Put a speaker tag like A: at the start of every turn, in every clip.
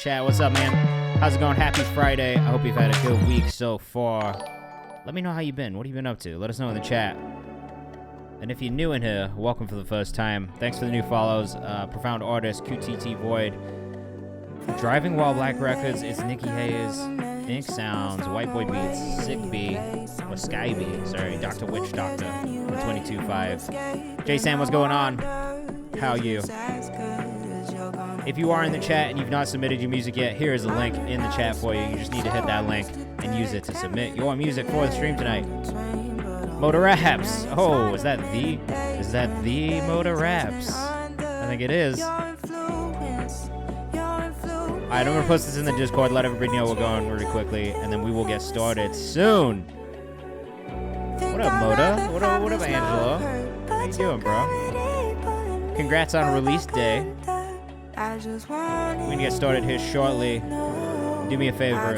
A: chat. What's up, man? How's it going? Happy Friday. I hope you've had a good week so far. Let me know how you've been. What have you been up to? Let us know in the chat. And if you're new in here, welcome for the first time. Thanks for the new follows. Profound Artist, QTT Void, Driving While Black Records, it's Nikki Hayes, Ink Sounds, White Boy Beats, Sick B, or Sky B, sorry, Dr. Witch Doctor, 22.5. J Sam, what's going on? How are you? If you are in the chat and you've not submitted your music yet, here is a link in the chat for you. You just need to hit that link and use it to submit your music for the stream tonight. Motor Raps. Oh, is that the Motor Raps? I think it is. Alright, I'm going to post this in the Discord, let everybody know we're going really quickly, and then we will get started soon. What up, Moda? What up, Angelo? How you doing, bro? Congrats on release day. We're going to get started here shortly. Do me a favor.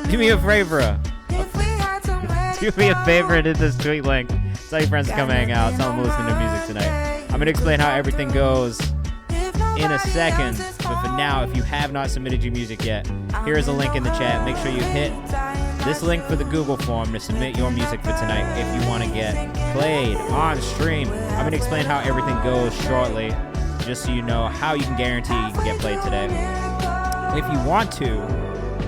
A: Do me a favor. Do me a favor and hit this tweet link. Tell your friends to come hang out. Tell them we're listening to music tonight. I'm going to explain how everything goes in a second, but for now, if you have not submitted your music yet, here is a link in the chat. Make sure you hit this link for the Google form to submit your music for tonight if you want to get played on stream. I'm going to explain how everything goes shortly, just so you know how you can guarantee you can get played today. If you want to,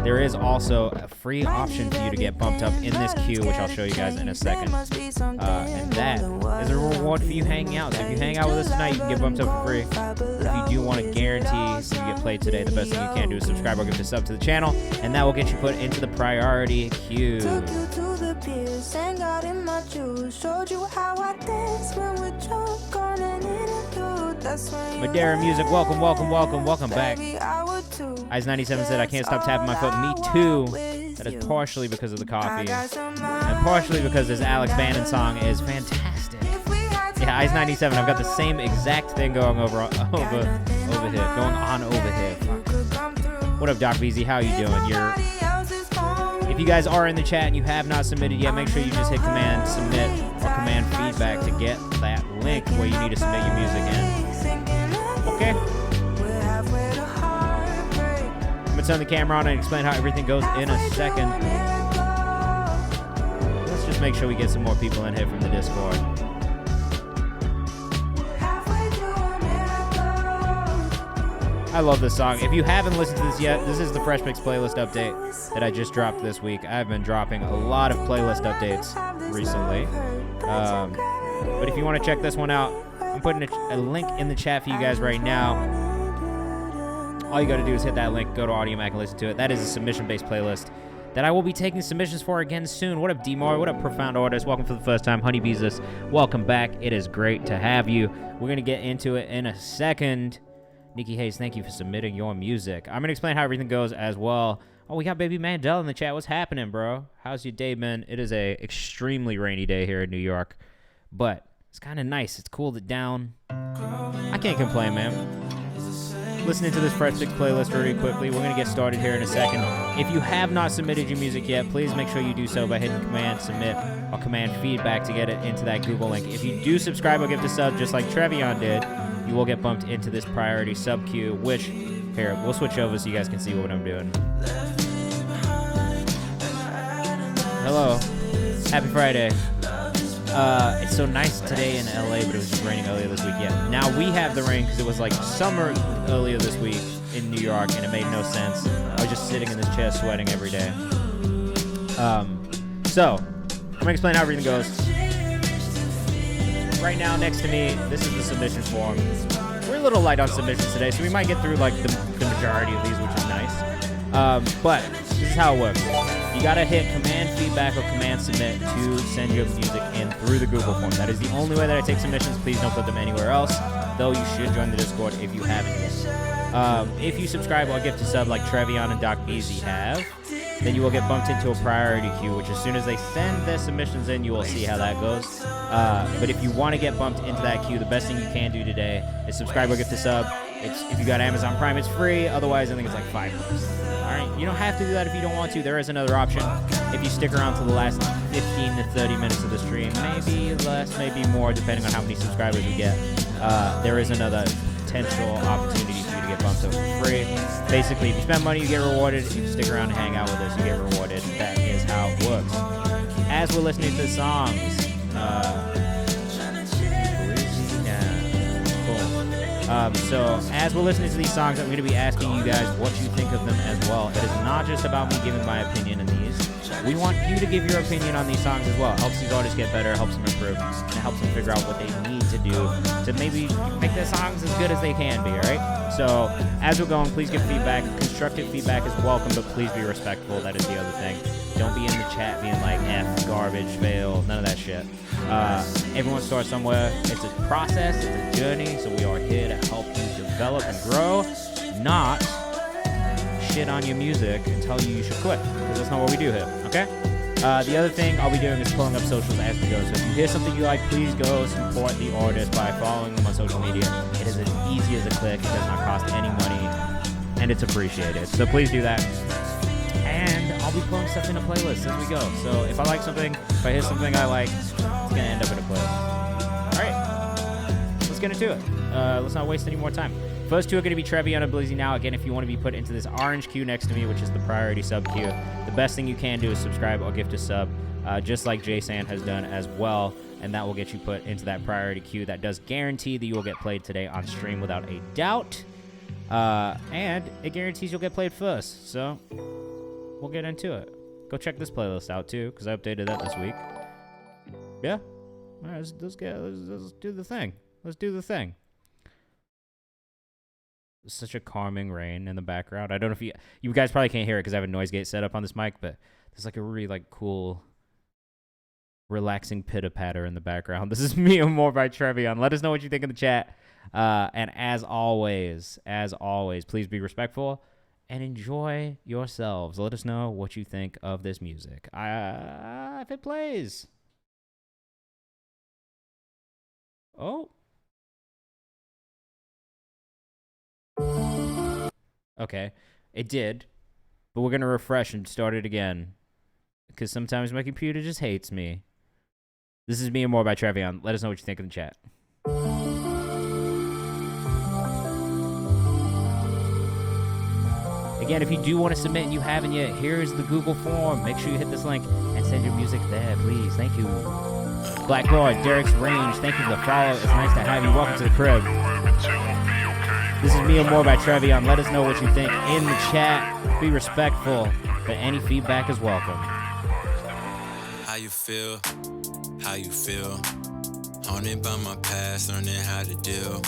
A: there is also a free option for you to get bumped up in this queue, which I'll show you guys in a second. And that is a reward for you hanging out. So if you hang out with us tonight, you can get bumped up for free. But if you do want to guarantee you get played today, the best thing you can do is subscribe or give a sub to the channel, and that will get you put into the priority queue. Madera Music, welcome back. Ice97 said, I can't stop tapping my foot. Me too. That is partially because of the coffee, and partially because this Alex Bannon song is fantastic. Yeah, Ice97, I've got the same exact thing going over here. What up, Doc BZ? How you doing? If you guys are in the chat and you have not submitted yet, make sure you just hit Command Submit or Command Feedback to get that link where you need to submit your music in. Okay. I'm going to turn the camera on and explain how everything goes in a second. Let's just make sure we get some more people in here from the Discord. I love this song. If you haven't listened to this yet, this is the Fresh Mix playlist update that I just dropped this week. I've been dropping a lot of playlist updates recently. But if you want to check this one out, I'm putting a link in the chat for you guys right now. All you got to do is hit that link, go to Audiomack and listen to it. That is a submission-based playlist that I will be taking submissions for again soon. What up, D-Mar? What up, Profound Artist? Welcome for the first time. Honeybeezus, welcome back. It is great to have you. We're going to get into it in a second. Nikki Hayes, thank you for submitting your music. I'm going to explain how everything goes as well. Oh, we got Baby Mandel in the chat. What's happening, bro? How's your day been? It is a extremely rainy day here in New York, but it's kind of nice. It's cooled it down. I can't complain, man. Listening to this Fresh Mix playlist really quickly. We're going to get started here in a second. If you have not submitted your music yet, please make sure you do so by hitting Command Submit or Command Feedback to get it into that Google link. If you do subscribe or give a sub just like Trevion did, you will get bumped into this priority sub queue, which, here, we'll switch over so you guys can see what I'm doing. Hello. Happy Friday. It's so nice today in LA, but it was just raining earlier this week. Yeah. Now we have the rain because it was like summer earlier this week in New York, and it made no sense. I was just sitting in this chair sweating every day. So, I'm going to explain how everything goes. Right now, next to me, this is the submission form. We're a little light on submissions today, so we might get through like the majority of these, which is nice. But this is how it works. You gotta hit Command Feedback or Command Submit to send your music in through the Google form. That is the only way that I take submissions. Please don't put them anywhere else, though you should join the Discord if you haven't yet. If you subscribe or gift a sub like Trevion and Doc BZ have, then you will get bumped into a priority queue, which as soon as they send their submissions in, you will see how that goes. But if you want to get bumped into that queue, the best thing you can do today is subscribe or gift a sub. If you got Amazon Prime, it's free. Otherwise, I think it's like $5. All right, you don't have to do that if you don't want to. There is another option. If you stick around to the last 15 to 30 minutes of the stream, maybe less, maybe more, depending on how many subscribers you get. There is another potential opportunity for you to get bumped up for free. Basically, if you spend money, you get rewarded. If you stick around and hang out with us, you get rewarded. That is how it works. As we're listening to the songs, so as we're listening to these songs, I'm going to be asking you guys what you think of them as well. It is not just about me giving my opinion in these. We want you to give your opinion on these songs as well. It helps these artists get better, helps them improve, and it helps them figure out what they need to do to maybe make their songs as good as they can be, all right? So as we're going, please give feedback. Constructive feedback is welcome, but please be respectful. That is the other thing. Don't be in the chat being like, F, garbage, fail, none of that shit. Everyone starts somewhere. It's a process, it's a journey, so we are here to help you develop and grow, not shit on your music and tell you should quit, because that's not what we do here, okay? The other thing I'll be doing is pulling up socials as we go, so if you hear something you like, please go support the artist by following them on social media. It is as easy as a click, it does not cost any money, and it's appreciated, so please do that. And I'll be pulling stuff in a playlist as we go, so if I like something, if I hear something I like, it's going to end up in a playlist. Alright, let's get into it. Let's not waste any more time. First two are going to be Trevion and Blizzy now. Again, if you want to be put into this orange queue next to me, which is the priority sub queue, the best thing you can do is subscribe or gift a sub, just like Jason has done as well, and that will get you put into that priority queue. That does guarantee that you will get played today on stream without a doubt, and it guarantees you'll get played first, so we'll get into it. Go check this playlist out, too, because I updated that this week. Yeah? All right, let's do the thing. Let's do the thing. Such a calming rain in the background. I don't know if you guys probably can't hear it because I have a noise gate set up on this mic, but there's like a really like cool, relaxing pitter-patter in the background. This is Me and More by Trevion. Let us know what you think in the chat. And as always, please be respectful and enjoy yourselves. Let us know what you think of this music. If it plays. Oh. Okay, it did, but we're going to refresh and start it again, because sometimes my computer just hates me. This is Me and More by Trevion. Let us know what you think in the chat. Again, if you do want to submit and you haven't yet, here's the Google form. Make sure you hit this link and send your music there, please. Thank you. Black Lord, Derek's Range, thank you for the follow. It's nice to have you. Welcome to the crib. This is Me and More by Trevion. Let us know what you think in the chat. Be respectful, but any feedback is welcome.
B: How you feel? How you feel? Haunted by my past, learning how to deal.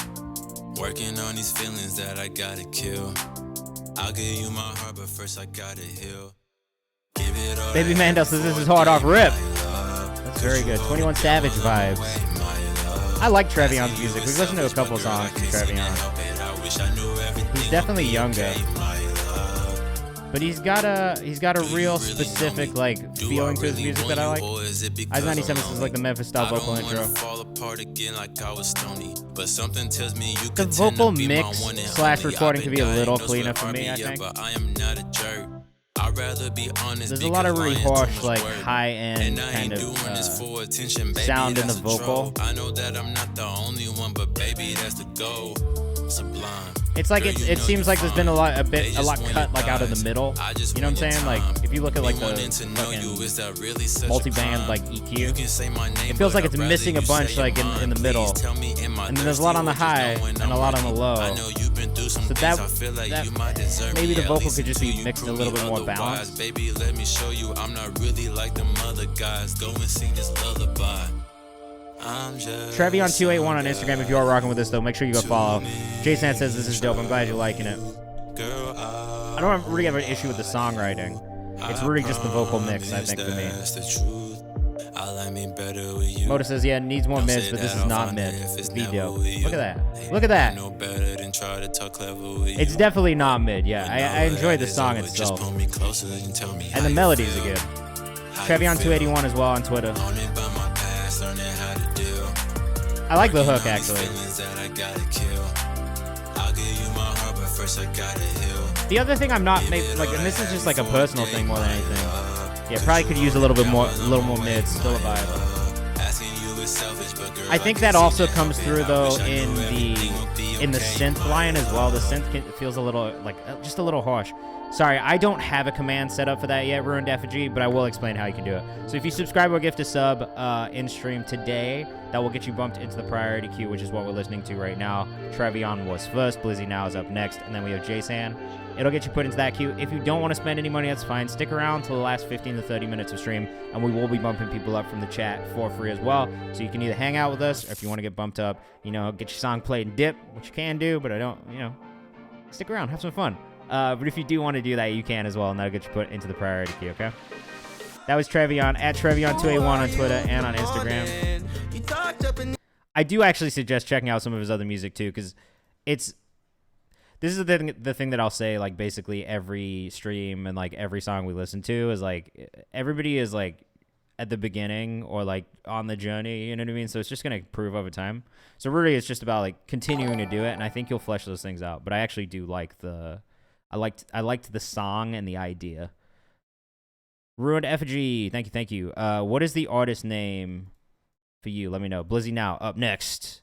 B: Working on these feelings that I gotta kill. I'll give you my heart, but first I gotta heal. Give it all.
A: Baby Mandel says this is hard off rip. That's very good. 21 Savage vibes. I like Trevion's music. We've listened to a couple songs from Trevion. He's definitely younger, but he's got a real specific like feeling to his music that I like. Eyes 97 says like the Memphis style vocal intro. The vocal mix / recording could be a little cleaner for me, I think. There's a lot of really harsh, like high-end kind of sound in the vocal.
B: I know that I'm not the only one, but baby, that's the goal. Sublime.
A: It's like it seems like there's been a lot cut like out of the middle. You know what I'm saying? Like if you look at like the fucking multi-band like EQ, it feels like it's missing a bunch like in the middle, and then there's a lot on the high and a lot on the low. So that maybe the vocal could just be mixed a little bit more balanced.
B: Baby, let me show you I'm not really like them other guys. Go and sing this lullaby.
A: Trevion281 on Instagram. If you are rocking with this, though, make sure you go follow. Jason says this is dope. I'm glad you're liking it. I don't really have an issue with the songwriting. It's really just the vocal mix, I think, for me. Moda says, yeah, it needs more mids, but this is not mid. It's dope. Look at that. Look at that. It's definitely not mid, yeah. I enjoy the song itself. And the melodies are good. Trevion281 as well on Twitter. I like the hook, actually. The other thing I'm not like, and this is just like a personal thing more than anything. Yeah, probably could use a little more mids. Still a vibe.
B: it's selfish, but girl,
A: I think
B: can
A: that
B: see
A: also
B: that
A: comes
B: open.
A: through
B: I
A: though
B: wish I knew
A: in
B: everything would be
A: the
B: okay.
A: synth line as well. The synth feels a little like just a little harsh. Sorry, I don't have a command set up for that yet, Ruined Effigy, but I will explain how you can do it. So if you subscribe or gift a sub in stream today, that will get you bumped into the priority queue, which is what we're listening to right now. Trevion was first, Blizzy now is up next, and then we have Jason. It'll get you put into that queue. If you don't want to spend any money, that's fine. Stick around till the last 15 to 30 minutes of stream, and we will be bumping people up from the chat for free as well. So you can either hang out with us, or if you want to get bumped up, get your song played and dip, which you can do, but I don't, stick around, have some fun. But if you do want to do that, you can as well, and that'll get you put into the priority queue, okay? That was Trevion, at Trevion281 on Twitter and on Instagram. I do actually suggest checking out some of his other music, too, because this is the thing that I'll say, like, basically every stream and, like, every song we listen to is, like, everybody is, like, at the beginning or, like, on the journey, you know what I mean? So it's just going to improve over time. So really it's just about, like, continuing to do it, and I think you'll flesh those things out. But I actually do like I liked the song and the idea. Ruined Effigy, thank you. What is the artist name for you? Let me know. Blizzy Now, up next.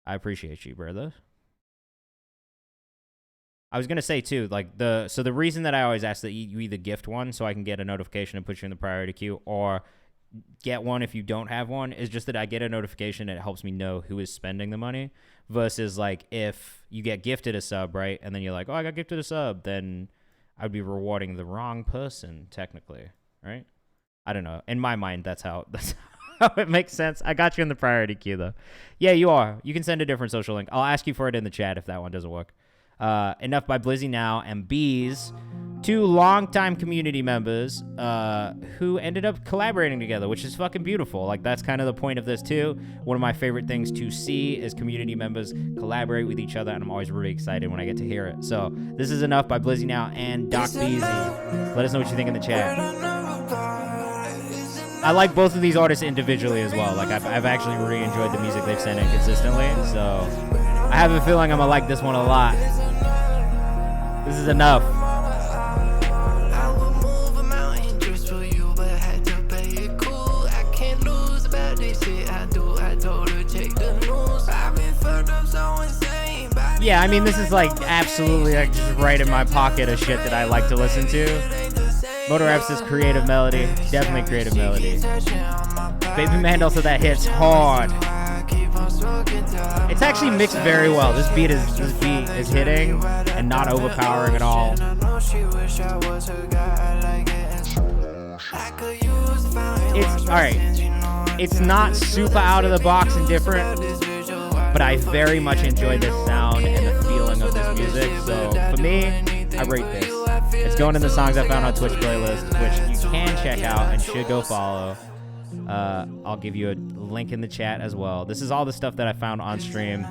A: I appreciate you, brother. I was gonna say too, like the reason that I always ask that you either gift one so I can get a notification and put you in the priority queue, or get one if you don't have one, is just that I get a notification and it helps me know who is spending the money. Versus like if you get gifted a sub, right, and then you're like, oh, I got gifted a sub, then I'd be rewarding the wrong person technically, right? I don't know. In my mind, that's how it makes sense. I got you in the priority queue though. Yeah, you are. You can send a different social link. I'll ask you for it in the chat if that one doesn't work. Enough by Blizzy Now and Bees, two longtime community members who ended up collaborating together, which is fucking beautiful. Like, that's kind of the point of this too. One of my favorite things to see is community members collaborate with each other, and I'm always really excited when I get to hear it. So this is Enough by Blizzy Now and Doc Beezy. Let us know what you think in the chat. I like both of these artists individually as well. Like, I've actually really enjoyed the music they've sent in consistently, so I have a feeling I'm gonna like this one a lot. This is Enough. Yeah, I mean, this is like absolutely like just right in my pocket of shit that I like to listen to. Motor Rap says creative melody. Definitely creative melody. Baby Man also that hits hard. It's actually mixed very well. This beat is hitting and not overpowering at all. It's alright. It's not super out of the box and different, but I very much enjoy this sound and the feeling of this music. So for me, I rate this. It's going in the songs I found on Twitch playlist, which you can check out and should go follow. I'll give you a link in the chat as well. This is all the stuff that I found on stream.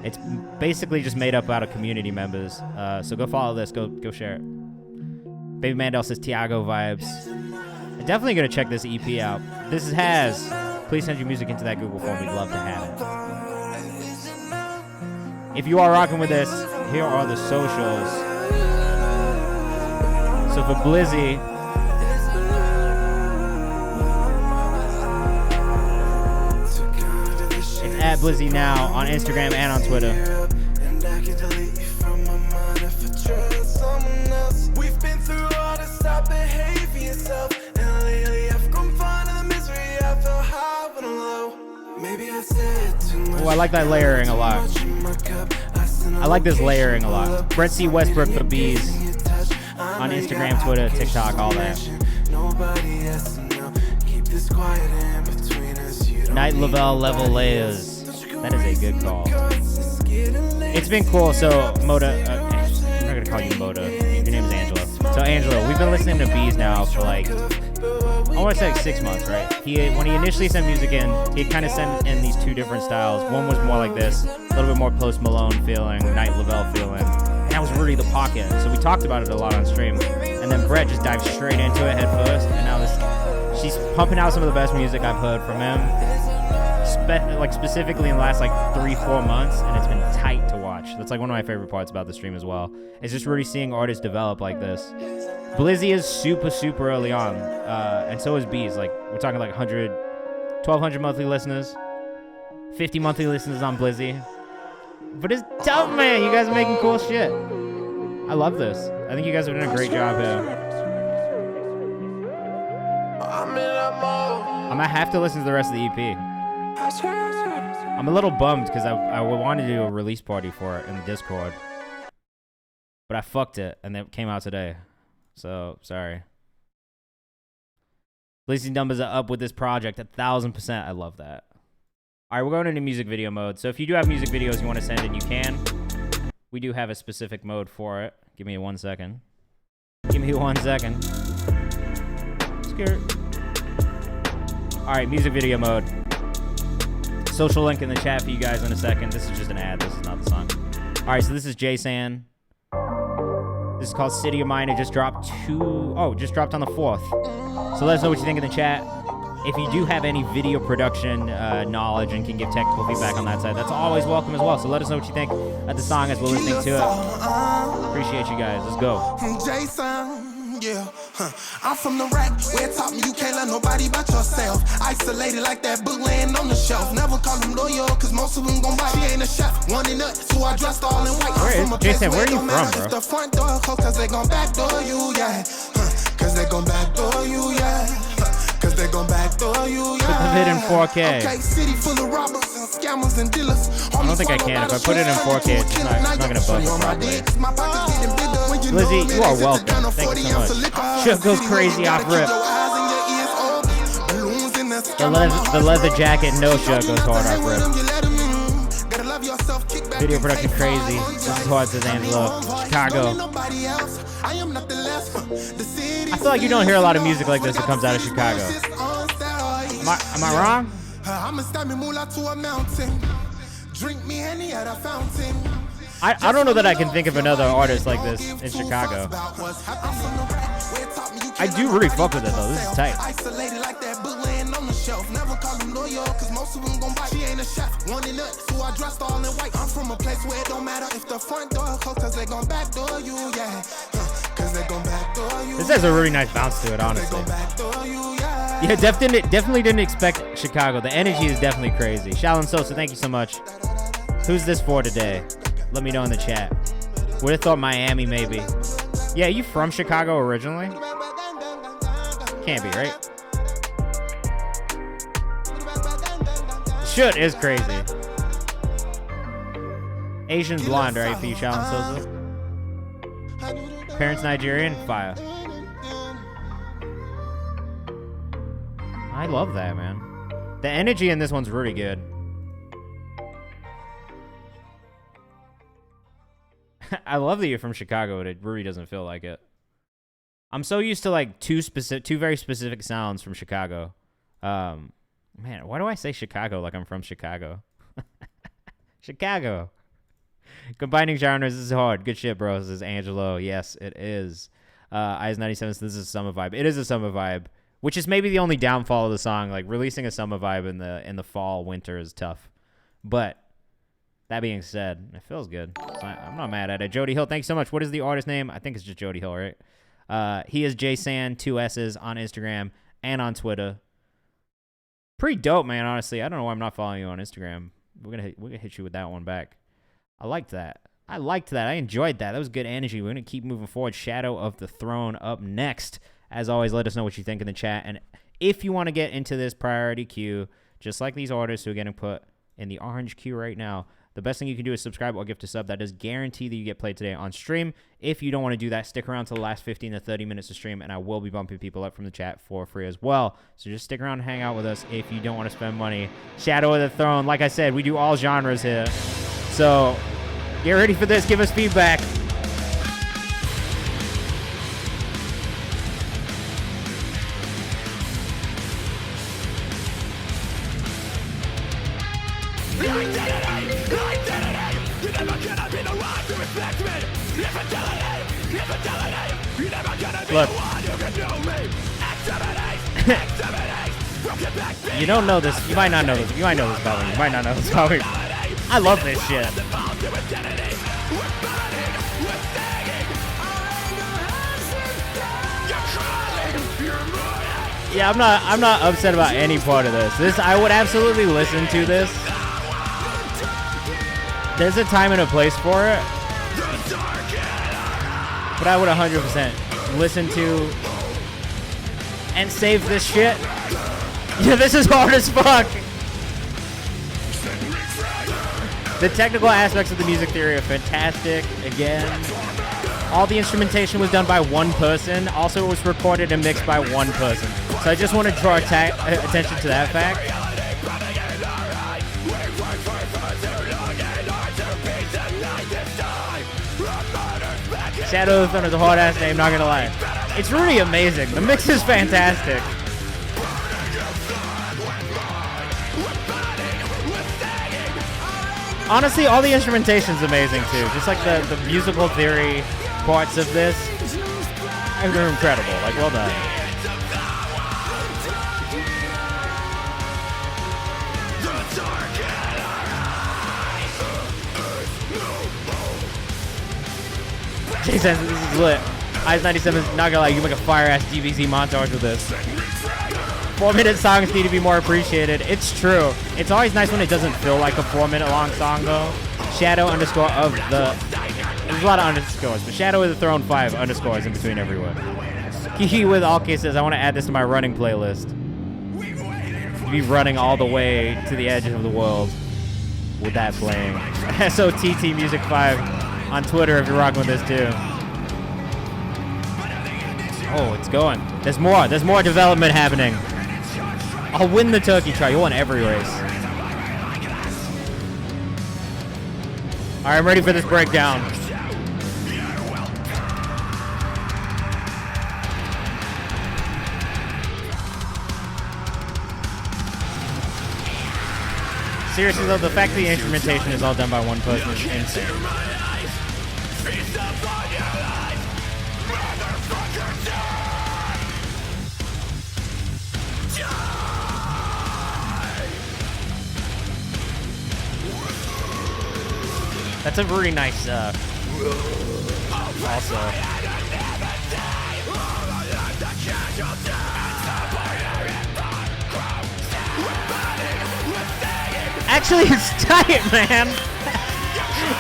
A: It's basically just made up out of community members. So go follow this. Go share it. Baby Mandel says Tiago vibes. I'm definitely gonna check this EP out. This is Has. Please send your music into that Google form. We'd love to have it. If you are rocking with this, here are the socials. So for Blizzy, it's at Blizzy Now on Instagram and on Twitter. Oh, I like that layering a lot. I like this layering a lot. Brett C. Westbrook, the Bees, on Instagram, Twitter, TikTok, all that. Night Lavelle level layers. That is a good call. It's been cool. So Moda, I'm not gonna call you Moda. Your name is Angela. So Angela, we've been listening to Bees now for like, I want to say like 6 months, right? When he initially sent music in, he kind of sent in these two different styles. One was more like this, a little bit more Post Malone feeling, Night Lavelle feeling, and that was really the pocket. So we talked about it a lot on stream, and then Brett just dived straight into it head first, and now she's pumping out some of the best music I've heard from him, like specifically in the last like 3-4 months, and it's been tight to watch. That's like one of my favorite parts about the stream as well. It's just really seeing artists develop like this. Blizzy is super early on, and so is Bees. Like, we're talking like 100 1,200 monthly listeners. 50 monthly listeners on Blizzy. But it's tough, man. You guys are making cool shit. I love this. I think you guys are doing a great job here. I might have to listen to the rest of the EP. I'm a little bummed because I wanted to do a release party for it in the Discord. But I fucked it, and it came out today. So, sorry. Listening numbers are up with this project 1,000%. I love that. All right, we're going into music video mode. So if you do have music videos you want to send in, you can. We do have a specific mode for it. Give me 1 second. Give me 1 second. Skirt. All right, music video mode. Social link in the chat for you guys in a second. This is just an ad. This is not the song. All right, so this is Jason. This is called City of Mine. It just dropped just dropped on the 4th. So let us know what you think in the chat. If you do have any video production knowledge and can give technical feedback on that side, that's always welcome as well. So let us know what you think of the song as we're listening to it. Appreciate you guys. Let's go.
C: Jason, yeah. I'm from the rack where it taught me you can't let nobody but yourself. Isolated like that book laying on the shelf. Never call them loyal, cause most of them gon' buy. She ain't a chef, one in nut, so I dressed all in white.
A: Jason, where are you from, bro?
C: If the front door closed, cause they gon' backdoor you, yeah. Cause they gon' backdoor you, yeah. Cause they gon' backdoor you, yeah.
A: Put the vid in 4K.
C: Okay, city full of robbers and scammers and dealers.
A: I don't think I can. If I put it in 4K, it's not gonna bug it properly. Lizzie, you are welcome. Thank you so much. Shit goes crazy off rip. The leather jacket, no shit goes hard off rip. Video production crazy. This is hard, says Angelo. Chicago. I feel like you don't hear a lot of music like this that comes out of Chicago. Am I wrong? I don't know that I can think of another artist like this in Chicago. I do really fuck with it though. This is tight. Never call them loyal, cause most of them gon' bite. She ain't a chef, one in nut, so I dressed all in white. I'm from a place where it don't matter if the front door closed, cause they gon' backdoor you, yeah. Cause they gon' backdoor you. This has a really nice bounce to it, honestly. Yeah, definitely didn't expect Chicago. The energy is definitely crazy. Shalon Sosa, thank you so much. Who's this for today? Let me know in the chat. Would have thought Miami, maybe. Yeah, you from Chicago originally? Can't be, right? Shit is crazy. Asian blonde, right, for you, Shalon Sosa? Parents Nigerian? Fire. I love that, man. The energy in this one's really good. I love that you're from Chicago, but it really doesn't feel like it. I'm so used to like two very specific sounds from Chicago. Man, why do I say Chicago like I'm from Chicago? Chicago. Combining genres is hard. Good shit, bro. This is Angelo. Yes, it is. Eyes 97. So this is a summer vibe. It is a summer vibe, which is maybe the only downfall of the song. Like releasing a summer vibe in the fall, winter is tough. But that being said, it feels good. So I'm not mad at it. Jody Hill, thanks so much. What is the artist name? I think it's just Jody Hill, right? He is JSan, 2 S's on Instagram and on Twitter. Pretty dope, man, honestly. I don't know why I'm not following you on Instagram. We're gonna hit you with that one back. I liked that. I enjoyed that. That was good energy. We're gonna keep moving forward. Shadow of the Throne up next. As always, let us know what you think in the chat. And if you want to get into this priority queue, just like these artists who are getting put in the orange queue right now, the best thing you can do is subscribe or gift a sub. That does guarantee that you get played today on stream. If you don't want to do that, stick around to the last 15 to 30 minutes of stream, and I will be bumping people up from the chat for free as well. So just stick around and hang out with us if you don't want to spend money. Shadow of the Throne, like I said, we do all genres here. So get ready for this. Give us feedback. Look. You don't know this. You might not know this. You might know this about me. You might not know this about me. I love this shit. Yeah, I'm not upset about any part of this. I would absolutely listen to this. There's a time and a place for it. But I would 100% listen to and save this shit. Yeah, this is hard as fuck. The technical aspects of the music theory are fantastic. Again, all the instrumentation was done by one person. Also, it was recorded and mixed by one person. So I just want to draw attention to that fact. Shadow of the Thunder is a hard-ass name, not gonna lie. It's really amazing. The mix is fantastic. Honestly, all the instrumentation's amazing too. Just like the musical theory parts of this, they're incredible. Like, well done. Jay says this is lit. Eyes 97 is not gonna lie, you can make a fire-ass DBZ montage with this. 4-minute songs need to be more appreciated. It's true. It's always nice when it doesn't feel like a 4-minute long song though. Shadow underscore of the... There's a lot of underscores, but Shadow of the Throne 5 underscores in between everywhere. Kiki with all cases, I want to add this to my running playlist. Be running all the way to the edge of the world with that playing. SOTT Music 5 on Twitter if you're rocking with this too. Oh, it's going. There's more development happening. I'll win the turkey trot. You'll win every race. All right, I'm ready for this breakdown. Seriously though, the fact that the instrumentation is all done by one person is insane. That's a really nice, also. Actually, it's tight, man.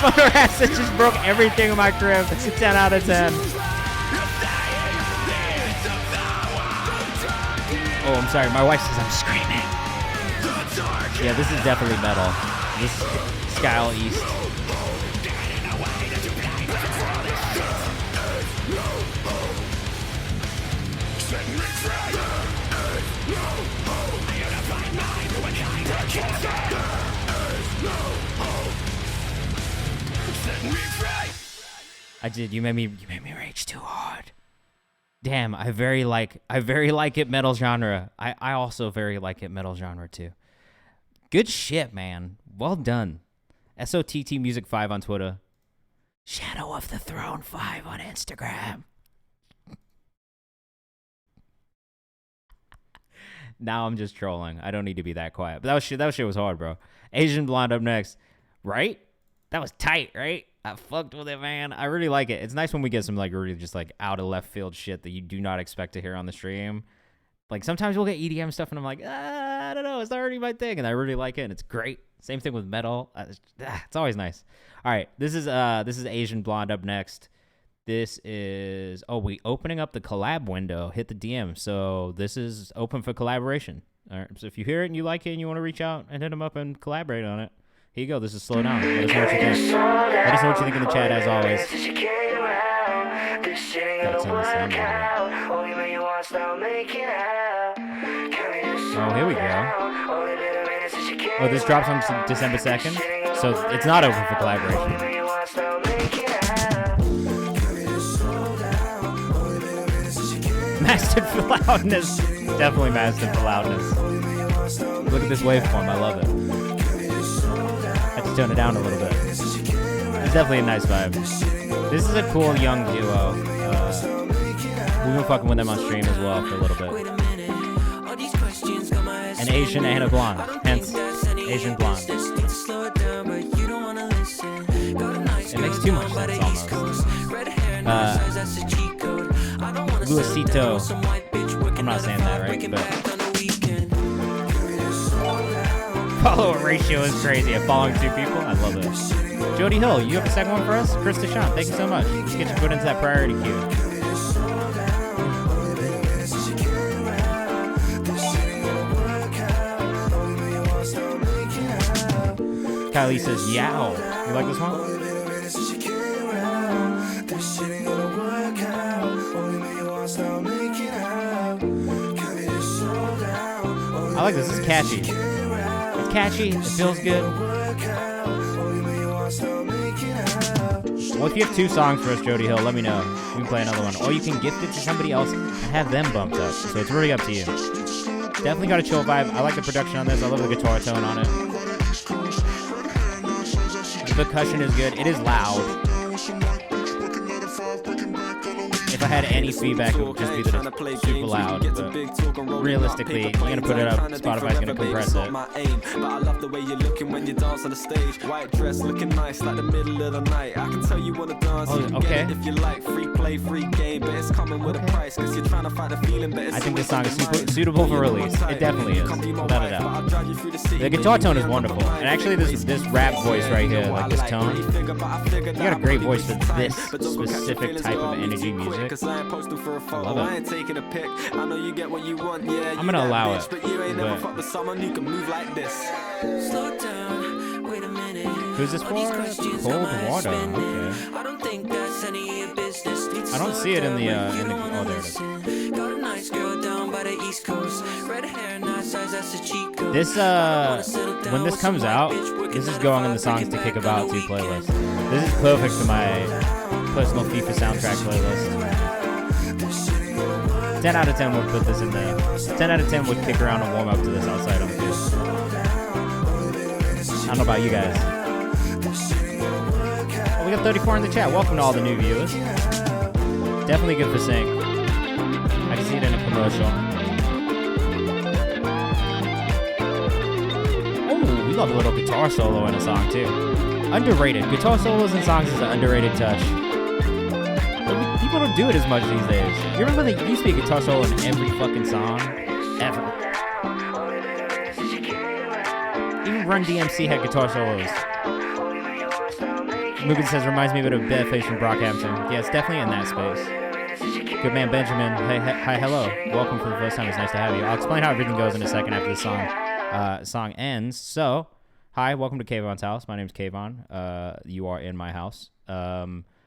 A: Mother Acid just broke everything in my crib. 10 out of 10. Oh, I'm sorry. My wife says I'm screaming. Yeah, this is definitely metal. This is Skyle East. I did. You made me rage too hard. Damn, I very like it metal genre. I also very like it metal genre too. Good shit, man. Well done. SOTT Music 5 on Twitter. Shadow of the Throne 5 on Instagram. Now I'm just trolling. I don't need to be that quiet. But that shit was hard, bro. Asian Blonde up next. Right? That was tight, right? I fucked with it, man. I really like it. It's nice when we get some like really just like out of left field shit that you do not expect to hear on the stream. Like sometimes we'll get EDM stuff and I'm like, I don't know, it's not already my thing, and I really like it and it's great. Same thing with metal. It's always nice. All right, this is Asian Blonde up next. This is we opening up the collab window. Hit the DM. So this is open for collaboration. All right. So if you hear it and you like it and you want to reach out and hit them up and collaborate on it, here you go. This is Slow Down. Let us know what you think. Let us know what you think in the chat as always. Oh, here we go. Oh, this drops on December 2nd, so it's not open for collaboration. Mastered for loudness. Definitely mastered for loudness. Look at this waveform. I love it. I have to tone it down a little bit. It's definitely a nice vibe. This is a cool young duo. We've been fucking with them on stream as well for a little bit. An Asian and a blonde. Hence, Asian blonde. It makes too much sense almost. Luisito I'm not saying that right, but follow ratio is crazy. I'm following 2 people. I love it. Jody Hill, you have a second one for us? Chris Deshawn, thank you so much. Let's get you put into that priority queue. Kylie says, yow. You like this one? I like this. This is catchy. It's catchy. It feels good. Well, if you have 2 songs for us, Jody Hill, let me know. We can play another one. Or you can gift it to somebody else and have them bumped up. So it's really up to you. Definitely got a chill vibe. I like the production on this. I love the guitar tone on it. The percussion is good. It is loud. If I had any feedback, it would just be that it's super loud. But realistically, you're going to put it up, Spotify's going to compress it.
D: But I love the way you're looking when you dance on the stage. White dress looking nice like the middle of the night. I can tell you want to dance.
A: Oh, okay.
D: If you like free play, free game, but it's coming with a price because you're trying to find a feeling. But
A: I think this song is suitable for release. It definitely is, without a doubt. The guitar tone is wonderful. And actually, this rap voice right here, like this tone, you got a great voice for this specific type of energy music. I love it. I'm going to allow it. But who's this for? Cold water. Okay. I don't see it in the oh, there it is. This, when this comes out, this is going in the Songs to Kick About 2 playlist. This is perfect for my personal FIFA soundtrack playlist. 10 out of 10 would put this in there. 10 out of 10 would kick around and warm up to this outside on the field. I don't know about you guys. Oh, we got 34 in the chat. Welcome to all the new viewers. Definitely good for sync. I can see it in a commercial. Oh, we love a little guitar solo in a song too. Underrated. Guitar solos in songs is an underrated touch. People don't do it as much these days. You remember there used to be a guitar solo in every fucking song? Ever. Even Run DMC had guitar solos. Mugen says, reminds me a bit of Bareface from Brockhampton. Yeah, it's definitely in that space. Good man, Benjamin. Hey, hi, hello. Welcome for the first time. It's nice to have you. I'll explain how everything goes in a second after the song ends. So, hi, welcome to Kayvan's house. My name's Kayvan. You are in my house.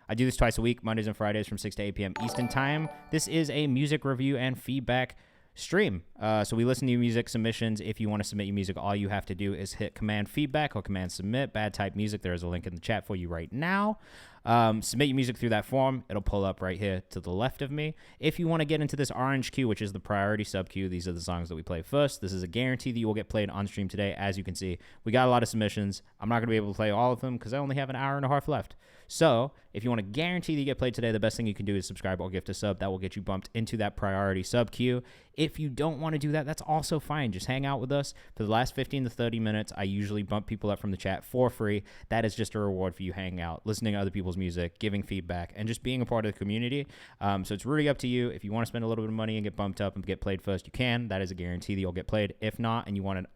A: I do this twice a week, Mondays and Fridays from 6 to 8 p.m. Eastern Time. This is a music review and feedback stream. So we listen to your music submissions. If you want to submit your music, all you have to do is hit Command Feedback or Command Submit. Bad type music. There is a link in the chat for you right now. Submit your music through that form. It'll pull up right here to the left of me. If you want to get into this orange queue, which is the priority sub queue, these are the songs that we play first. This is a guarantee that you will get played on stream today. As you can see, we got a lot of submissions. I'm not going to be able to play all of them because I only have an hour and a half left. So if you want to guarantee that you get played today, the best thing you can do is subscribe or gift a sub. That will get you bumped into that priority sub queue. If you don't want to do that, that's also fine. Just hang out with us for the last 15 to 30 minutes. I usually bump people up from the chat for free. That is just a reward for you hanging out, listening to other people's music, giving feedback, and just being a part of the community. So it's really up to you. If you want to spend a little bit of money and get bumped up and get played first, you can. That is a guarantee that you'll get played. If not, and you want an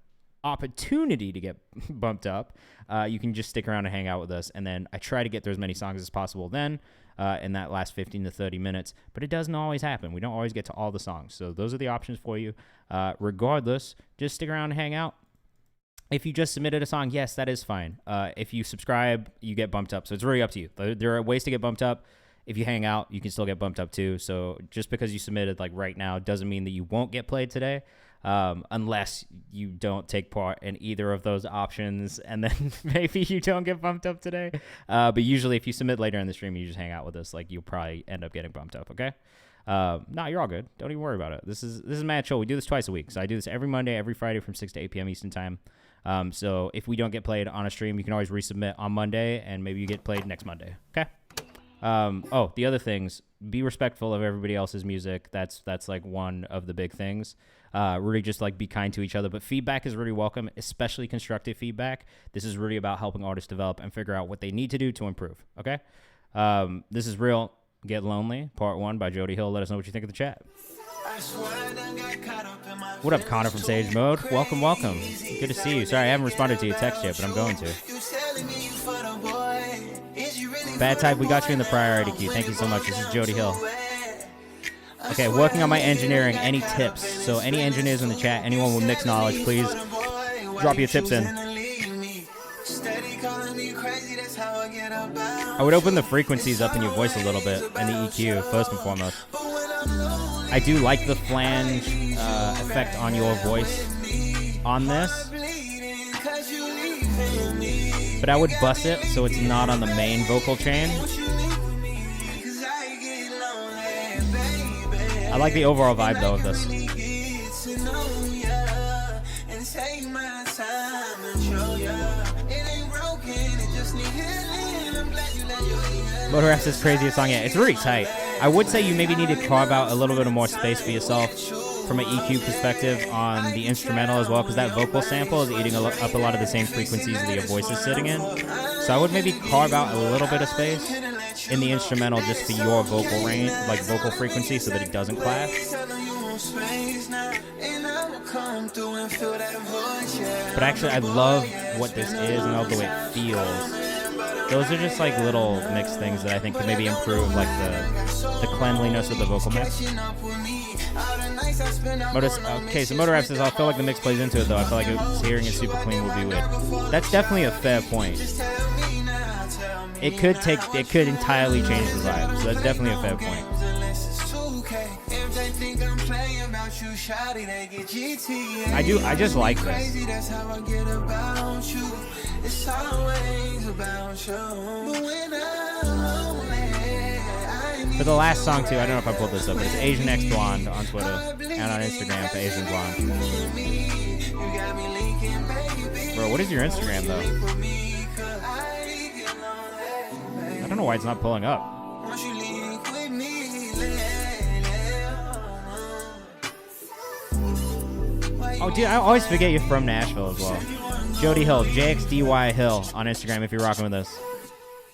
A: opportunity to get bumped up, you can just stick around and hang out with us. And then I try to get through as many songs as possible then in that last 15 to 30 minutes. But it doesn't always happen. We don't always get to all the songs. So those are the options for you. Regardless, just stick around and hang out. If you just submitted a song, yes, that is fine. If you subscribe, you get bumped up. So it's really up to you. There are ways to get bumped up. If you hang out, you can still get bumped up too. So just because you submitted like right now doesn't mean that you won't get played today. Unless you don't take part in either of those options, and then maybe you don't get bumped up today. But usually if you submit later in the stream, you just hang out with us, like you'll probably end up getting bumped up, okay? No, you're all good. Don't even worry about it. This is mad chill. We do this twice a week. So I do this every Monday, every Friday from 6 to 8 p.m. Eastern Time. So if we don't get played on a stream, you can always resubmit on Monday, and maybe you get played next Monday, okay? Oh, the other things, be respectful of everybody else's music. That's like one of the big things. Really just like be kind to each other, but feedback is really welcome, especially constructive feedback. This is really about helping artists develop and figure out what they need to do to improve. Okay. This is Real Get Lonely Part 1 by Jody Hill. Let us know what you think of the chat. What up, Connor from Sage Mode? Welcome, welcome. Good to see you. Sorry, I haven't responded to your text yet, but I'm going to. Bad Type, we got you in the priority queue. Thank you so much. This is Jody Hill. Okay, working on my engineering. Any tips? So any engineers in the chat, anyone with mixed knowledge, please drop your tips in. I would open the frequencies up in your voice a little bit and the EQ, first and foremost. I do like the flange effect on your voice on this. But I would bus it so it's not on the main vocal chain. I like the overall vibe, though, of this. Motor F's craziest song yet. It's really tight. I would say you maybe need to carve out a little bit of more space for yourself from an EQ perspective on the instrumental as well, because that vocal sample is eating up a lot of the same frequencies that your voice is sitting in. So I would maybe carve out a little bit of space in the instrumental just for your vocal range, like vocal frequency, so that it doesn't clash. But actually, I love what this is and I love the way it feels. Those are just like little mixed things that I think could maybe improve like the cleanliness of the vocal mix. Okay, so Motor F says, I feel like the mix plays into it though. I feel like hearing it super clean would be weird. That's definitely a fair point. It could entirely change the vibe, so that's definitely a fair point. I just like this. For the last song too, I don't know if I pulled this up, but it's Asian X Blonde on Twitter and on Instagram for Asian Blonde. Bro, what is your Instagram though? I don't know why it's not pulling up. Oh, dude, I always forget you're from Nashville as well. Jody Hill, JXDY Hill on Instagram if you're rocking with us.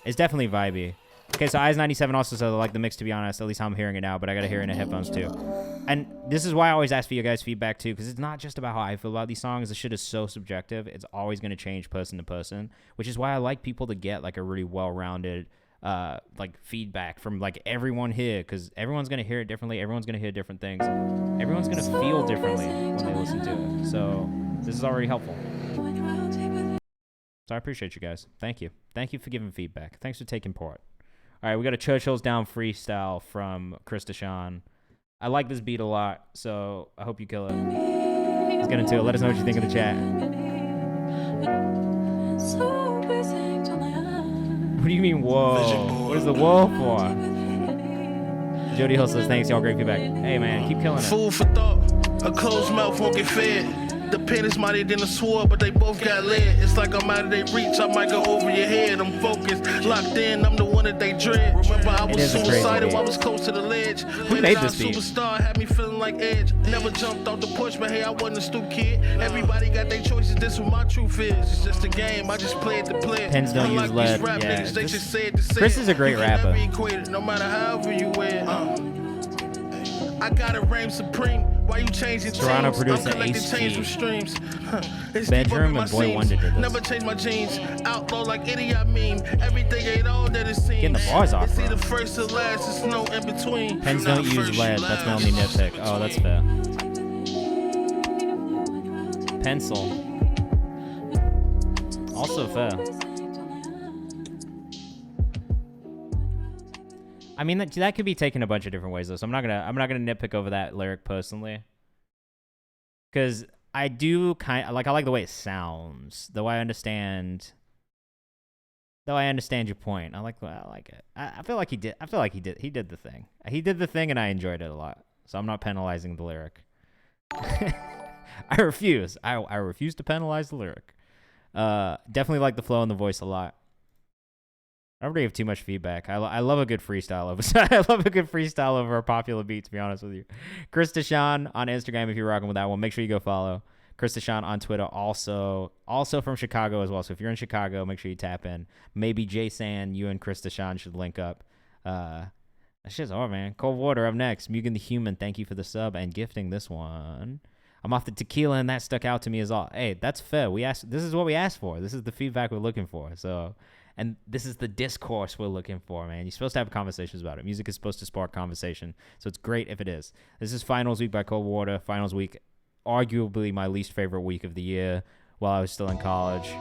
A: It's definitely vibey. Okay, so Eyes97 also said I like the mix, to be honest, at least how I'm hearing it now, but I gotta hear it in the headphones too. And this is why I always ask for your guys' feedback too, because it's not just about how I feel about these songs. This shit is so subjective. It's always gonna change person to person, which is why I like people to get like a really well-rounded like feedback from like everyone here, because everyone's gonna hear it differently. Everyone's gonna hear different things. Everyone's gonna feel differently when they listen to it. So this is already helpful. So I appreciate you guys. Thank you. Thank you for giving feedback. Thanks for taking part. All right, we got a Churchill's Down freestyle from Chris Deshawn. I like this beat a lot, so I hope you kill it. Let's get into it. Let us know what you think in the chat. What do you mean, whoa? What is the whoa for? Jody Hill says, thanks, y'all. Great feedback. Hey, man, keep killing it.
E: Food for thought. A closed mouth won't get fed. The pen is mightier than a sword, but they both got lead. It's like I'm out of their reach, I might go over your head. I'm focused, locked in, I'm the one that they dread. Remember I was suicidal, I was close to the ledge.
A: Who made this beat?
E: Superstar had me feeling like Edge. Never jumped off the porch, but hey, I wasn't a stupid kid. Everybody got their choices, this what my truth is. It's just a game, I just play it to play it.
A: Pens don't use lead, yeah. Chris is a great rapper.
E: No matter however you wear. I gotta reign supreme. Why you changing
A: Toronto producer HG. Bedroom and Boy Wonder did this.
E: Never change my jeans. Outlaw like idiot meme. Everything ain't all that it seems.
A: Getting the bars off,
E: It's
A: bro.
E: either first or last. It's no in between.
A: Pens don't use lead. That's my only nitpick. Oh, that's fair. Pencil. Also fair. I mean, that could be taken a bunch of different ways though. So I'm not gonna nitpick over that lyric personally, because I do I like the way it sounds. Though I understand your point. I like it. I feel like he did the thing. He did the thing, and I enjoyed it a lot. So I'm not penalizing the lyric. I refuse. I refuse to penalize the lyric. Definitely like the flow and the voice a lot. I already have too much feedback. I love a good freestyle over. I love a good freestyle over a popular beat, to be honest with you. Chris Deshawn on Instagram, if you're rocking with that one, make sure you go follow. Chris Deshawn on Twitter, also from Chicago as well. So if you're in Chicago, make sure you tap in. Maybe Jay San, you and Chris Deshawn should link up. That shit's hard, man. Cold Water up next. Mugen the Human, thank you for the sub and gifting this one. I'm off the tequila, and that stuck out to me as all. Hey, that's fair. This is what we asked for. This is the feedback we're looking for. So, and this is the discourse we're looking for, man. You're supposed to have conversations about it. Music is supposed to spark conversation. So it's great if it is. This is Finals Week by Cold Water. Finals Week, arguably my least favorite week of the year while I was still in college.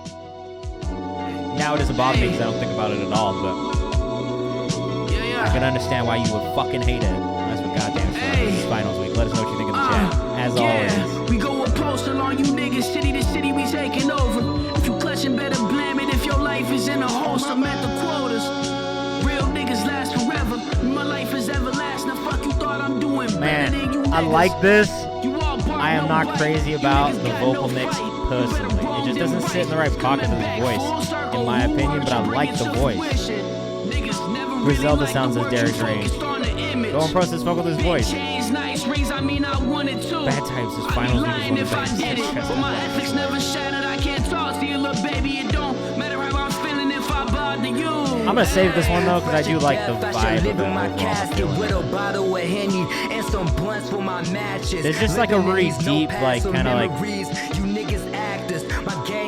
A: Now it doesn't bother me because I don't think about it at all, but I can understand why you would fucking hate it. That's what goddamn sucks. This is Finals Week. Let us know what you think in the chat. As always.
F: We go a post along you niggas, city to city, we taking over. If you clutching, better blame it. If your life is in a host, I'm at the quotas. Real niggas last forever. My life is everlasting. The fuck you thought I'm doing better than you niggas.
A: I like this. I am not crazy about the vocal mix personally. It just doesn't sit in the right pocket for his voice, in my opinion, but I like the voice. Griselda sounds as Derek Green. Go and process vocal with his voice. Bad Types is Finals Week is one of the best.
F: But my ethics never shattered. I can't talk to you, little baby. It don't matter how I'm feeling if I bother you.
A: I'm gonna save this one though because I do like the vibe of it. There's just like a really deep, like kind of like.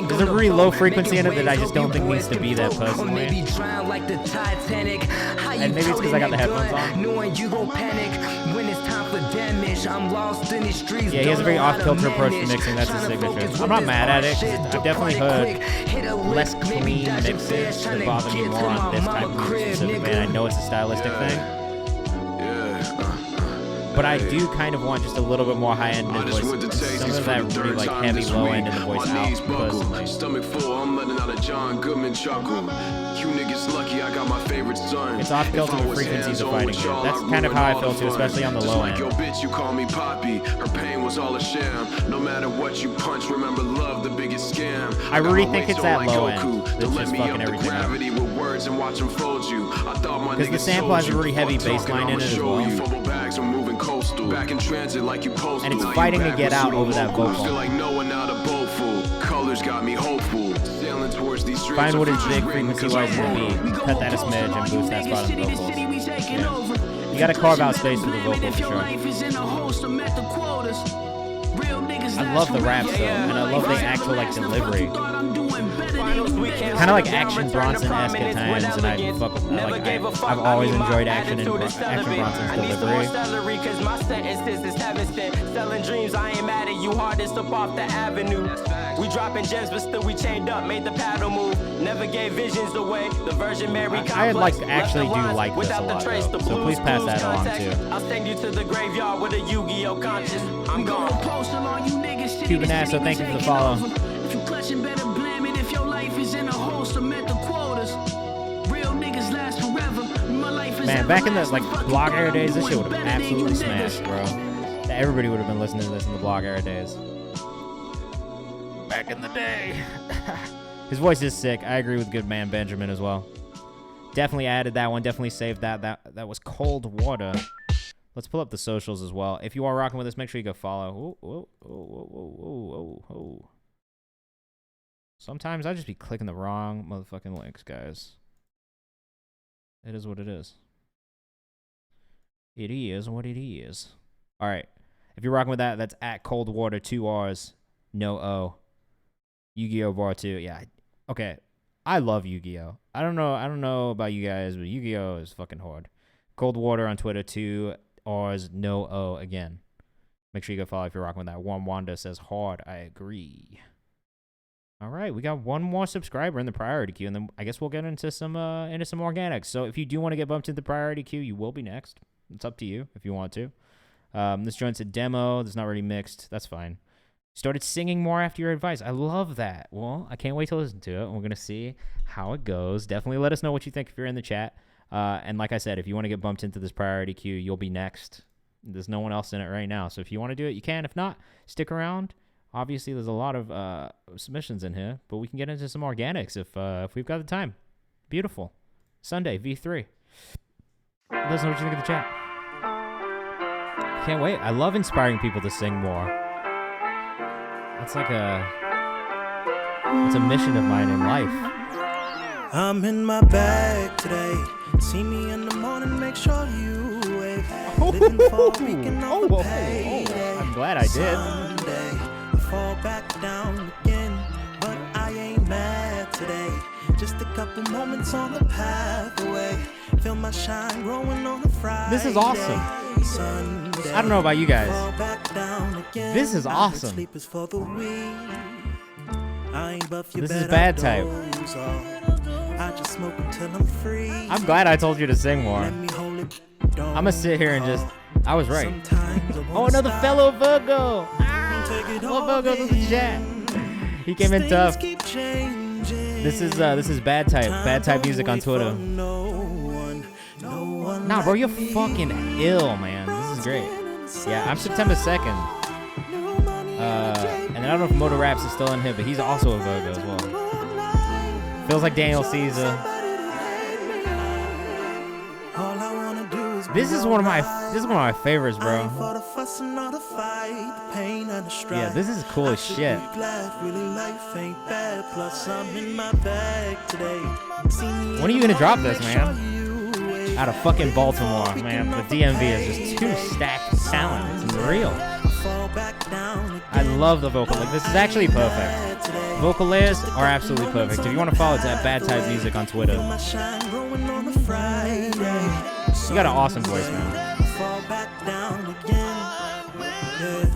A: There's a really low frequency in it that I just don't think needs to be there personally. And maybe it's because I got the headphones on. Yeah, he has a very off-kilter approach to mixing. That's his signature. I'm not mad at it. I've definitely heard less clean mixes that bother me more on this type of music specifically. And I know it's a stylistic thing. But I do kind of want just a little bit more high end in his voice. Some of that really like heavy low end in the voice out personally.
G: Stomach full, I'm letting out a John Goodman chuckle. You niggas lucky I got my favorite son.
A: It's off kilter with frequencies of fighting here. That's kind of how I feel too, especially on the low end.
G: Yo bitch, you call me Poppy. Her pain was all a sham. No matter what you punch, remember love the biggest scam.
A: I really think it's that low end that's just fucking everything up. Because the sample has a really heavy bass line in it as well.
G: Back in transit like you posted.
A: And it's fighting to get out over that vocal.
G: Feel like no one out of boatful. Colors got me hopeful. Sailing towards these streets.
A: Find what is big frequency wise in the beat. Cut that a smidge and boost that spot in the vocals. Yeah. You gotta carve out space for the vocal for sure. I love the raps though, and I love the actual like delivery. Kind of like Action Bronson-esque at times, and I fuck with that. Like, I've always enjoyed Action Bronson's delivery.
H: My sentences is heaven sent. Selling dreams, I ain't mad at you. Hardest up off the avenue. We dropping gems, but still we chained up. Made the paddle move. Never gave visions away. The Virgin Mary complex.
A: I like actually do like this a lot, though. So please pass that along too.
H: I'll send you to the graveyard with a Yu-Gi-Oh conscience. I'm gone.
A: Cuban ass, so thank you for the follow.
F: If you clutching, better blame it. If your life is in a host, I'm at the quotas. Real niggas last forever. My life is
A: man, back in the like blog era days, this shit would have absolutely smashed, bro. Everybody would have been listening to this in the blog era days. Back in the day. His voice is sick. I agree with good man Benjamin as well. Definitely added that one. Definitely saved that. That was Cold Water. Let's pull up the socials as well. If you are rocking with us, make sure you go follow. Sometimes I just be clicking the wrong motherfucking links, guys. It is what it is. It is what it is. All right. If you're rocking with that, that's at Cold Water, 2 R's, no O. Yu-Gi-Oh! Bar 2. Yeah. Okay. I love Yu-Gi-Oh! I don't know about you guys, but Yu-Gi-Oh! Is fucking hard. Cold Water on Twitter, 2 R's, no O again. Make sure you go follow if you're rocking with that. Warm Wanda says hard. I agree. All right, we got one more subscriber in the priority queue, and then I guess we'll get into some organics. So if you do want to get bumped into the priority queue, you will be next. It's up to you if you want to. This joint's a demo. That's not already mixed. That's fine. Started singing more after your advice. I love that. Well, I can't wait to listen to it. We're going to see how it goes. Definitely let us know what you think if you're in the chat. And like I said, if you want to get bumped into this priority queue, you'll be next. There's no one else in it right now. So if you want to do it, you can. If not, stick around. Obviously, there's a lot of submissions in here, but we can get into some organics if we've got the time. Beautiful. Sunday, V3. Let us know what you think of the chat. Can't wait. I love inspiring people to sing more. It's like it's a mission of mine in life.
C: I'm in my bag today. See me in the morning, make sure you wave. Living for a weekend off a payday.
A: I'm glad I did.
C: Sunday, I fall back down again, but I ain't mad today. Just a couple moments on the path away. Feel my shine growing on a Friday.
A: This is awesome.
C: Sunday,
A: I don't know about you guys.
C: fall back down again.
A: This is awesome.
C: Sleep is for the weak. I ain't buff, you
A: This is
C: better
A: bad type.
C: doze off. I just smoke until I'm free.
A: I'm glad I told you to sing more.
C: Let me hold it
A: I'm gonna sit here and just. I was right.
C: Sometimes I
A: Oh,
C: won't
A: another
C: stop.
A: fellow Virgo.
C: Take it
A: More
C: all
A: Virgos in the chat. He came in
C: Things
A: tough.
C: keep changing.
A: This is bad type. Bad type music on Twitter.
C: No one
A: Nah, bro, you're fucking ill, man. This is great. Yeah, I'm September 2nd. And I don't know if Motor Raps is still in here, but he's also a Virgo as well. Feels like Daniel Caesar.
C: All I wanna do is
A: This is one of my favorites,
C: I
A: bro.
C: ain't for the fuss and all the fight, the pain and the strife.
A: Yeah, this is cool as
C: I should
A: shit.
C: be glad, really life ain't bad. Plus I'm in my bag today. See me
A: When are you
C: in
A: gonna
C: the
A: drop
C: morning,
A: this,
C: make
A: man?
C: sure you wave.
A: Out of fucking Baltimore, man. The DMV is just too stacked with talent. It's unreal.
C: Fall back down
A: I
C: again.
A: love the vocal. Like, this is actually perfect. Vocal layers are absolutely perfect. If you want to follow, it's at Bad Type Music on Twitter.
C: My shine growing on a Friday.
A: You got an awesome voice, man.
C: Fall back down again. Yeah.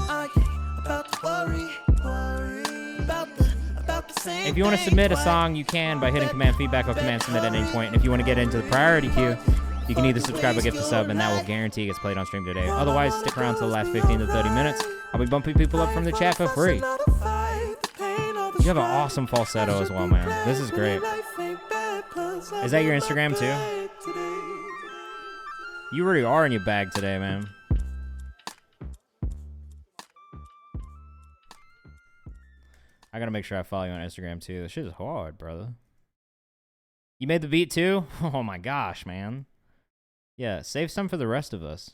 C: I ain't about to worry about the same
A: If you want to
C: thing
A: submit a
C: twice.
A: song, you can by hitting command feedback or command submit at any point. And if you want to get into the priority queue, you can either subscribe or gift a sub, and that will guarantee it gets played on stream today. Otherwise, stick around till the last 15 to 30 minutes. I'll be bumping people up from the chat for free. You have an awesome falsetto as well, man. This is great. Is that your Instagram too? You really are in your bag today, man. I gotta make sure I follow you on Instagram too. This shit is hard, brother. You made the beat too? Oh my gosh, man. Yeah, save some for the rest of us.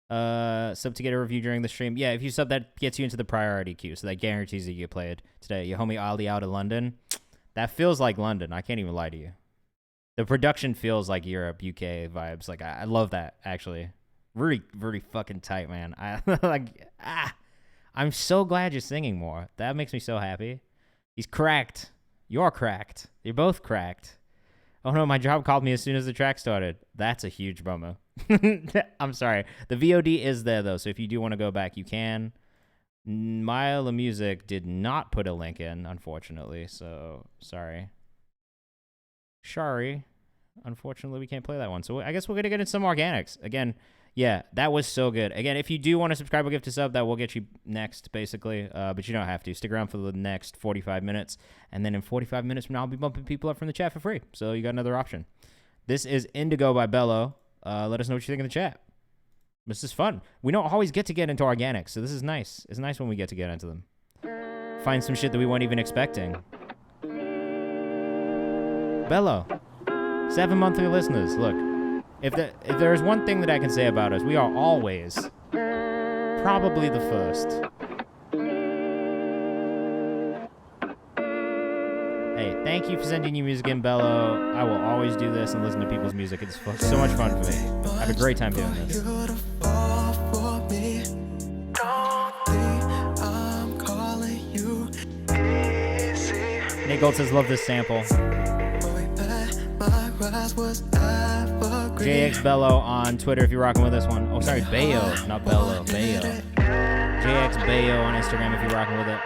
A: Sub to get a review during the stream. Yeah, if you sub, that gets you into the priority queue, so that guarantees that you get played today. Your homie Ali out of London. That feels like London. I can't even lie to you. The production feels like Europe, UK vibes. Like, I love that, actually. Really, really fucking tight, man. I'm so glad you're singing more. That makes me so happy. He's cracked. You're cracked. You're both cracked. Oh no, my job called me as soon as the track started. That's a huge bummer. I'm sorry. The VOD is there, though, so if you do want to go back, you can. Mile of Music did not put a link in, unfortunately, so sorry. Sorry. Unfortunately, we can't play that one. So I guess we're going to get into some organics. Again, yeah, that was so good. Again, if you do want to subscribe or gift a sub, that will get you next, basically. But you don't have to. Stick around for the next 45 minutes. And then in 45 minutes from now, I'll be bumping people up from the chat for free. So you got another option. This is Indigo by Bello. Let us know what you think in the chat. This is fun. We don't always get into organics, so this is nice. It's nice when we get into them. Find some shit that we weren't even expecting. Bello. 7 monthly listeners. Look, if there's one thing that I can say about us, we are always probably the first. Hey, thank you for sending your music in, Bello. I will always do this and listen to people's music. It's so much fun for me. I have a great time doing this. Nate Gold says, love this sample. JX Bello on Twitter if you're rocking with this one. Oh, sorry, Bayo, not Bello, Bayo. JX Bayo on Instagram if you're rocking with it.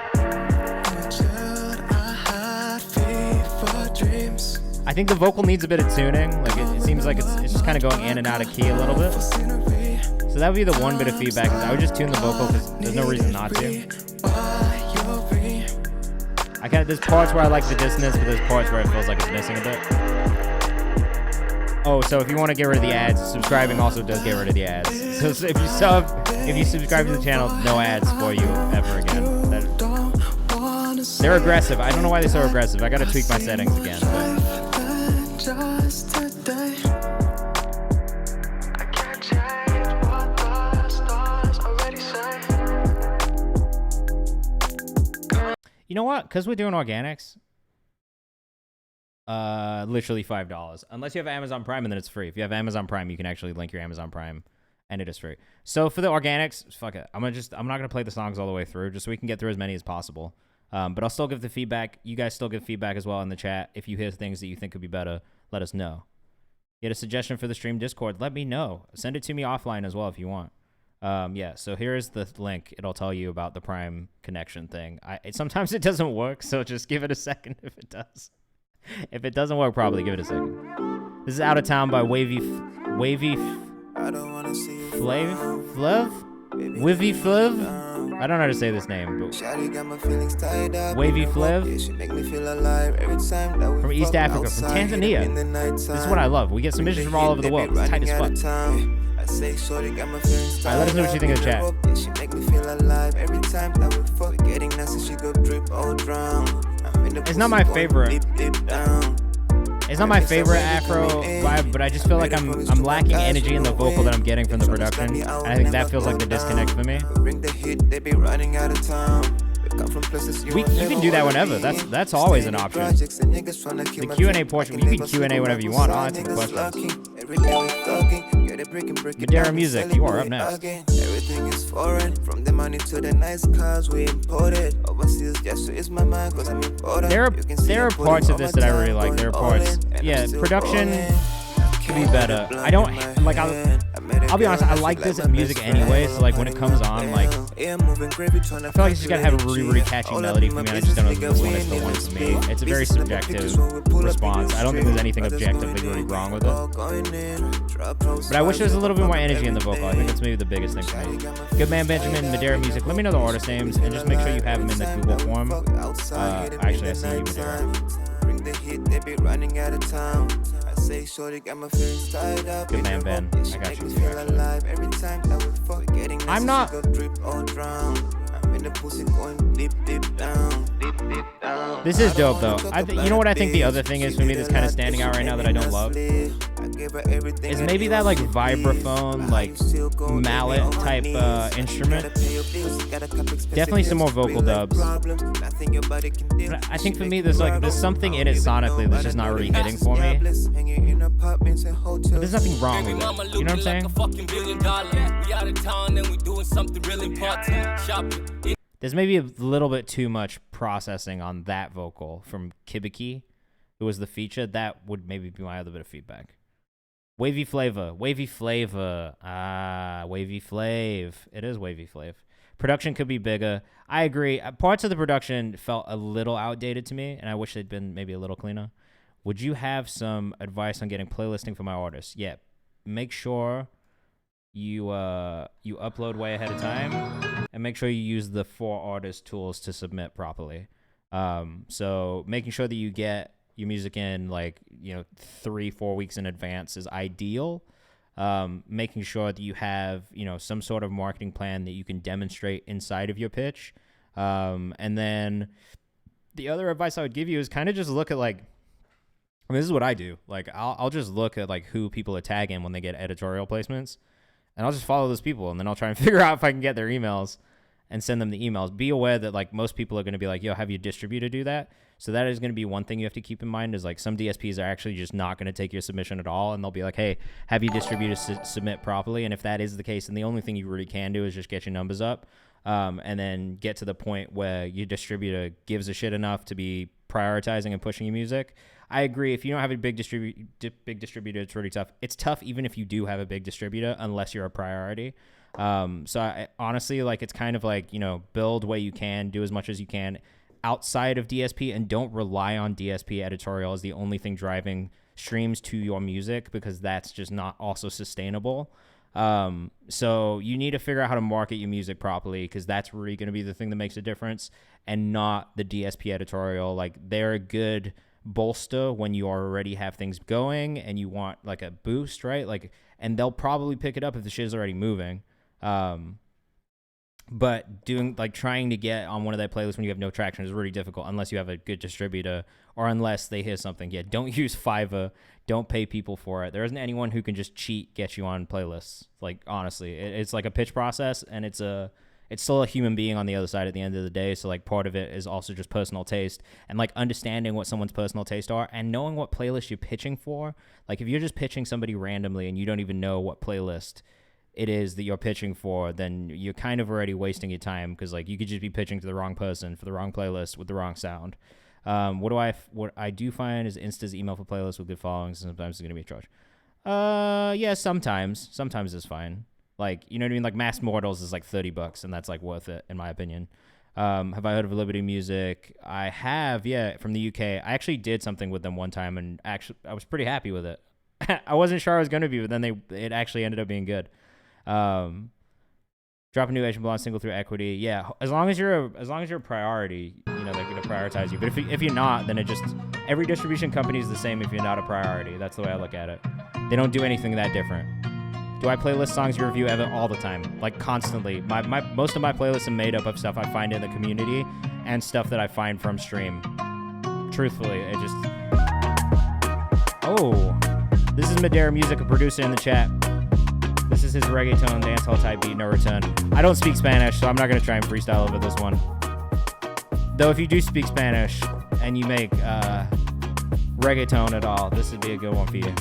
A: I think the vocal needs a bit of tuning. Like it seems like it's just kind of going in and out of key a little bit. So that would be the one bit of feedback. Is I would just tune the vocal because there's no reason not to. There's parts where I like the dissonance, but there's parts where it feels like it's missing a bit. Oh, so if you want to get rid of the ads, subscribing also does get rid of the ads. So if you subscribe to the channel, no ads for you ever again. They're aggressive. I don't know why they're so aggressive. I gotta tweak my settings again. But. You know what? Because we're doing organics, literally $5. Unless you have Amazon Prime, and then it's free. If you have Amazon Prime, you can actually link your Amazon Prime, and it is free. So for the organics, fuck it. I'm not gonna play the songs all the way through, just so we can get through as many as possible. But I'll still give the feedback. You guys still give feedback as well in the chat. If you hear things that you think could be better, let us know. You had a suggestion for the stream Discord? Let me know. Send it to me offline as well if you want. Yeah, so here's the link. It'll tell you about the Prime connection thing. Sometimes it doesn't work, so just give it a second if it does. If it doesn't work, probably give it a second. This is Out of Town by Wavy Flav? Wavy Flav? I don't know how to say this name, but Wavy Flav from East Africa, from Tanzania. This is what I love. We get submissions from all over the world. It's tight as fuck. Alright, let us know what you think in the chat. It's not my favorite. It's not my favorite Afro vibe, but I just feel like I'm lacking energy in the vocal that I'm getting from the production. And I think that feels like the disconnect for me. You can do that whenever. That's always an option. The Q&A portion, you can Q&A whenever you want. I'll answer the questions. Madeira Music, you are up next.
I: Everything is foreign, from the money to the nice cars we imported. Overseas just so it's my mind, cause I'm important.
A: There are parts of this that I really like. There are parts. Yeah, production could be better. I'll be honest, I like this music anyway, so like when it comes on, like I feel like it's just gotta have a really, really catchy melody for me, and I just don't know if this one is the one for me. It's a very subjective response. I don't think there's anything objectively really wrong with it. But I wish there was a little bit more energy in the vocal. I think that's maybe the biggest thing for me. Good Man Benjamin, Madeira Music, let me know the artist names, and just make sure you have them in the Google form. Actually, I see you, Madeira.
I: The hit, they be running out of time. I say, shorty, got my feelings tied up.
A: Good man, Ben. I got you too, actually. I'm not. This is dope, though. You know what I think the other thing is for me that's kind of standing out right now that I don't love? Is maybe that, like, vibraphone, like, mallet type instrument. Definitely some more vocal dubs. But I think for me, there's something in it sonically that's just not really hitting for me. But there's nothing wrong with it. You know what I'm saying? There's maybe a little bit too much processing on that vocal from Kibiki, who was the feature. That would maybe be my other bit of feedback. Wavy Flavor. Wavy Flav. It is Wavy Flav. Production could be bigger. I agree. Parts of the production felt a little outdated to me, and I wish they'd been maybe a little cleaner. Would you have some advice on getting playlisting for my artists? Yeah. Make sure you upload way ahead of time, and make sure you use the 4Artist tools to submit properly. So making sure that you get your music in 3-4 weeks in advance is ideal. Making sure that you have some sort of marketing plan that you can demonstrate inside of your pitch. And then the other advice I would give you is kind of just look at this is what I do. I'll just look at who people are tagging when they get editorial placements, and I'll just follow those people, and then I'll try and figure out if I can get their emails and send them the emails. Be aware that most people are going to be like, yo, have your distributor do that. So that is going to be one thing you have to keep in mind is some DSPs are actually just not going to take your submission at all. And they'll be like, hey, have your distributor submit properly. And if that is the case, then the only thing you really can do is just get your numbers up, and then get to the point where your distributor gives a shit enough to be prioritizing and pushing your music. I agree. If you don't have a big distributor, it's really tough. It's tough even if you do have a big distributor, unless you're a priority. So honestly, it's kind of build what you can, do as much as you can outside of DSP, and don't rely on DSP editorial as the only thing driving streams to your music, because that's just not also sustainable. So you need to figure out how to market your music properly, because that's really going to be the thing that makes a difference, and not the DSP editorial. They're a good bolster when you already have things going and you want a boost, right? And they'll probably pick it up if the shit is already moving. But doing trying to get on one of their playlists when you have no traction is really difficult unless you have a good distributor, or unless they hear something. Yeah, don't use Fiverr. Don't pay people for it. There isn't anyone who can just cheat get you on playlists. Honestly, it's a pitch process, and it's a it's still a human being on the other side at the end of the day. So like part of it is also just personal taste and like understanding what someone's personal tastes are and knowing what playlist you're pitching for. Like if you're just pitching somebody randomly and you don't even know what playlist it is that you're pitching for, then you're kind of already wasting your time, because like you could just be pitching to the wrong person for the wrong playlist with the wrong sound. What I do find is Insta's email for playlists with good followings. Sometimes it's gonna be a charge. Yeah, sometimes it's fine. Like, you know what I mean? Like Masked Mortals is like $30 and that's like worth it in my opinion. Have I heard of Liberty Music? I have, yeah, from the UK. I actually did something with them one time and actually I was pretty happy with it. I wasn't sure I was gonna be, but then it actually ended up being good. Drop a new Asian Blonde single through Equity. Yeah, as long as you're a priority, you know, they're gonna prioritize you. But if you're not, then every distribution company is the same if you're not a priority. That's the way I look at it. They don't do anything that different. Do I playlist songs you review all the time? Like constantly. My most of my playlists are made up of stuff I find in the community and stuff that I find from stream. Truthfully, Oh, this is Madera Music, a producer in the chat. This is his reggaeton dancehall type beat, No Return. I don't speak Spanish, so I'm not going to try and freestyle over this one. Though if you do speak Spanish and you make reggaeton at all, this would be a good one for you.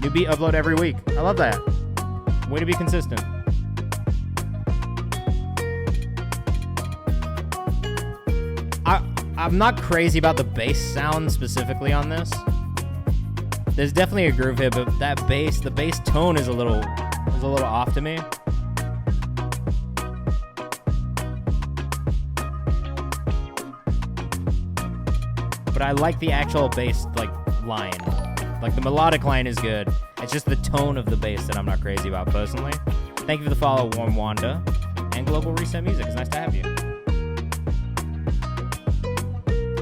A: New beat upload every week. I love that. Way to be consistent. I'm not crazy about the bass sound specifically on this. There's definitely a groove here, but the bass tone is a little off to me. But I like the actual bass line. Like the melodic line is good. It's just the tone of the bass that I'm not crazy about personally. Thank you for the follow, Warm Wanda, and Global Reset Music. It's nice to have you.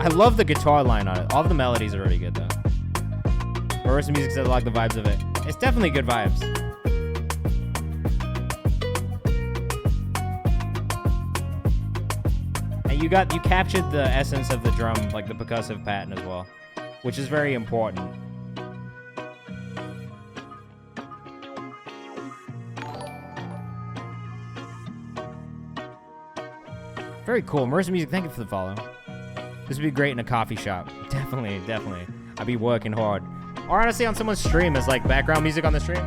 A: I love the guitar line on it. All of the melodies are really good though. Marissa Music says I like the vibes of it. It's definitely good vibes. And you captured the essence of the drum, like the percussive pattern as well, which is very important. Very cool. Marissa Music, thank you for the follow. This would be great in a coffee shop. Definitely. I'd be working hard. Or honestly on someone's stream as like background music on the stream.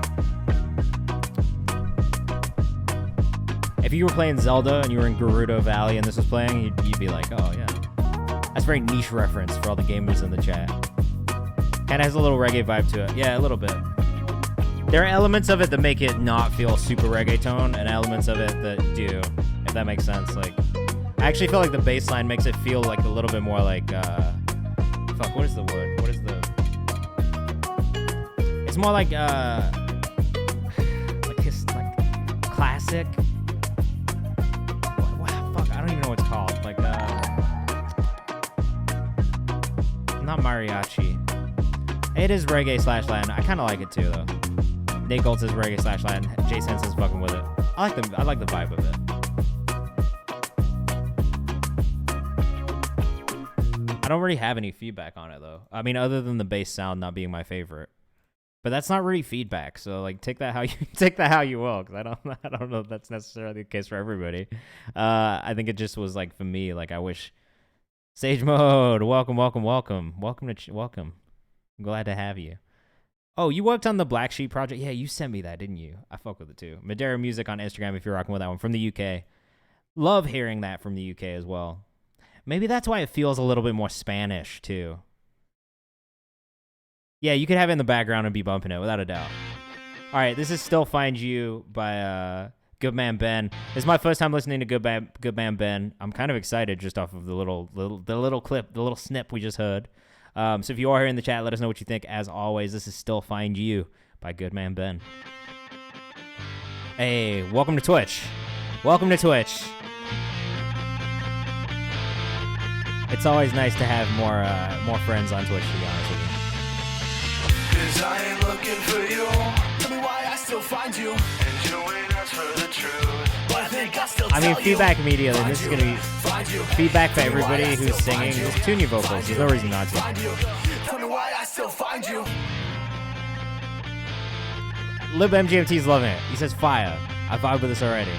A: If you were playing Zelda and you were in Gerudo Valley and this was playing, you'd be like, oh yeah. That's a very niche reference for all the gamers in the chat. Kinda has a little reggae vibe to it. Yeah, a little bit. There are elements of it that make it not feel super reggaeton and elements of it that do, if that makes sense. Like, I actually feel like the bass line makes it feel like a little bit more like, what is the word? What is the... It's more like classic. Fuck, I don't even know what it's called. Like, not mariachi. It is reggae / Latin. I kind of like it too, though. Nate Gold says reggae / Latin. Jay Sensen's fucking with it. I like the vibe of it. I don't really have any feedback on it though. I mean, other than the bass sound not being my favorite. But that's not really feedback, so like take that how you will, because I don't know if that's necessarily the case for everybody. I think it just was like for me, like I wish. Sage Mode, welcome. I'm glad to have you. Oh, you worked on the Black Sheep project? Yeah, you sent me that, didn't you? I fuck with it too. Madera Music on Instagram if you're rocking with that one from the UK. Love hearing that from the UK as well. Maybe that's why it feels a little bit more Spanish too. Yeah, you could have it in the background and be bumping it, without a doubt. All right, this is Still Find You by Good Man Ben. This is my first time listening to Good Man Ben. I'm kind of excited just off of the little clip, the little snip we just heard. So if you are here in the chat, let us know what you think. As always, this is Still Find You by Good Man Ben. Hey, welcome to Twitch. It's always nice to have more friends on Twitch, to be honest with you.
C: 'Cause I ain't looking for you. Tell me why I still find you. And you ain't asked for the truth. But I think I still
A: I mean, feedback media, then this is going to be feedback for everybody who's singing. Just tune your vocals. There's no reason not to.
C: Tell me why I still find you.
A: Lib MGMT's loving it. He says fire. I vibe with this already.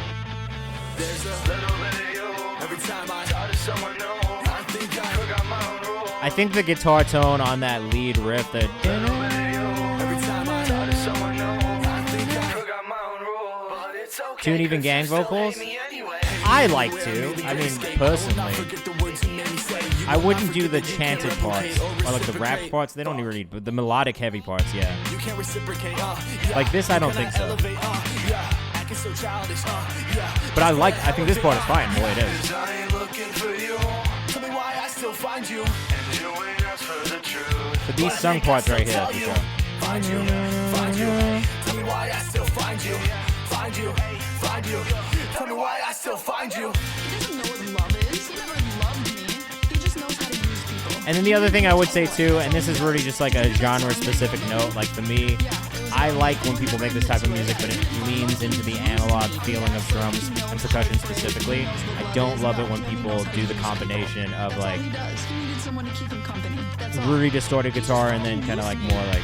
A: I think the guitar tone on that lead riff, the tune even gang vocals, I like to. I mean, personally, I wouldn't do the chanted parts or like the rap parts. They don't even need, but the melodic heavy parts, yeah. Like this, I don't think so. But I think this part is fine the way it is. But these sung parts right here, for sure.
F: Find you. Tell me why I still find you. Find you. Tell me why I still find you. He doesn't know what love is. He never loved me. He just knows how to use people.
A: And then the other thing I would say too, and this is really just like a genre-specific note, like for me, I like when people make this type of music, but it leans into the analog feeling of drums and percussion specifically. I don't love it when people do the combination of like really distorted guitar and then kind of like more like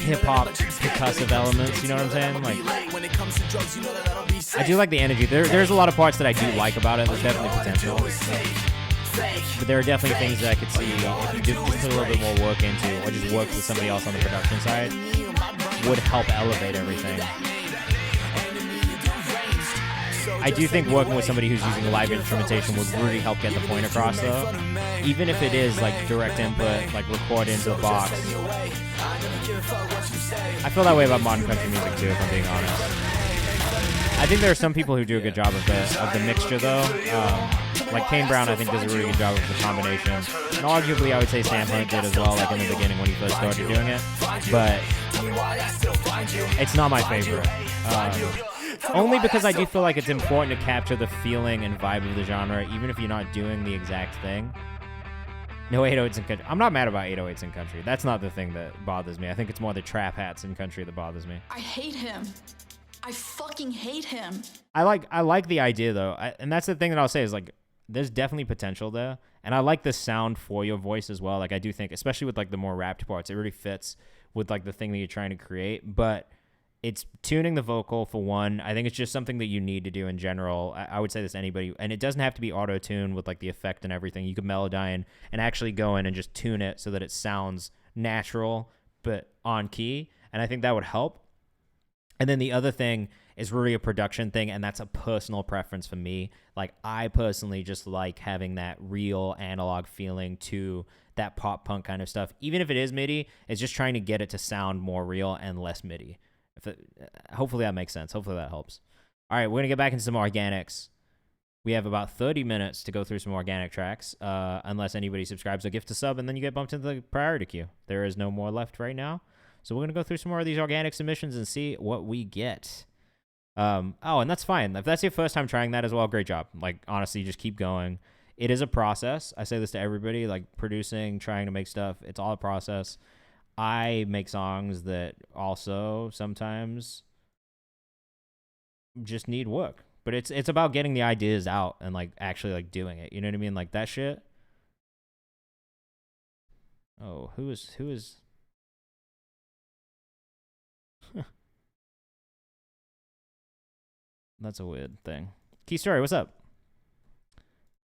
A: hip-hop percussive elements, you know what I'm saying? Like, I do like the energy. There's a lot of parts that I do like about it. There's definitely potential. But there are definitely things that I could see if you just put a little bit more work into, or just work with somebody else on the production side, would help elevate everything. I do think working with somebody who's using live instrumentation would really help get the point across, though. Even if it is like direct input, like record into the box. I feel that way about modern country music too, if I'm being honest. I think there are some people who do a good job of the mixture, though. Like Kane Brown, I think, does a really good job of the combination. And arguably, I would say Sam Hunt did as well, like in the beginning when he first started doing it. But it's not my favorite. Only because I do feel like it's important to capture the feeling and vibe of the genre, even if you're not doing the exact thing. No 808s in country. I'm not mad about 808s in country. That's not the thing that bothers me. I think it's more the trap hats in country that bothers me.
J: I hate him. I fucking hate him.
A: I like the idea, though. And that's the thing that I'll say is, like, there's definitely potential there. And I like the sound for your voice as well. Like, I do think, especially with, like, the more rapped parts, it really fits with, like, the thing that you're trying to create. But it's tuning the vocal, for one. I think it's just something that you need to do in general. I would say this to anybody. And it doesn't have to be auto-tune with, like, the effect and everything. You could melodyne and actually go in and just tune it so that it sounds natural but on key. And I think that would help. And then the other thing is really a production thing, and that's a personal preference for me. Like, I personally just like having that real analog feeling to that pop punk kind of stuff. Even if it is MIDI, it's just trying to get it to sound more real and less MIDI. Hopefully that makes sense. Hopefully that helps. All right, we're going to get back into some organics. We have about 30 minutes to go through some organic tracks, unless anybody subscribes or gifts a sub, and then you get bumped into the priority queue. There is no more left right now. So we're going to go through some more of these organic submissions and see what we get. And that's fine. If that's your first time trying that as well, great job. Like, honestly, just keep going. It is a process. I say this to everybody, like producing, trying to make stuff. It's all a process. I make songs that also sometimes just need work. But it's about getting the ideas out and, like, actually, like, doing it. You know what I mean? Like, that shit. Oh, who is... That's a weird thing. Key Story, what's up?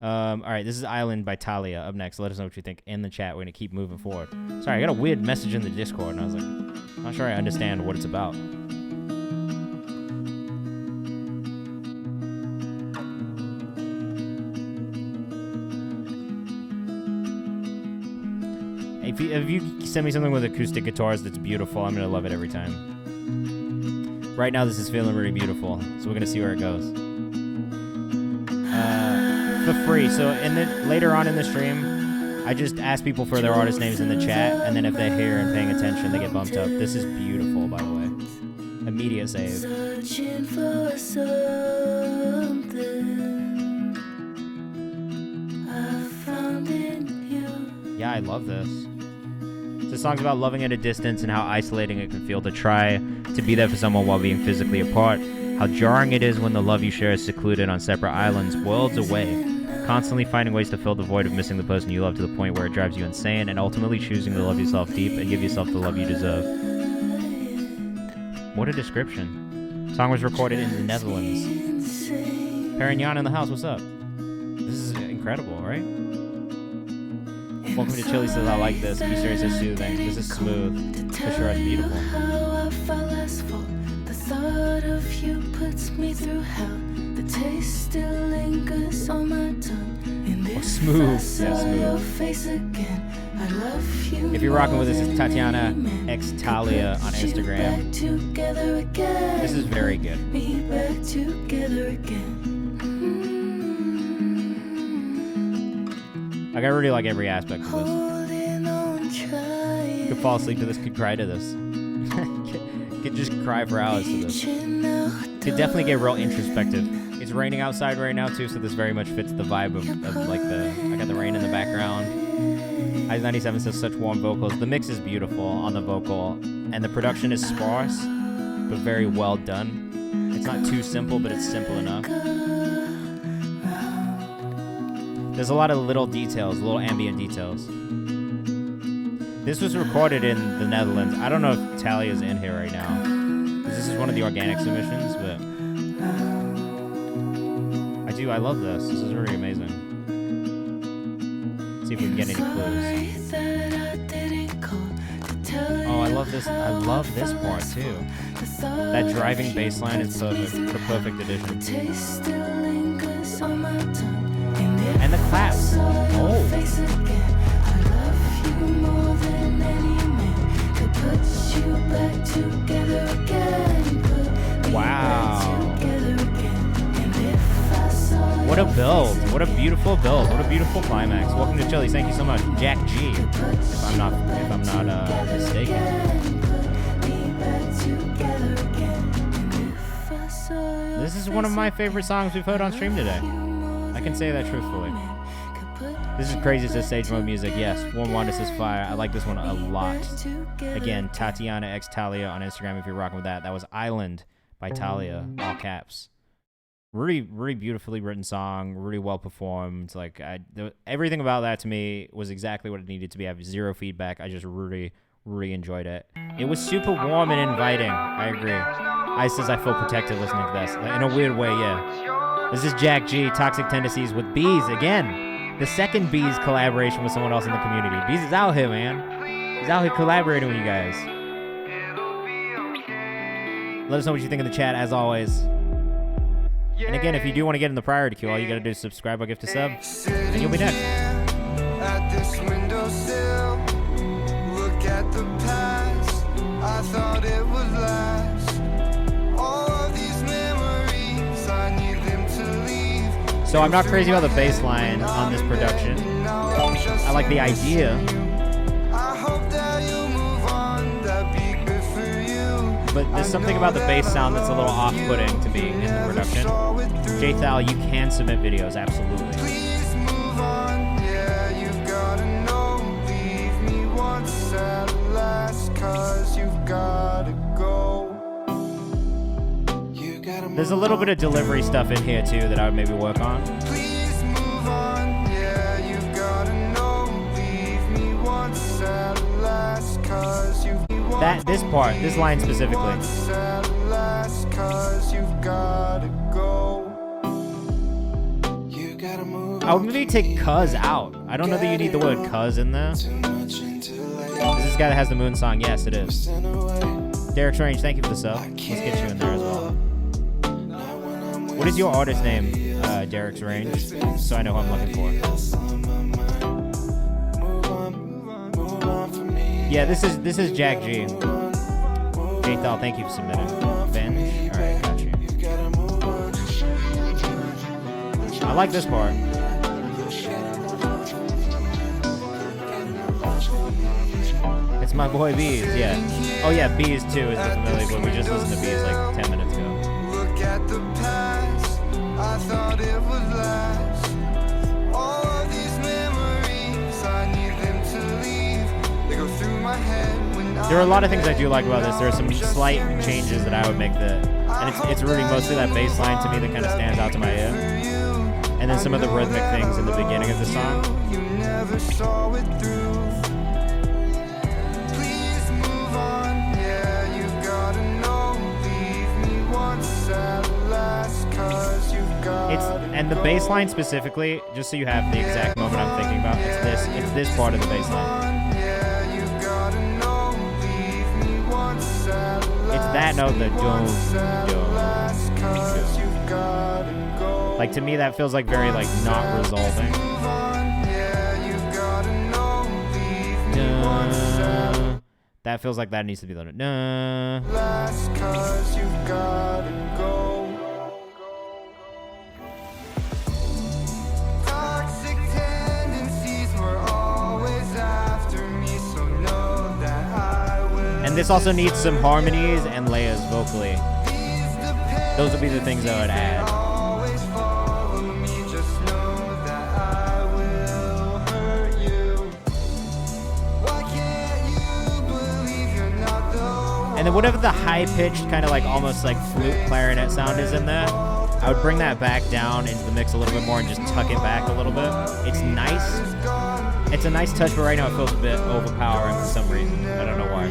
A: All right, this is Island by Talia up next. Let us know what you think in the chat. We're going to keep moving forward. Sorry, I got a weird message in the Discord, and I was like, I'm not sure I understand what it's about. If you send me something with acoustic guitars that's beautiful, I'm going to love it every time. Right now, this is feeling really beautiful, so we're going to see where it goes. For free. So later on in the stream, I just ask people for their artist names in the chat, and then if they're here and paying attention, they get bumped up. This is beautiful, by the way. Immediate save.
K: Searching for something I found in you.
A: Yeah, I love this. The song's about loving at a distance and how isolating it can feel to try to be there for someone while being physically apart. How jarring it is when the love you share is secluded on separate islands, worlds away. Constantly finding ways to fill the void of missing the person you love to the point where it drives you insane, and ultimately choosing to love yourself deep and give yourself the love you deserve. What a description. Song was recorded in the Netherlands. Perignon in the house, what's up? This is incredible, right? Welcome to Chili says, I like this. Be serious is soothing. This is smooth. For sure, it's beautiful.
K: The thought of you puts me through hell. The taste still lingers on my tongue.
A: Smooth. Yeah, smooth. If you're rocking with us, it's Tatiana X Talia on Instagram. This is very good. Like, I really like every aspect of this. Could fall asleep to this, could cry to this. Could just cry for hours to this. Could definitely get real introspective. It's raining outside right now too, so this very much fits the vibe of like I got the rain in the background. Eyes 97 says such warm vocals. The mix is beautiful on the vocal, and the production is sparse, but very well done. It's not too simple, but it's simple enough. There's a lot of little details, little ambient details. This was recorded in the Netherlands. I don't know if Talia's in here right now, because this is one of the organic submissions, but I love this. This is really amazing. Let's see if we can get any clues. Oh, I love this. I love this part too. That driving bass line is perfect. What a perfect addition. And the claps. Oh. Wow. What a build. What a beautiful build. What a beautiful climax. Welcome to Chili's. Thank you so much. Jack G. If I'm not mistaken. This is one of my favorite songs we've heard on stream today. I can say that truthfully. This is crazy, says Sage Mode Music. Yes, Warm Wanda says fire. I like this one a lot. Again, Tatiana X Talia on Instagram if you're rocking with that. That was Island by Talia, all caps. Really, really beautifully written song, really well performed. Like everything about that to me was exactly what it needed to be. I have zero feedback. I just really, really enjoyed it. It was super warm and inviting. I agree. I says I feel protected listening to this. In a weird way, yeah. This is Jack G, Toxic Tendencies with Bees again. The second Bees collaboration with someone else in the community. Bees is out here, man. He's out here collaborating with you guys. Let us know what you think in the chat, as always. And again, if you do want to get in the priority queue, all you got to do is subscribe or gift a sub, and you'll be next.
C: At this windowsill, look at the past. I thought it would last. All of these memories, I need them to leave.
A: So I'm not crazy about the bass line on this production. I like the idea.
C: I hope that you move on, that'd be good for you.
A: But there's something about the bass sound that's a little off-putting to me in the production. J-Thal, you can submit videos, absolutely.
C: Please move on, yeah, you've gotta know. Leave me once at last, cause you've gotta go.
A: There's a little bit of delivery stuff in here too that I would maybe work on.
C: Please move on, yeah, you've gotta know. Leave me once at last, cause you've
A: This part, this line specifically.
C: once at last, cause you've gotta go. You gotta move.
A: I would maybe take cuz out. I don't know that you need the word cuz in there. Is this guy that has the moon song? Yes, it is. Derek Strange, thank you for the sub. Let's get you in there as well. What is your artist name, Derek's Range? So I know who I'm looking for. Yeah, this is Jack G. J-Thal, thank you for submitting. Venge? Alright, got you. I like this part. It's my boy Bees, yeah. Oh yeah, Bees too is the familiar, but we just listened to Bees like 10 minutes ago.
C: Look at the past, I thought it would last. All of these memories, I need them to leave. They go through my head when
A: There are a lot of things I do like about this. There are some slight changes that I would make and it's really mostly that bass line to me that kind of stands out to my ear. And then some of the rhythmic things in the beginning of the song.
C: you never saw it through. Please move on, yeah, you gotta know.
A: And the bass line specifically, just so you have the exact moment I'm thinking about, it's this part of the bass line. It's that note, the don't. Like, to me, that feels like very, like, not resolving. That feels like that needs to be the
C: Toxic tendencies were always after me, so know that I will.
A: And this also needs some harmonies and layers vocally. Those would be the things I would add. And then whatever the high-pitched kind of like almost like flute clarinet sound is in there, I would bring that back down into the mix a little bit more and just tuck it back a little bit. It's nice. It's a nice touch, but right now it feels a bit overpowering for some reason. I don't know why.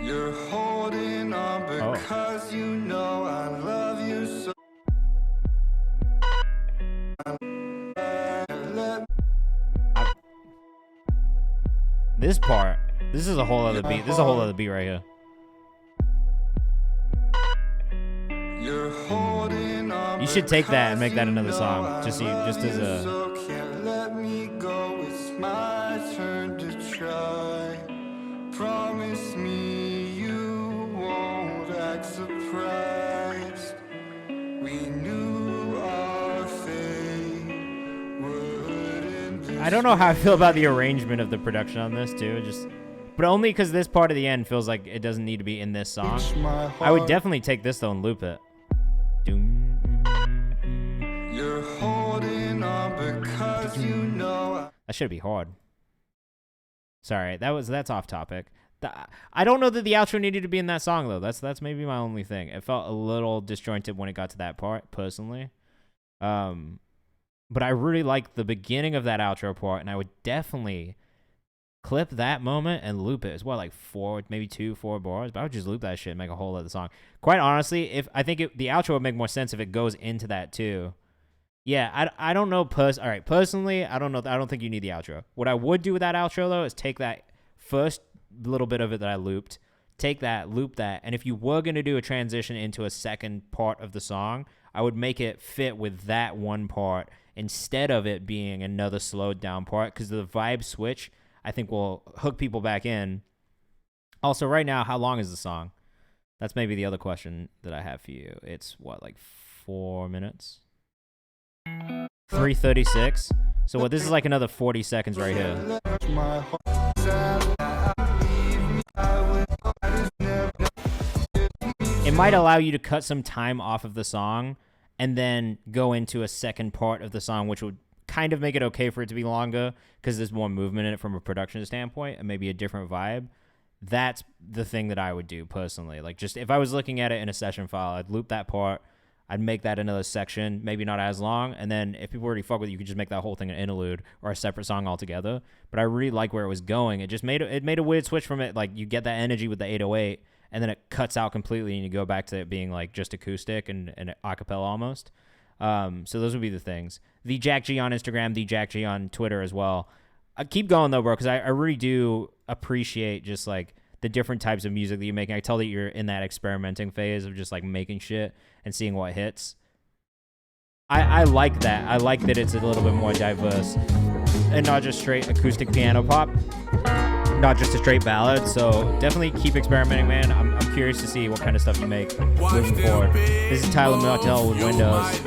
C: You're holding on because you know I love you so.
A: This part, this is a whole other beat. This is a whole other beat right here. You should take that and make that another song, just as a.
C: Can't let me go. It's my turn to try. Promise me you won't act surprised. We knew our fate wouldn't.
A: I don't know how I feel about the arrangement of the production on this too. But only because this part of the end feels like it doesn't need to be in this song. I would definitely take this though and loop it.
C: You're holding on because you know.
A: That should be hard. Sorry, that's off topic. I don't know that the outro needed to be in that song though. That's maybe my only thing. It felt a little disjointed when it got to that part, personally. But I really like the beginning of that outro part, and I would definitely clip that moment and loop it. It's what, like 4 bars, but I would just loop that shit and make a whole other song. Quite honestly, the outro would make more sense if it goes into that too. Yeah, I don't know. All right, personally, I don't know. I don't think you need the outro. What I would do with that outro though is take that first little bit of it that I looped, take that, loop that, and if you were gonna do a transition into a second part of the song, I would make it fit with that one part instead of it being another slowed down part, because the vibe switch, I think, will hook people back in. Also, right now, how long is the song? That's maybe the other question that I have for you. It's what, like 4 minutes? 3:36. So what? This is like another 40 seconds right here. It might allow you to cut some time off of the song and then go into a second part of the song, which would kind of make it okay for it to be longer because there's more movement in it from a production standpoint and maybe a different vibe. That's the thing that I would do personally. Like, just if I was looking at it in a session file, I'd loop that part, I'd make that another section, maybe not as long, and then if people already fuck with it, you could just make that whole thing an interlude or a separate song altogether. But I really like where it was going. It just made a weird switch from it. Like, you get that energy with the 808, and then it cuts out completely, and you go back to it being like just acoustic and acapella almost. So those would be the things. The Jack G on Instagram, the Jack G on Twitter as well. Keep going though, bro, because I really do appreciate just like the different types of music that you're making. I tell that you're in that experimenting phase of just like making shit and seeing what hits. I like that. I like that it's a little bit more diverse and not just straight acoustic piano pop, not just a straight ballad. So definitely keep experimenting, man. I'm curious to see what kind of stuff you make moving forward. This is Tyler Martell with Windows.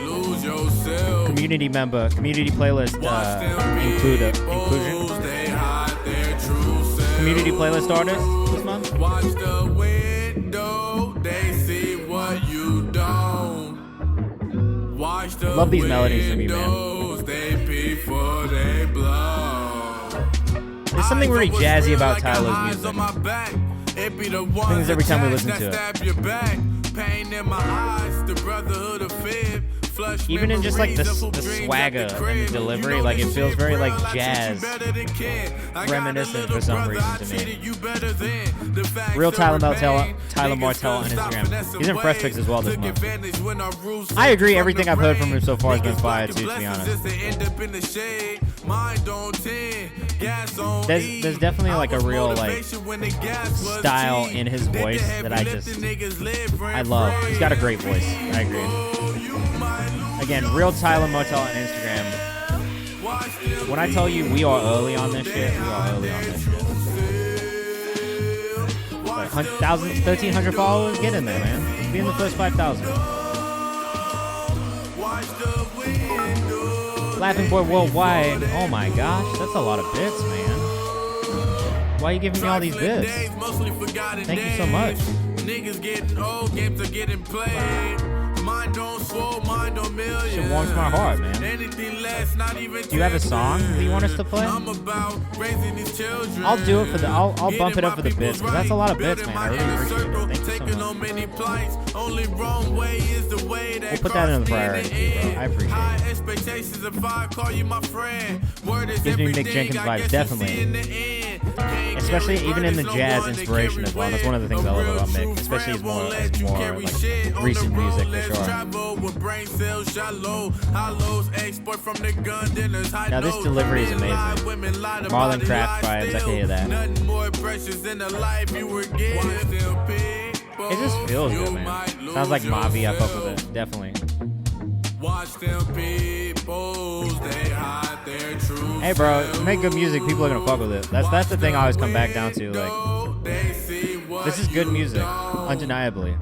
A: Community member, community playlist inclusion. Community playlist artist this month.
C: Watch the window, they see what you don't. Watch the
A: love these melodies from you, man.
C: They before they blow.
A: There's something really jazzy about Tyler's music. I think it's every time we listen to it.
C: Pain in my eyes, the brotherhood of fib.
A: Even in just like the swagger and the delivery, like it feels very like jazz reminiscent for some reason to me. Real Tyler Martell on Instagram. He's in Fresh Fix as well this month. I agree, everything I've heard from him so far has been fire too, to be honest. There's definitely like a real like style in his voice that I love. He's got a great voice. I agree. Again, Real Tyler Martell on Instagram. When I tell you we are early on this shit, we are early on this shit. Like 1,300 followers, get in there, man. Be in the first 5,000. Laughing Boy Worldwide. Oh my gosh, that's a lot of bits, man. Why are you giving me all these bits? Thank you so much. Niggas getting old, games are getting played. Mind on swole, mind on millions. Shit warms my heart, man. Anything less, not even. Do you have a song that you want us to play? I'll do it for the. I'll bump it up for the bits because that's a lot of bits, man. I really appreciate it. Thank you so much. We'll put that in the priority queue, bro. I appreciate it. Gives me Mick Jenkins vibes, definitely. Especially even in the jazz inspiration as well. That's one of the things I love about Mick. Especially his more like recent music for sure. Now this delivery is amazing. Marlon Craft vibes, I can hear that. It just feels good, man. Sounds like Mavi, I fuck with it, definitely. Hey bro, you make good music, people are gonna fuck with it. That's the thing I always come back down to. Like, this is good music, undeniably.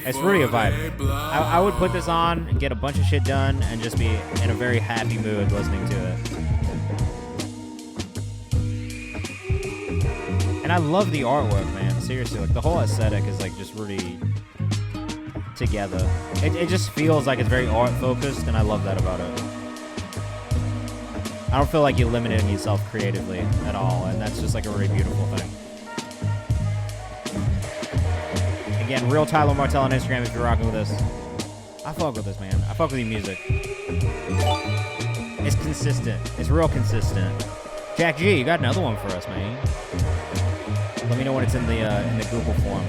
A: It's really a vibe. I would put this on and get a bunch of shit done and just be in a very happy mood listening to it. And I love the artwork, man. Seriously, like the whole aesthetic is like just really together. It just feels like it's very art focused, and I love that about it. I don't feel like you're limiting yourself creatively at all, and that's just like a really beautiful thing. Again, Real Tyler Martell on Instagram if you're rocking with us. I fuck with this, man. I fuck with your music. It's consistent. It's real consistent. Jack G, you got another one for us, man. Let me know when it's in the Google form.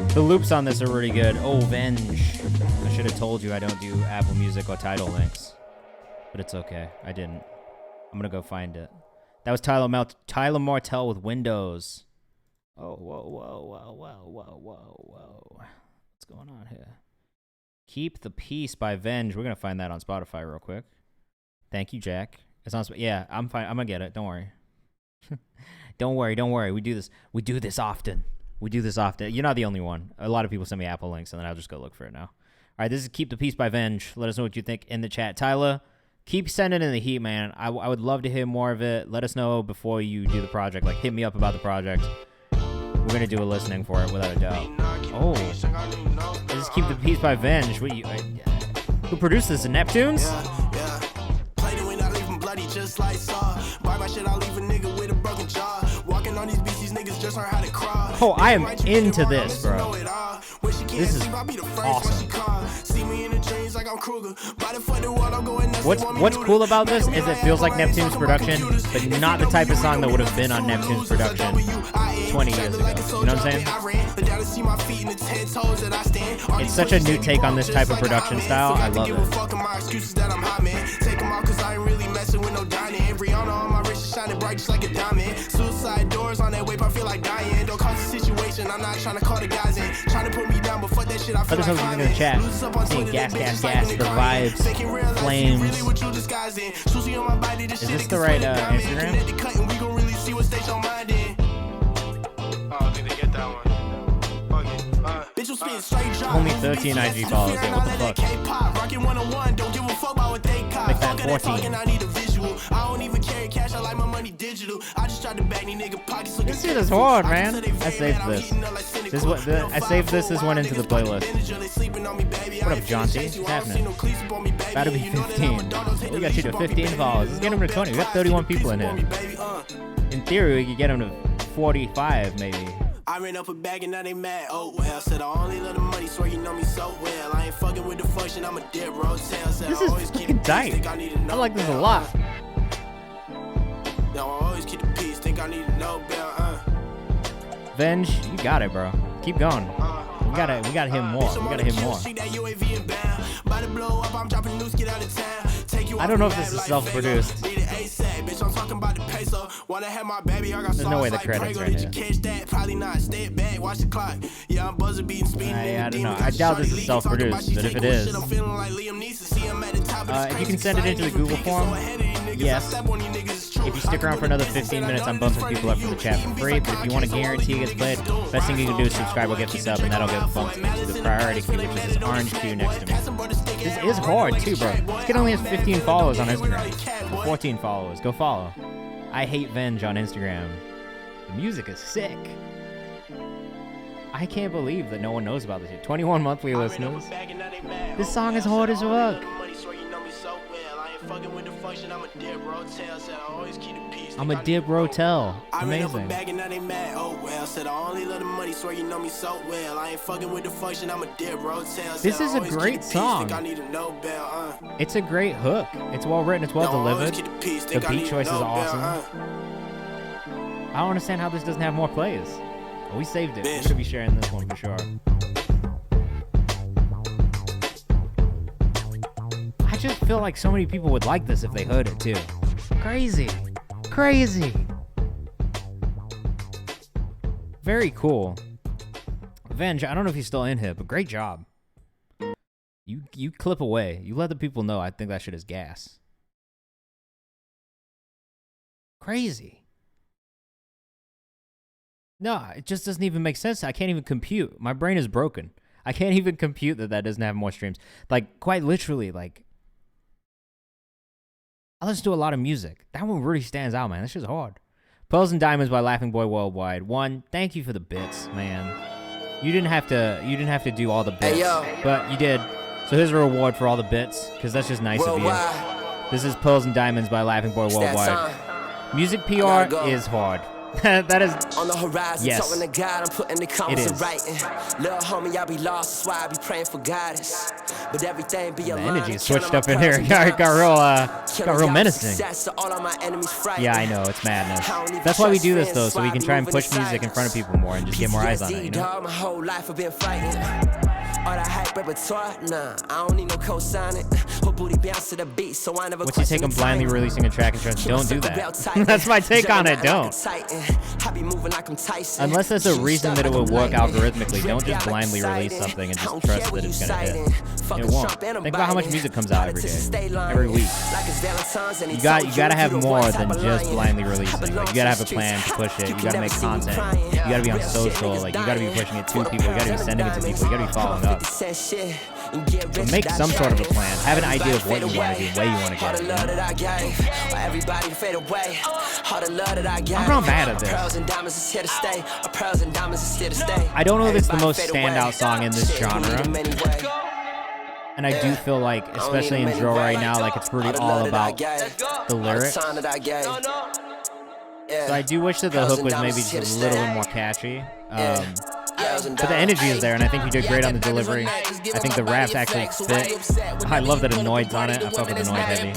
A: The loops on this are really good. Oh, Venge. I should have told you I don't do Apple Music or Tidal links. But it's okay. I didn't. I'm going to go find it. That was Tyler Martell with Windows. Oh, whoa. What's going on here? Keep the Peace by Venge. We're going to find that on Spotify real quick. Thank you, Jack. It's on yeah, I'm fine. I'm going to get it. Don't worry. Don't worry. We do this often. You're not the only one. A lot of people send me Apple links, and then I'll just go look for it now. All right, this is Keep the Peace by Venge. Let us know what you think in the chat. Tyler, keep sending in the heat, man. I would love to hear more of it. Let us know before you do the project. Like, hit me up about the project. We're going to do a listening for it, without a doubt. Oh. This is Keep the Peace by Venge. Who produced this? The Neptunes?
C: Yeah. Played it when I leave him bloody just like Saw. Buy my shit, I'll leave a nigga with a broken jaw. Walking on these beats, these niggas just learn how to crawl.
A: Oh, I am into this, bro. This is awesome. What's cool about this is it feels like Neptune's production, but not the type of song that would have been on Neptune's production 20 years ago. You know what I'm saying? It's such a new take on this type of production style. I love it.
C: Suicide doors on that wave, I feel like dying. Don't cause a situation, I'm not trying to call the guys in. Trying to put me down, but fuck that shit, I feel like
A: in the chat. Seeing gas, the vibes, flames. Is this the right Instagram?
C: Oh, did they get that one?
A: Only 13 IG followers. Yeah, what the fuck? Like that 14.
C: I don't even carry cash, I like my money digital. I just tried to bag these nigga pockets.
A: This shit is hard, man. I saved this. I saved this one into the playlist. What up, Jaunty? What's happening? About to be 15. We got you to 15 followers. Let's get him to 20. We got 31 people in here. In theory, we could get him to 45, maybe.
C: I ran up a bag and now they mad. Oh well, said I only love the money, swear you know me so well. I ain't fucking with the function, I'm a dead rotel. Said
A: This
C: I
A: is
C: always keep
A: fucking
C: the peace,
A: tight.
C: think I need to know
A: I like this a
C: better,
A: lot.
C: Now I always keep the peace, think I need to know better,
A: Venge, you got it, bro. Keep going. We gotta hit him more. We gotta hit more. I don't know if this is self-produced. There's no way the credits right here. I don't know. I doubt this is self-produced, but if it is, if you can send it into the Google form, yes. If you stick around for another 15 minutes, I'm bumping people up from the chat for free. But if you want to guarantee it gets played, best thing you can do is subscribe or get the sub, and that'll get bumped into the priority queue, which is this orange queue next to me. This is hard too, bro. This kid only has 15 followers on Instagram. 14 followers. Go follow. I hate Venge on Instagram. The music is sick. I can't believe that no one knows about this yet. 21 monthly listeners. This song is hard as fuck. I'm a dip rotel. Amazing. This is a great song. It's a great hook. It's well written. It's well delivered. The beat choice is awesome. I don't understand how this doesn't have more plays. Oh, we saved it. We should be sharing this one for sure. I just feel like so many people would like this if they heard it too. Crazy. Crazy. Very cool. Venge, I don't know if he's still in here, but great job. You clip away. You let the people know I think that shit is gas. Crazy. No, it just doesn't even make sense. I can't even compute. My brain is broken. I can't even compute that doesn't have more streams. Like, quite literally, like, I listen to a lot of music. That one really stands out, man. That shit's hard. Pearls and Diamonds by Laughing Boy Worldwide. One, thank you for the bits, man. You didn't have to do all the bits, but you did. So here's a reward for all the bits, because that's just nice of you. This is Pearls and Diamonds by Laughing Boy Worldwide. Music PR is hard. That is on the horizon, yes. Talking to God, I'm putting the comments in writing. Little homie, I be lost, that's why I be praying for guidance. But everything be the energy switched up in here. got real menacing. Yeah, I know, it's madness. That's why we do this though, so we can try and push music in front of people more and just get more eyes on it, you know? My whole life I've been fighting. All that hype repertoire, nah, I don't need no co-signing. Her booty bounce to the beat, so I never. What's you take him blindly releasing a track and trust? Don't do that. That's my take on it. Don't. Unless there's a reason that it would work algorithmically, don't just blindly release something and just trust that it's gonna hit. It won't. Think about how much music comes out every day, every week. You gotta have more than just blindly releasing. Like, you gotta have a plan to push it. You gotta make content. You gotta be on social. Like, you gotta be pushing it to people. You gotta be sending it to people. You gotta be following up. So make some sort of a plan. Have an idea of what you want to do, where you want to get it. You know? I'm not mad at this. I don't know if it's the most standout song in this genre. And I do feel like, especially in drill right now, like it's really all about the lyrics. So I do wish that the hook was maybe just a little bit more catchy. But the energy is there, and I think you did great on the delivery. I think the raps actually fit. I love that Annoyed's on it. I fuck with Annoyed heavy.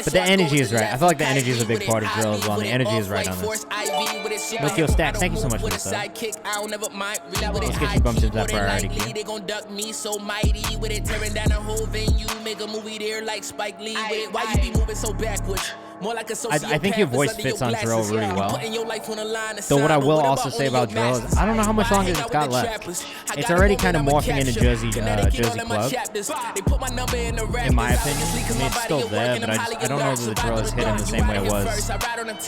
A: But the energy is right. I feel like the energy is a big part of drill as well, and the energy is right on this. Look, yo, Stacks, thank you so much for this, though. Let's get you bumped into that priority key. I think your voice fits on drill really well. Though what I will also say about drill is I don't know how much longer it's got left. It's already kind of morphing into Jersey Club, in my opinion. I mean, it's still there, but I don't know that the drill is hitting the same way it was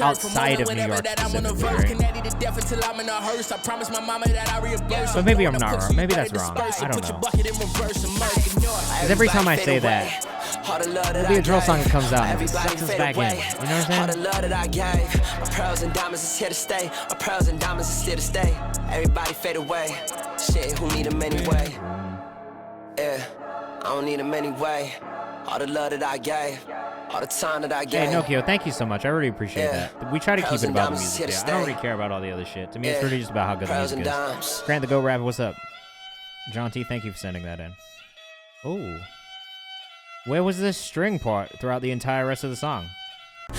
A: outside of New York specifically. But maybe I'm not wrong. Maybe that's wrong. I don't know. Because every time I say that, there'll be a drill song that comes out and it sucks us back in. You know what I'm saying? My pearls and diamonds is here to stay. My pearls and diamonds is here to stay. Everybody fade away. Shit, who need them anyway? Yeah, I don't need them anyway. All the love that I gave.
H: All the time that I
A: Hey,
H: gain.
A: Nokia, thank you so much. I really appreciate
H: Yeah.
A: that. We try to keep
H: Pearls
A: it
H: and
A: about the
H: diamonds
A: music.
H: here to
A: Yeah, I don't
H: stay.
A: really care about all the other shit. To me, it's
H: Yeah.
A: really just about how good the
H: Pearls
A: music
H: and
A: is.
H: dimes.
A: Grant the Go Rapper, what's up? John T, thank you for sending that in. Oh. Where was this string part throughout the entire rest of the song?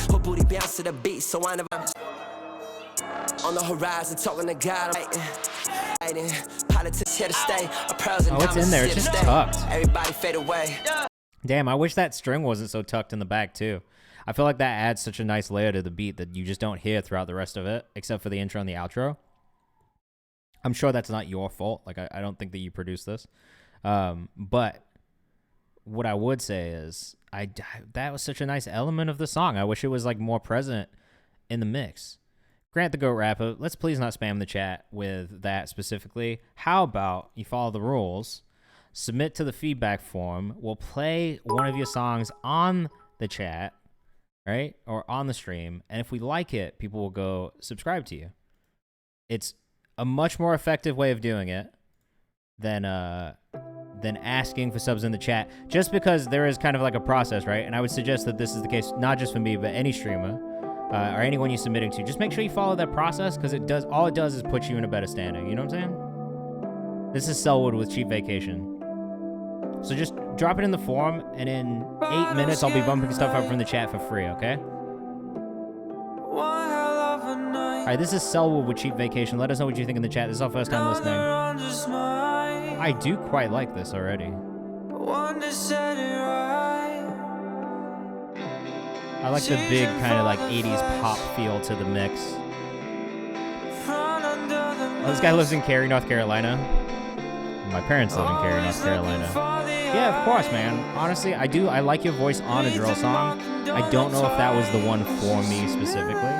H: Her booty bounce to the beat, so I never. On the horizon, talking to God. Politics here to stay. Pearls and
A: Oh, it's in there. It's
H: diamonds
A: just
H: here to
A: tucked.
H: stay. Everybody fade away.
A: Damn, I wish that string wasn't so tucked in the back, too. I feel like that adds such a nice layer to the beat that you just don't hear throughout the rest of it, except for the intro and the outro. I'm sure that's not your fault. Like, I don't think that you produced this. But what I would say is that was such a nice element of the song. I wish it was, like, more present in the mix. Grant the Goat Rapper, let's please not spam the chat with that specifically. How about you follow the rules, submit to the feedback form, we'll play one of your songs on the chat, right? Or on the stream, and if we like it, people will go subscribe to you. It's a much more effective way of doing it than asking for subs in the chat, just because there is kind of like a process, right? And I would suggest that this is the case, not just for me, but any streamer. Or anyone you're submitting to, just make sure you follow that process, because all it does is put you in a better standing. You know what I'm saying? This is Selwood with Cheap Vacation. So just drop it in the form, and in 8 minutes, I'll be bumping stuff up from the chat for free, okay? All right, this is Selwood with Cheap Vacation. Let us know what you think in the chat. This is our first time listening. I do quite like this already. I like the big kind of like 80s pop feel to the mix. Oh, this guy lives in Cary, North Carolina. My parents live in Cary, North Carolina. Yeah, of course, man. Honestly, I do. I like your voice on a drill song. I don't know if that was the one for me specifically,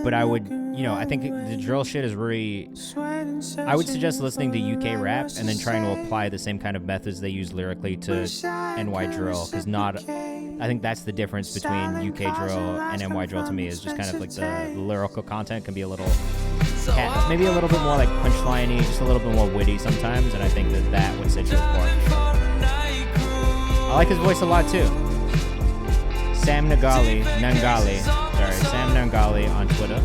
A: but I would, I think the drill shit is really... I would suggest listening to UK rap and then trying to apply the same kind of methods they use lyrically to NY drill, because I think that's the difference between UK drill and NY drill to me, is just kind of like the lyrical content can be a little, maybe a little bit more like punchline-y, just a little bit more witty sometimes, and I think that would set you apart. I like his voice a lot too. Sam Nangali on Twitter.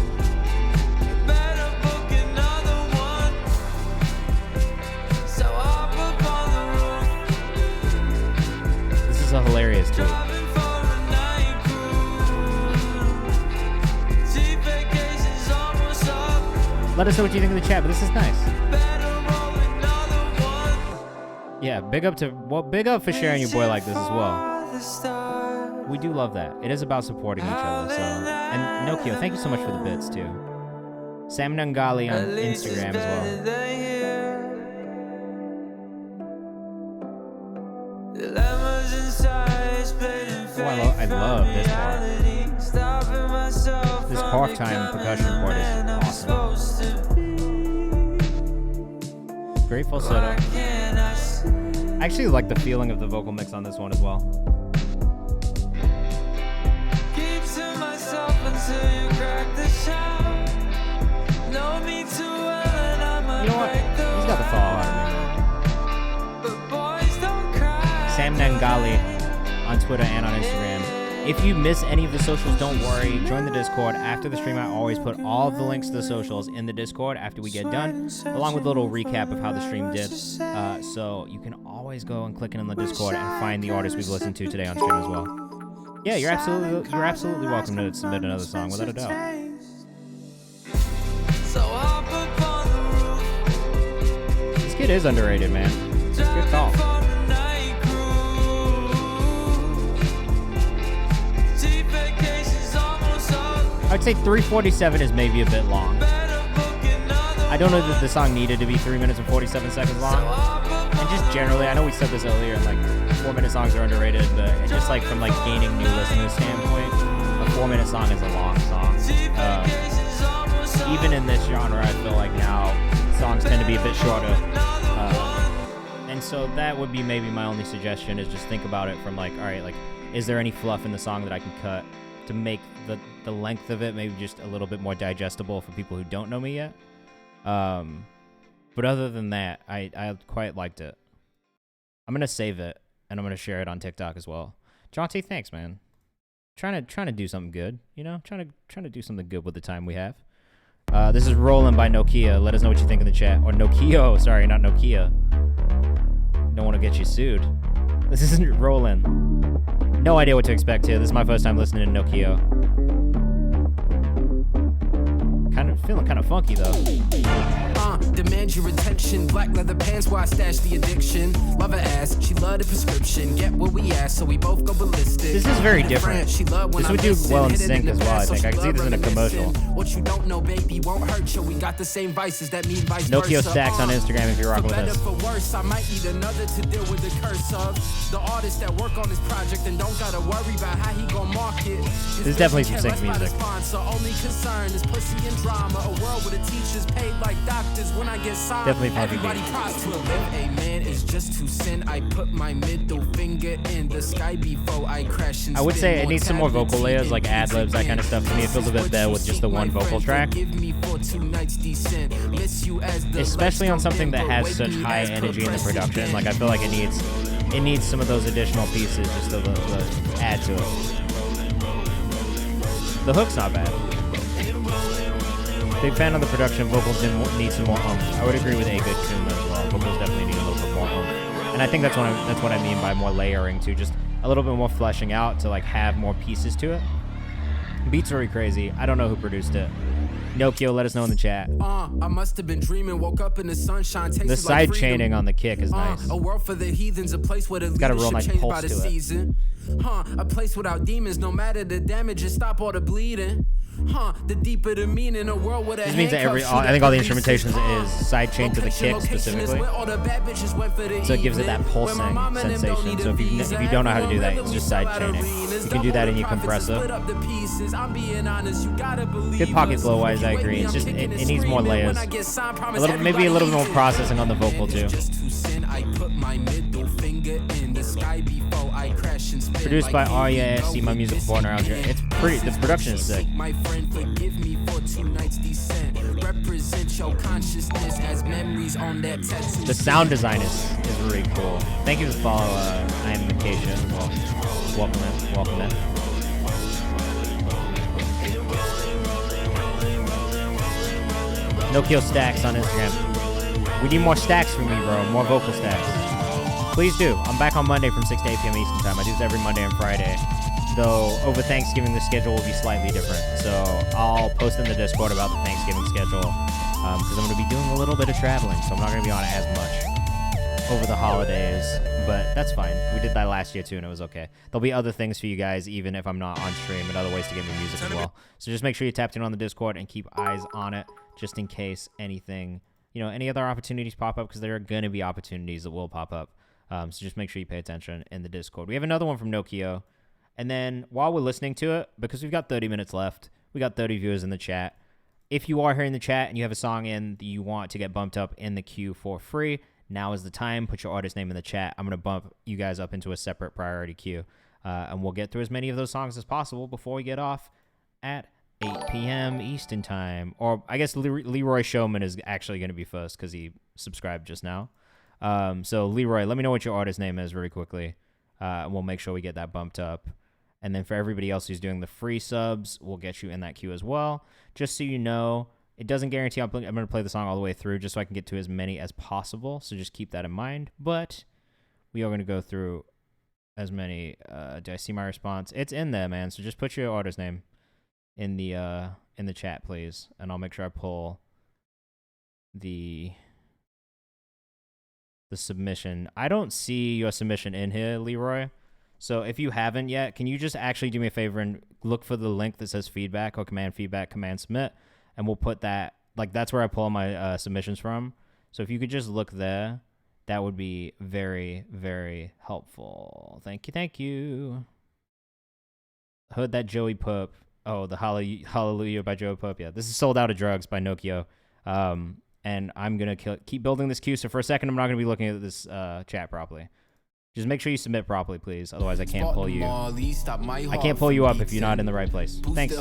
A: This is a hilarious tweet. Let us know what you think in the chat, but this is nice. Yeah, big up for sharing your boy like this as well. We do love that. It is about supporting each other. So, and Nokia, thank you so much for the bits too. Sam Nangali on Instagram as well. Oh, I love this part. This halftime percussion part is awesome. Great falsetto. I actually like the feeling of the vocal mix on this one as well. You know what? He's got the fall out of me. Sam Nangali on Twitter and on Instagram. If you miss any of the socials, don't worry. Join the Discord. After the stream, I always put all of the links to the socials in the Discord after we get done, along with a little recap of how the stream did. So you can always go and click in on the Discord and find the artists we've listened to today on stream as well. Yeah, you're absolutely welcome to submit another song, without a doubt. This kid is underrated, man. Good call. I'd say 3:47 is maybe a bit long. I don't know that the song needed to be 3 minutes and 47 seconds long. And just generally, I know we said this earlier, like 4-minute songs are underrated, but it's just like from like gaining new listeners standpoint, a 4-minute song is a long song. Even in this genre, I feel like now songs tend to be a bit shorter. And so that would be maybe my only suggestion, is just think about it from like, all right, like, is there any fluff in the song that I can cut to make the length of it maybe just a little bit more digestible for people who don't know me yet? But other than that, I quite liked it. I'm going to save it, and I'm going to share it on TikTok as well. Jaunty, thanks, man. trying to do something good, you know, trying to do something good with the time we have. This is Rollin' by Nokia. Let us know what you think in the chat. Or Nokio, sorry, not Nokia. Don't want to get you sued. This isn't Rollin'. No idea what to expect here. This is my first time listening to Nokio. Feeling kind of funky though.
L: Demand your attention. Black leather pants while I stash the addiction. Love her ass, she love the prescription. Get what we ask, so we both go ballistic.
A: This is very different. This would do well in sync as well, I think. I can see this in a commercial.
L: What you don't know, baby, won't hurt you. We got the same vices that mean vice versa.
A: Nokio Stacks on Instagram if you're rocking with us.
L: For worse, I might need another to deal with the curse of the artists that work on this project and don't gotta worry about how he gon' market.
A: This is definitely some sync music.
L: Only concern is pussy and drama. A world where the teachers paid like doctors. When I get signed,
A: definitely
L: everybody props to live. A man is just too sin. I put my middle finger in the sky before I crash and
A: I would say it needs some more vocal layers, like ad-libs, that kind of stuff. To me, it feels a bit better with just the one vocal track. Especially on something that has such high energy in the production. Like, I feel like it needs some of those additional pieces just to add to it. The hook's not bad. Big fan of the production. Vocals need some more oomph. I would agree with A Good Kuma as well. Vocals definitely need a little bit more oomph. And I think that's what I mean by more layering too. Just a little bit more fleshing out to like have more pieces to it. Beats very crazy. I don't know who produced it. Nokio, let us know in the chat.
L: I must have been dreaming, woke up in the sunshine.
A: The side chaining on the kick is nice.
L: A world for the heathens, a place where the
A: got a real nice
L: changed
A: pulse
L: by the
A: to it.
L: season. A place without demons, no matter the damage, just stop all the bleeding. The deeper the meaning, a world with a
A: this means that I think all the instrumentation is side chain to the kick specifically. So it gives it that pulsing sensation. So if you don't know how to do that, it's just side chaining. You can do that in your compressor. Good pocket flow wise, I agree. It's just it needs more layers. Maybe a little more processing on the vocal too. Produced by Arya SC, my musical partner out here. It's pretty. The production is sick.
L: My friend, forgive me for 2 nights descent. Represent your consciousness as memories on that tattoo.
A: The sound design is really cool. Thank you for the follow. I am Acacia. Well, welcome in. Nokio Stacks on Instagram. We need more stacks from me, bro. More vocal stacks. Please do. I'm back on Monday from 6 to 8 p.m. Eastern Time. I do this every Monday and Friday. Though over Thanksgiving, the schedule will be slightly different. So I'll post in the Discord about the Thanksgiving schedule because I'm going to be doing a little bit of traveling. So I'm not going to be on it as much over the holidays. But that's fine. We did that last year too, and it was okay. There'll be other things for you guys, even if I'm not on stream, and other ways to get me music as well. So just make sure you tapped in on the Discord and keep eyes on it just in case anything, any other opportunities pop up, because there are going to be opportunities that will pop up. So just make sure you pay attention in the Discord. We have another one from Nokio. And then while we're listening to it, because we've got 30 minutes left, we got 30 viewers in the chat. If you are here in the chat and you have a song in that you want to get bumped up in the queue for free, now is the time. Put your artist name in the chat. I'm going to bump you guys up into a separate priority queue. And we'll get through as many of those songs as possible before we get off at 8 p.m. Eastern Time. Or I guess Leroy Showman is actually going to be first because he subscribed just now. So Leroy, let me know what your artist name is really quickly. And we'll make sure we get that bumped up. And then for everybody else who's doing the free subs, we'll get you in that queue as well. Just so you know, it doesn't guarantee I'm going to play the song all the way through just so I can get to as many as possible. So just keep that in mind. But we are going to go through as many. Do I see my response? It's in there, man. So just put your artist name in the chat, please. And I'll make sure I pull the submission. I don't see your submission in here, Leroy. So if you haven't yet, can you just actually do me a favor and look for the link that says feedback or command feedback, command submit, and we'll put that, that's where I pull my submissions from. So if you could just look there, that would be very, very helpful. Thank you. Heard that Joey Pope. Oh, the Hallelujah by Joey Pope. Yeah, this is Sold Out of Drugs by Nokio. And I'm going to keep building this queue. So for a second, I'm not going to be looking at this chat properly. Just make sure you submit properly, please. Otherwise, I can't pull you.
L: I
A: can't pull you up if you're not in the right place. Thanks.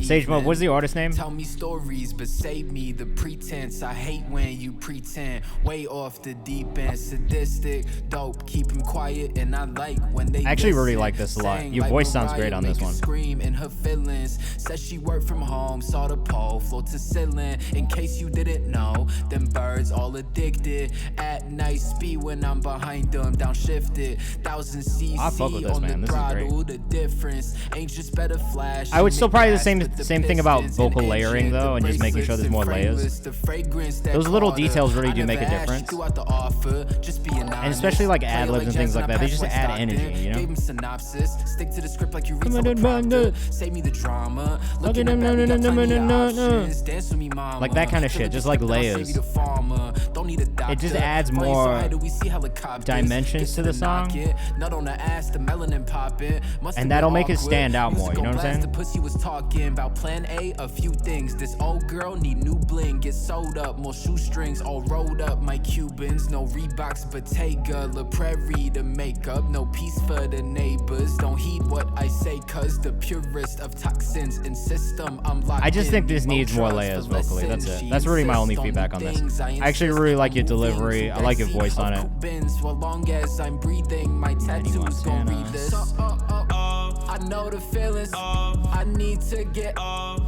A: Sage Mode, what's the artist name?
L: Tell me stories, but save me the pretense. I hate when you pretend. Way off the deep end, sadistic, dope. Keep him quiet, and I like when they.
A: I actually really
L: listen.
A: like this a lot.
L: Sang
A: Your
L: like
A: voice sounds
L: Mariah,
A: great on this
L: make her
A: one.
L: Scream in her feelings. Says she worked from home, saw the pole, float to ceiling. In case you didn't know, them birds all addicted. At night speed when I'm behind them, downshifted. 1000 cc
A: I fuck with this,
L: on
A: man.
L: the
A: This is great.
L: throttle. The difference ain't just better flash.
A: I would still probably the same
L: Make
A: thing about
L: pistons
A: vocal
L: and
A: layering
L: engine,
A: though, and just making sure there's more layers.
L: the fragrance that
A: Those little
L: caught her.
A: details really
L: I
A: do make a
L: never asked
A: difference.
L: you out the offer, just be
A: And
L: anonymous.
A: especially like
L: Play
A: ad libs and
L: like
A: things
L: Jazz
A: like that. They just
L: Pass
A: add
L: like
A: energy,
L: Stockton.
A: you know?
L: Gave him synopsis, stick to the script like you read
A: Come
L: from
A: on,
L: a prompter. Save me the drama. Look in the back, we got plenty of options. Dance with me, mama.
A: Like that kind of shit, just like layers.
L: Don't need a doctor.
A: It just adds
L: Brain
A: more
L: side, do we see helicopters?
A: dimensions
L: Gets
A: to the song.
L: knock it. Nut on the ass, the melanin popping. Must
A: And
L: have
A: that'll
L: been
A: make it
L: awkward.
A: stand out more, you know what I'm
L: Musical blast,
A: saying?
L: The pussy was talking about plan A few things. This old girl need new bling, get sewed up, more shoestrings all rolled up. My Cubans, no Reeboks, Bottega, La Prairie to makeup, no peace for the neighbors. Don't heed what I say, cause the purest of toxins in system. I'm locked
A: I just
L: in.
A: think this needs more
L: Drugs
A: layers
L: for
A: vocally. That's
L: lessons.
A: it.
L: She
A: That's really my only
L: insists on
A: feedback
L: the
A: on this.
L: things
A: I actually
L: insist
A: really like your
L: on moving
A: delivery.
L: to
A: I like your
L: backseat
A: voice on
L: of
A: it.
L: coupe Benz. For long as I'm breathing, my tattoos gon' read this. I know the feelings. I need to get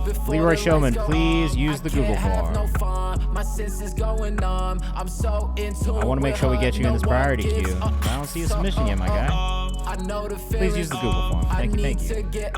L: before
A: Leroy
L: the
A: Showman,
L: lights go
A: please
L: on.
A: use the
L: I
A: Google
L: can't have
A: form.
L: no fun. My senses going numb. I'm so into
A: I want to make sure we get you in this priority queue. I don't see a submission yet, my guy.
L: I know the feelings.
A: Please use the Google form. Thank you, thank
L: I need to
A: you.
L: get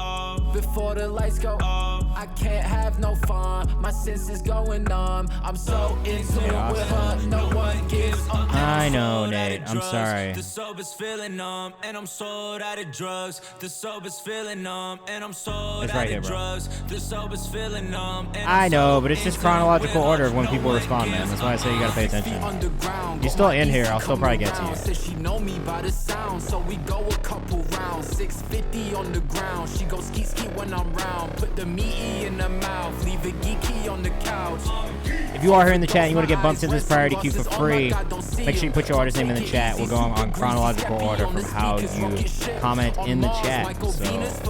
L: before the lights go. I can't have no fun. My senses going numb. I'm so into it with her. No one gives a
A: I know, Nate. I'm sorry.
B: The sober's feeling numb, and I'm sold out of drugs. The sober's feeling numb, and I'm sold
A: It's
B: out
A: right here,
B: of
A: bro.
B: drugs. The sober's feeling numb, and
A: I know, but it's just chronological order of when people respond, man. That's why I say you gotta pay attention. You're still in here. I'll still probably get to you.
L: Says she know me by the sound, so we go a couple rounds. 650 on the ground. She goes ski ski when I'm round. Put the meaty in the mouth, leave it geeky on the couch.
A: If you are here in the chat and you want to get bumped into this priority queue for free, make sure you put your artist name in the chat. We're going on chronological order from how you comment in the chat. So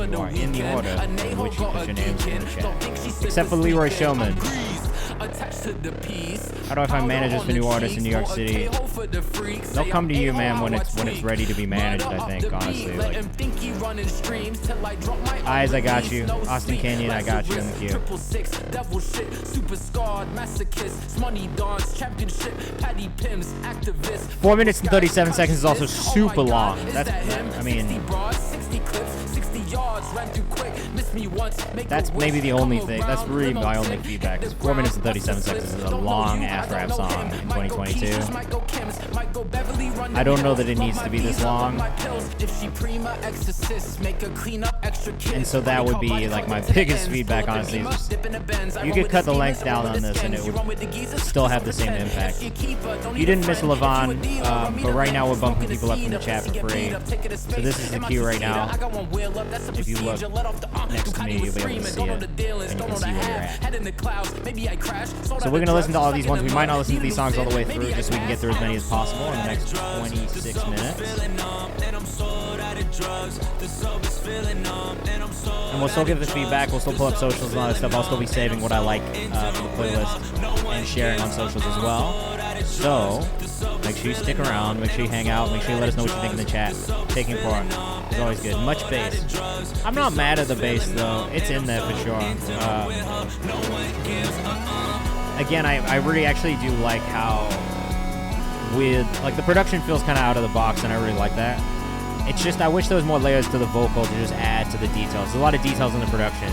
A: you are in the order in which you put your names in the chat. Except for Leroy Showman. How do I find managers for new artists in New York City? They'll come to you, man, when it's ready to be managed, I think, honestly. Like, Eyes, I got you. Austin Canyon, I got you in the queue. 4 minutes and 37 seconds is also super long. That's, I mean, that's maybe the only thing. That's really my only feedback. Is 4 minutes and 37 seconds is a long ass rap song in 2022. I don't know that it needs to be this long. And so that would be like my biggest feedback, honestly. Is just, you could cut the length down on this and it would still have the same impact. You didn't miss Levon, but right now we're bumping people up in the chat for free. So this is the queue right now. If you look next to me, you'll be able to see it, and you can see where you're at. So we're gonna listen to all these ones. We might not listen to these songs all the way through, just so we can get through as many as possible in the next 26 minutes. And we'll still give the feedback. We'll still pull up socials and all that stuff. I'll still be saving what I like for the playlist and sharing on socials as well. So make sure you stick around. Make sure you hang out. Make sure you let us know what you think in the chat. Taking part is always good. Much bass. I'm not mad at the bass though. It's in there for sure. Again, I really actually do like how like the production feels kind of out of the box, and I really like that. It's just I wish there was more layers to the vocal to just add to the details. There's a lot of details in the production.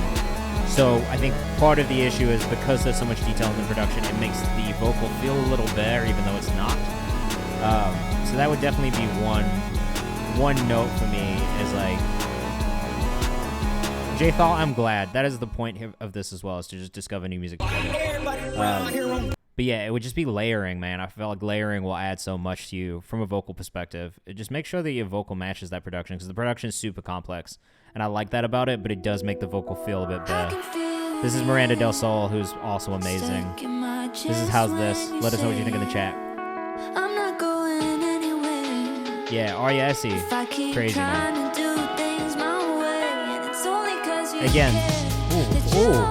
A: So I think part of the issue is because there's so much detail in the production, it makes the vocal feel a little better, even though it's not. So that would definitely be one note for me is like, J-Thal, I'm glad. That is the point of this as well, is to just discover new music together. But yeah, it would just be layering, man. I feel like layering will add so much to you from a vocal perspective. Just make sure that your vocal matches that production, because the production is super complex. And I like that about it, but it does make the vocal feel a bit better. This is Miranda Del Sol, who's also amazing. This is How's This. Let us know what you think in the chat.
K: I'm not going anywhere.
A: Yeah, R-E-S-E. Crazy, man. Again. Ooh.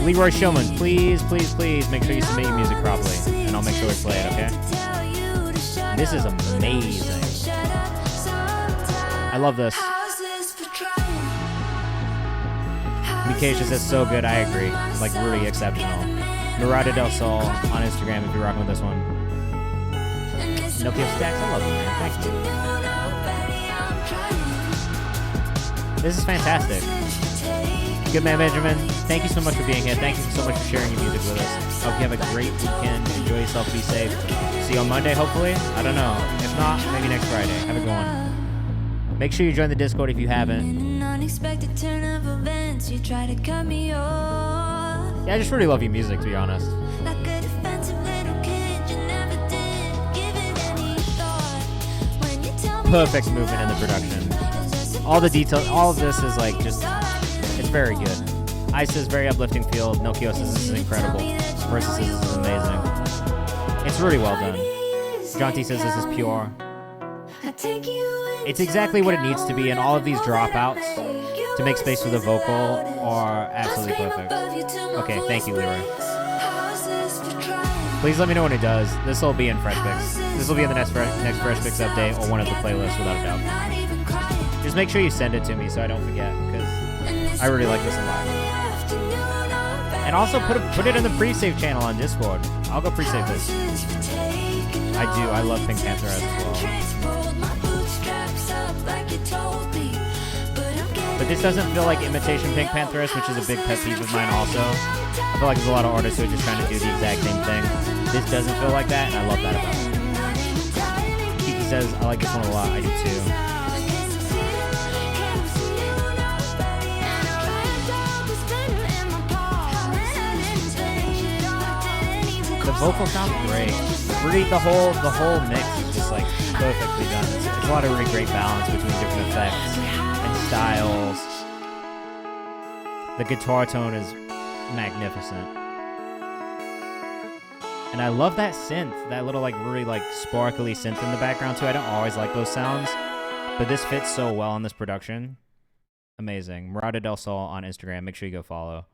A: Leroy Showman, please, please, please make sure you submit your music properly, and I'll make sure we play it, okay? This is amazing. I love this. Mikesha says so good, I agree. Like, really exceptional. Murata Del Sol on Instagram if you're rocking with this one. Nokia Stacks, I love it, man. Thank you. This is fantastic. Good man, Benjamin. Thank you so much for being here. Thank you so much for sharing your music with us. Hope you have a great weekend. Enjoy yourself. Be safe. See you on Monday, hopefully. I don't know. If not, maybe next Friday. Have a good one. Make sure you join the Discord if you haven't. Yeah, I just really love your music, to be honest. Perfect movement in the production. All the details, all of this is like just, it's very good. Ice is very uplifting feel. Nokio says this is incredible. Versus says this is amazing. It's really well done. John T says this is pure. It's exactly what it needs to be, and all of these dropouts to make space for the vocal are absolutely perfect. Okay, thank you, Leroy. Please let me know when it does. This will be in FreshPix. This will be in the next FreshPix update or one of the playlists, without a doubt. Just make sure you send it to me so I don't forget, because I really like this a lot. And also put it in the pre-save channel on Discord. I'll go pre-save this. I do. I love Pink Panther as well. But this doesn't feel like imitation Pink Pantheress, which is a big pet peeve of mine also. I feel like there's a lot of artists who are just trying to do the exact same thing. This doesn't feel like that, and I love that about it. Kiki says, I like this one a lot. I do too. The vocal sounds great. Really, the whole mix is just like perfectly done. It's a lot of really great balance between different effects and styles. The guitar tone is magnificent. And I love that synth, that little like really like sparkly synth in the background too. I don't always like those sounds, but this fits so well in this production. Amazing. Murata Del Sol on Instagram. Make sure you go follow.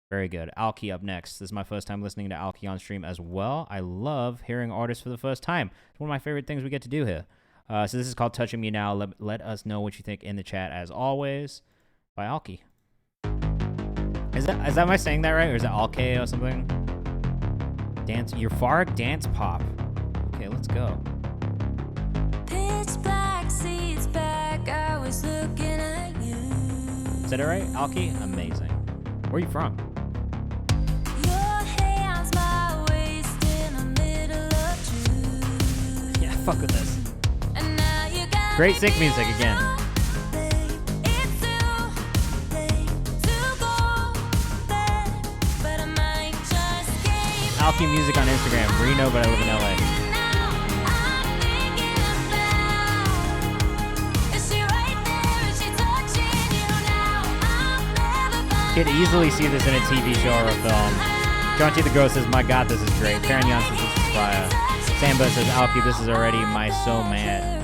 A: Very good. Alki up next. This is my first time listening to Alki on stream as well. I love hearing artists for the first time. It's one of my favorite things we get to do here. So this is called Touching Me Now. Let us know what you think in the chat as always. By Alki. Is that am I saying that right? Or is it Alki or something? Dance, euphoric dance pop. Okay, let's go. Pitch black seats back, I was looking at you. Is that it right? Alki? Amazing. Where are you from? Yeah, fuck with this. Great sync music again. Alki Music on Instagram. Reno, but I live in LA. Could easily see this in a TV show or a film. John T. the Ghost says, my god, this is great. Perignon says, this is fire. Sambo says, Alki, this is already my so mad.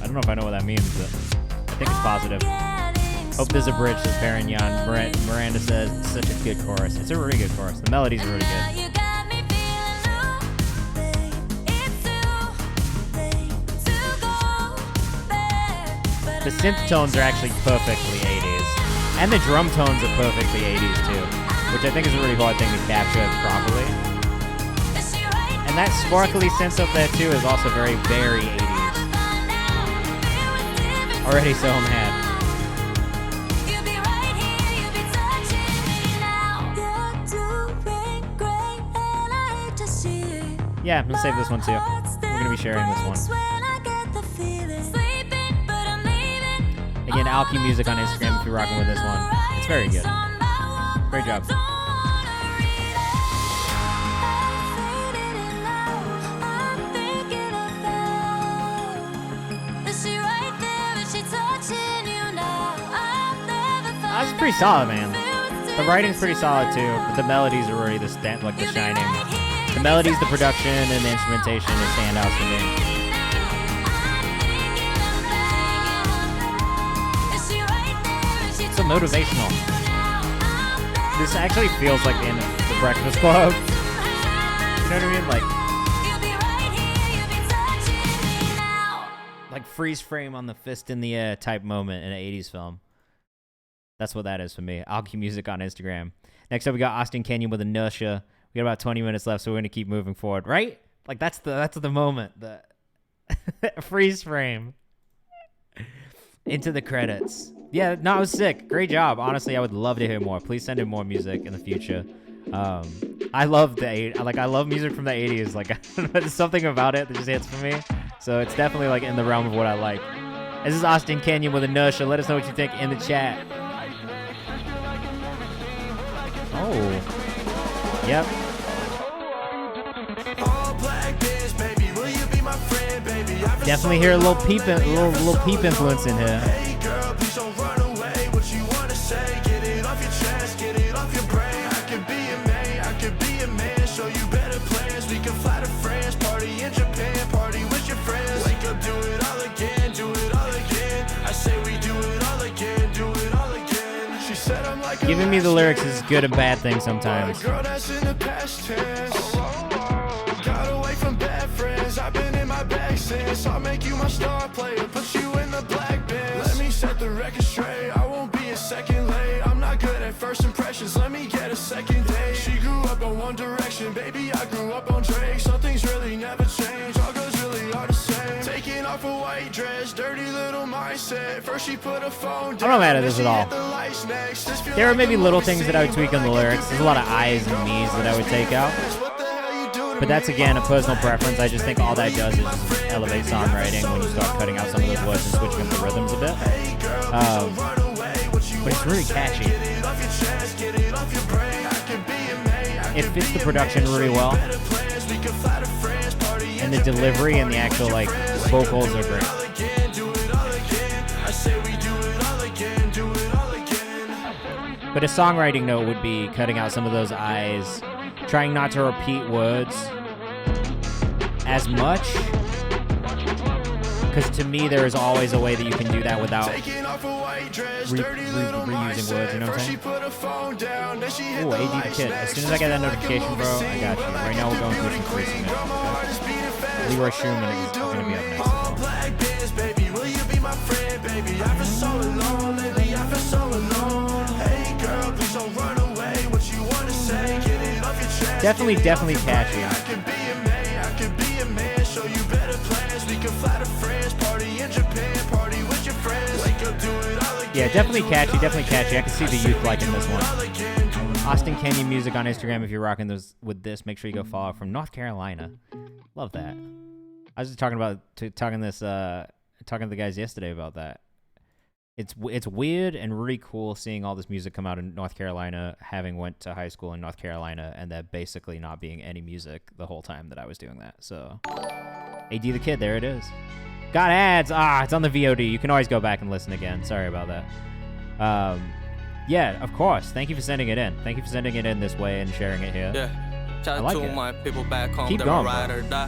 A: I don't know if I know what that means, but I think it's positive. Hope there's a bridge, says Perignon. Miranda says, it's such a good chorus. It's a really good chorus. The melodies are really good. The synth tones are actually perfectly 80s. And the drum tones are perfectly 80s too, which I think is a really hard thing to capture properly. And that sparkly synth up there too is also very, very 80s. Already so mad. Yeah, I'm gonna save this one too. We're gonna be sharing this one. Again, Alki Music on Instagram if you're rocking with this one. It's very good. Great job. That's pretty solid, man. The writing's pretty solid too, but the melodies are really the shining The melodies, the production, and the instrumentation are standouts for me. So motivational. This actually feels like the end of The Breakfast Club. You know what I mean? Like freeze frame on the fist in the air type moment in an 80s film. That's what that is for me. I'll keep music on Instagram. Next up, we got Austin Kenyon with Inertia. We got about 20 minutes left, so we're going to keep moving forward, right? Like, that's the moment. The freeze frame. Into the credits. Yeah, no, it was sick. Great job. Honestly, I would love to hear more. Please send in more music in the future. I love I love music from the 80s. Like, there's something about it that just hits for me. So it's definitely, like, in the realm of what I like. This is Austin Kenyon with Inertia. Let us know what you think in the chat. Oh. Yep. Definitely hear a little peep influence in here. Hey girl, please don't run away. What you wanna say? Get it off your chest, get it off your brain. I could be a man, I could be a man. Show you better plans. We can fly to France, party in Japan, party with your friends. Wake up, do it all again, do it all again. I say we do it all again, do it all again. She said I'm like giving me the lyrics is a good and bad thing sometimes. Girl, that's in the past tense. Got away from bad friends. I've been in my bag since. I'll make you my star player, put you in the black bench. Let me set the record straight. I won't be a second late. I'm not good at first impressions. Let me get a second date. She grew up on One Direction, baby. I grew up on Drake. Some things really never change. All girls really are the same. Taking off a white dress, dirty little mindset. First she put a phone down. I'm not mad at this at all. There are maybe little things that I would tweak on the lyrics. There's a lot of I's and me's that I would take out. But that's, again, a personal preference. I just think all that does is just elevate songwriting when you start cutting out some of those words and switching up the rhythms a bit. But it's really catchy. It fits the production really well. And the delivery and the actual, like, vocals are great. But a songwriting note would be cutting out some of those I's, trying not to repeat words as much, because to me there is always a way that you can do that without reusing words, you know what I'm saying? Ooh, AD the Kid. As soon as I get that notification, bro, I got you. Right now we're going through some free submits. Leroy Schumann is going to be up next. Definitely catchy. Yeah, definitely catchy. I can see the youth liking this one. Austin Kenyon music on Instagram. If you're rocking this with this, make sure you go follow from North Carolina. Love that. I was just talking to the guys yesterday about that. It's weird and really cool seeing all this music come out in North Carolina, having went to high school in North Carolina, and that basically not being any music the whole time that I was doing that. So, AD the Kid, there it is. Got ads. It's on the VOD. You can always go back and listen again. Sorry about that. Yeah, of course. Thank you for sending it in. Thank you for sending it in this way and sharing it here.
M: Yeah. Shout out to my people back home.
A: Keep going, bro.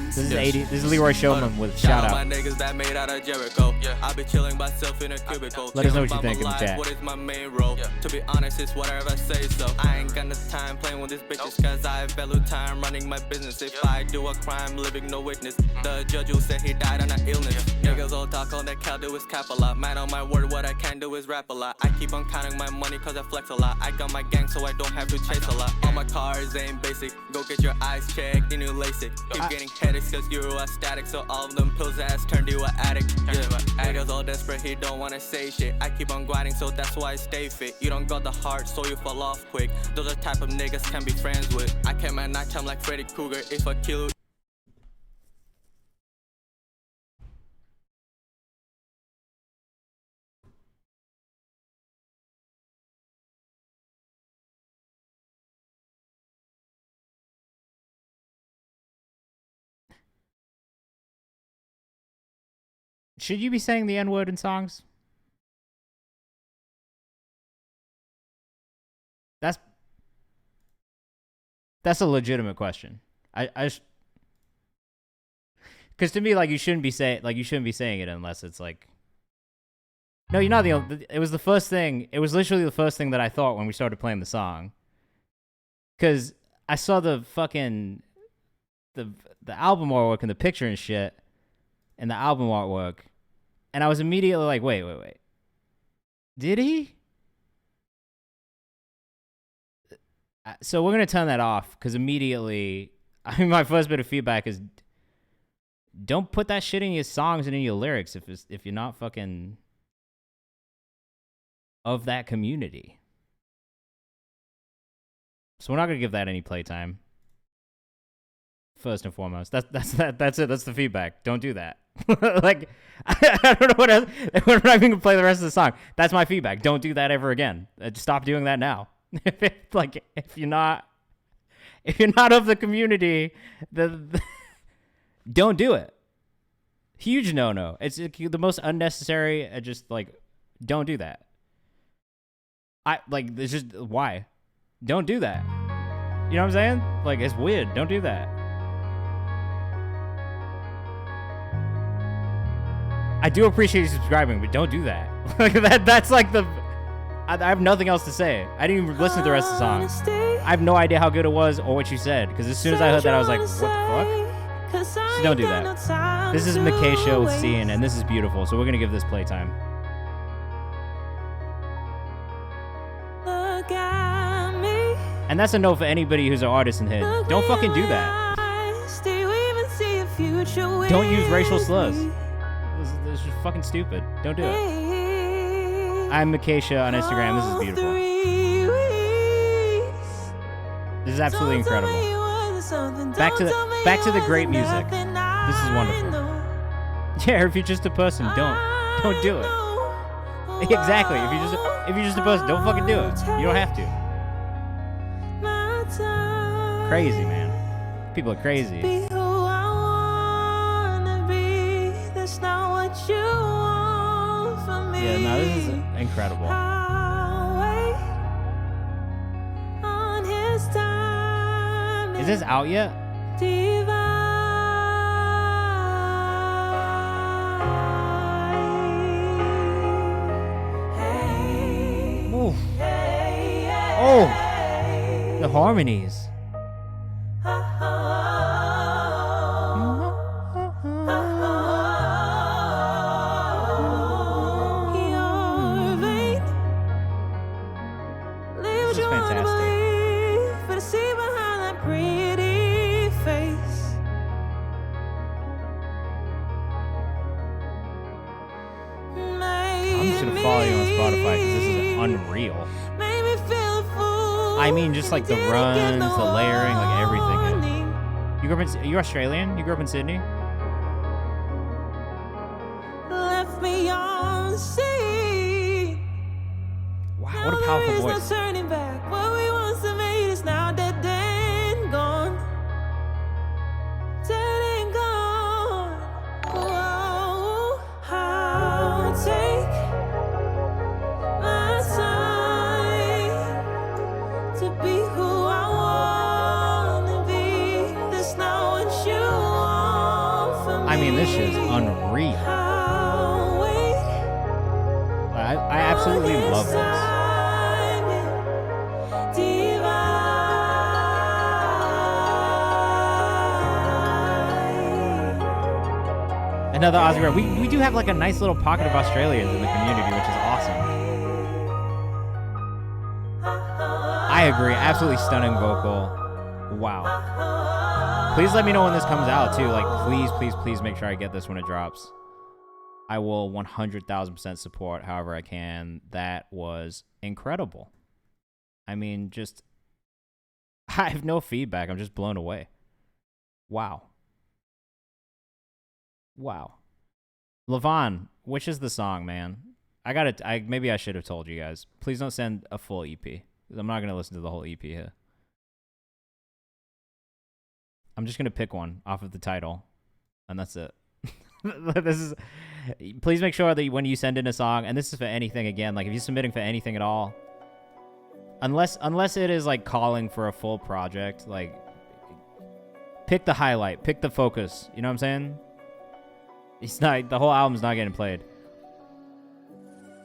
A: This is 80. This is Leroy Showman with shout out.
M: My niggas that made out of Jericho. Yeah. I be chilling myself in a cubicle.
A: Let us know what you think in the chat.
M: What is my main role? Yeah. To be honest, it's whatever I say so. I ain't got no time playing with these bitches, cause I value time running my business. If I do a crime, living no witness. The judge who said he died on an illness. Niggas all talk on that cow do is cap a lot. Man on my word, what I can do is rap a lot. I keep on counting my money cause I flex a lot. I got my gang so I don't have to chase a lot. All my cars ain't basic. Go get your eyes checked and you lace it. Keep getting headaches cause you're a static, so all of them pills ass turned you an addict. Yeah, niggas all desperate, he don't wanna say shit. I keep on grinding, so that's why I stay fit. You don't got the heart, so you fall off quick. Those are the type of niggas can be friends with. I came at night time like Freddy Krueger. If I kill you.
A: Should you be saying the N-word in songs? That's a legitimate question. Because to me, like, you shouldn't be saying it unless it's like. No, you're not the only. It was the first thing. It was literally the first thing that I thought when we started playing the song. Because I saw the fucking the album artwork and the picture and shit, and the album artwork, and I was immediately like, wait. Did he? So we're gonna turn that off because immediately, I mean, my first bit of feedback is, don't put that shit in your songs and in your lyrics if you're not fucking of that community. So we're not gonna give that any playtime. First and foremost, that's it. That's the feedback. Don't do that. Like, I don't know what else. We're not even gonna play the rest of the song. That's my feedback. Don't do that ever again. Stop doing that now. If you're not of the community, don't do it. Huge no. It's the most unnecessary. Just like, don't do that. It's just, why? Don't do that. You know what I'm saying? Like, it's weird. Don't do that. I do appreciate you subscribing, but don't do that. Like, that's like the. I have nothing else to say. I didn't even listen to the rest of the song. I have no idea how good it was or what you said, because as soon as I heard that, I was like, what the fuck? So don't do that. This is Makaysha with Scene, and this is beautiful, so we're going to give this playtime. And that's a note for anybody who's an artist in Hit. Don't fucking do that. Don't use racial slurs. This is just fucking stupid. Don't do it. I'm Makaysha on Instagram. This is beautiful. This is absolutely incredible. Back to the great music. This is wonderful. Yeah, if you're just a person, don't do it. Exactly. If you're just a person, don't fucking do it. You don't have to. Crazy, man. People are crazy. Yeah, no, this is incredible. Is this out yet? Ooh. Oh, the harmonies. Unreal. I mean, just like the runs, the layering, like everything. Are you Australian? You grew up in Sydney?
K: Left me on the sea.
A: Wow, what a powerful voice.
K: No turning back. What we once made is now dead and gone. Dead and gone. Whoa, I'll take my time to be who I wanna be. That's not what you want from me.
A: I mean, this shit is unreal. I absolutely love this. Another Aussie rap. We do have like a nice little pocket of Australians in the community, which is awesome. I agree. Absolutely stunning vocal. Wow. Please let me know when this comes out too. Like, please make sure I get this when it drops. I will 100,000% support however I can. That was incredible. I mean, just, I have no feedback. I'm just blown away. Wow. Wow. Levon, which is the song, man? Maybe I should have told you guys. Please don't send a full EP. I'm not going to listen to the whole EP here. I'm just going to pick one off of the title, and that's it. Please make sure that when you send in a song, and this is for anything again, like if you're submitting for anything at all, unless it is like calling for a full project, like pick the highlight, pick the focus. You know what I'm saying? The whole album's not getting played.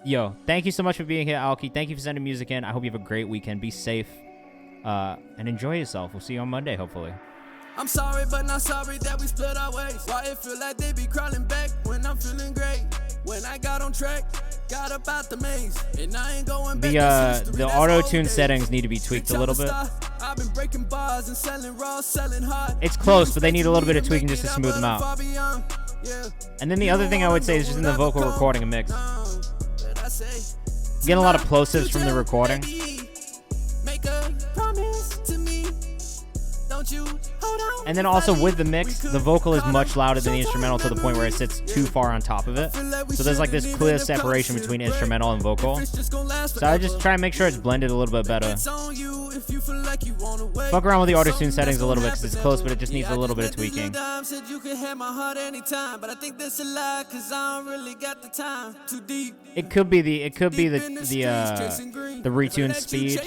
A: Yo, thank you so much for being here, Alki. Thank you for sending music in. I hope you have a great weekend. Be safe, and enjoy yourself. We'll see you on Monday, hopefully.
N: I'm sorry, but not sorry that we split our ways. Why it feel like they be crawling back when I'm feeling great? When I got on track, got up out the maze, and I ain't going back.
A: The auto-tune settings need to be tweaked a little bit.
N: I've been breaking bars and selling raw, selling hard.
A: It's close, but they need a little bit of tweaking just to smooth them out. And then the other thing I would say is just in the vocal recording and mix. Getting a lot of plosives from the recording.
N: Make a promise to me. Don't you hold on.
A: And then also with the mix, the vocal is much louder than the instrumental to the point where it sits too far on top of it. So there's like this clear separation between instrumental and vocal. So I just try and make sure it's blended a little bit better. Fuck around with the auto-tune settings a little bit because it's close, but it just needs a little bit of tweaking. It could be the retune speed.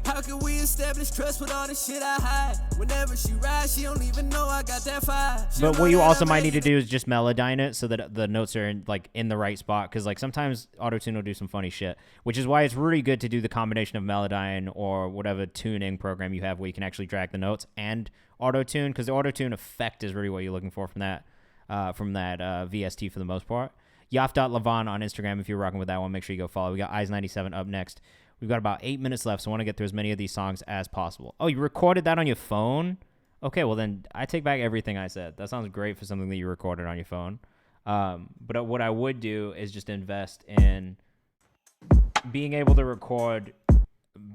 N: How can we establish trust with all the shit I hide? Whenever she rides, she don't even know I got that fire.
A: But what you also might need to do is just melodyne it so that the notes are in the right spot. Because like sometimes autotune will do some funny shit, which is why it's really good to do the combination of melodyne or whatever tuning program you have where you can actually drag the notes and autotune. Because the autotune effect is really what you're looking for from that VST for the most part. Yaf.Levon on Instagram if you're rocking with that one. Make sure you go follow. We got Eyes97 up next. We've got about 8 minutes left, so I want to get through as many of these songs as possible. Oh, you recorded that on your phone? Okay, well then I take back everything I said. That sounds great for something that you recorded on your phone. But what I would do is just invest in being able to record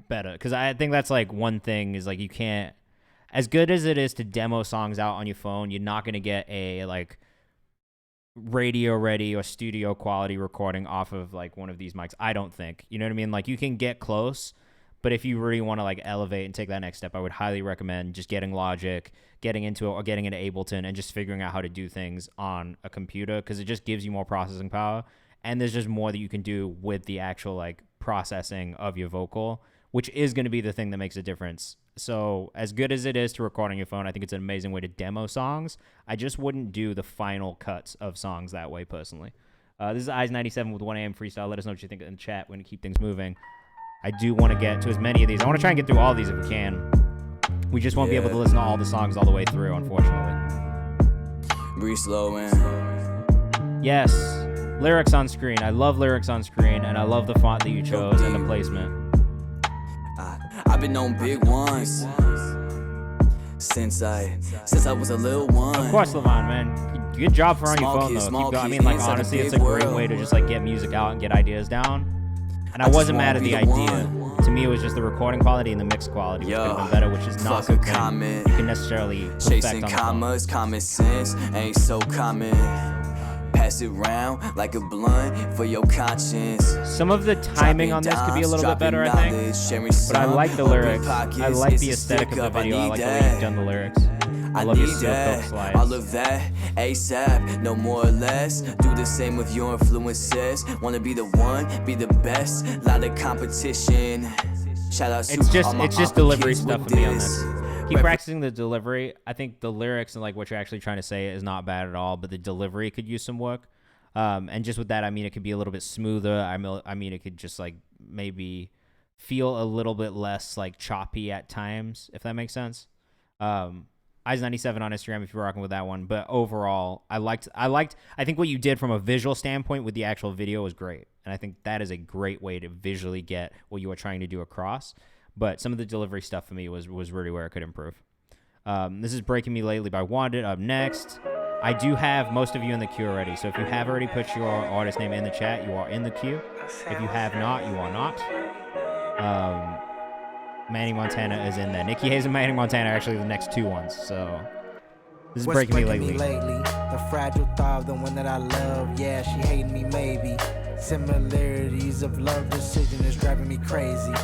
A: better. Because I think that's like one thing is like you can't, as good as it is to demo songs out on your phone, you're not going to get a like radio ready or studio quality recording off of like one of these mics. I don't think, you know what I mean? Like you can get close, but if you really want to like elevate and take that next step, I would highly recommend just getting Logic, getting into it or getting into Ableton and just figuring out how to do things on a computer because it just gives you more processing power. And there's just more that you can do with the actual like processing of your vocal, which is going to be the thing that makes a difference. So as good as it is to record on your phone, I think it's an amazing way to demo songs. I just wouldn't do the final cuts of songs that way personally. This is Eyes97 with 1 a.m. Freestyle. Let us know what you think in the chat. We're going to keep things moving. I do want to get to as many of these. I want to try and get through all of these if we can. We just won't be able to listen to all the songs all the way through, unfortunately.
O: Breathe slow in.
A: Yes. Lyrics on screen. I love lyrics on screen, and I love the font that you chose and the placement.
O: I've been on big ones since I was a little one.
A: Of course, Levon, man. Good job for on your phone, though. Keep going. I mean, like, honestly, it's a great way to just, like, get music out and get ideas down. And I wasn't mad at the idea. To me, it was just the recording quality and the mix quality, which could have been better, which is not a thing you can necessarily
O: chasing
A: perfect on
O: commas, common sense ain't so common. Pass it round like a blunt for your conscience.
A: Some of the timing on this could be a little bit better, I think. But I like the lyrics. I like the aesthetic of the video. I like the way you've done the lyrics. I love your steel coat slides.
O: All of that, ASAP, no more or less. Do the same with your influences. Wanna be the one, be the best. Lot of competition. Shout out to
A: it's just delivery stuff for me on this. Keep practicing the delivery. I think the lyrics and like what you're actually trying to say is not bad at all, but the delivery could use some work. And just with that, I mean, it could be a little bit smoother. I mean, it could just like maybe feel a little bit less like choppy at times, if that makes sense. Eyes97 on Instagram if you're rocking with that one. But overall, I think what you did from a visual standpoint with the actual video was great. And I think that is a great way to visually get what you were trying to do across. But some of the delivery stuff for me was really where it could improve. This is Breaking Me Lately by Wanted up next. I do have most of you in the queue already. So if you have already put your artist name in the chat, you are in the queue. If you have not, you are not. Manny Montana is in there. Nikki Hayes and Manny Montana are actually the next two ones. So this is Breaking Me Lately.
P: The fragile thought, the one that I love. Yeah, she hating me maybe. Similarities of love decision is driving me crazy.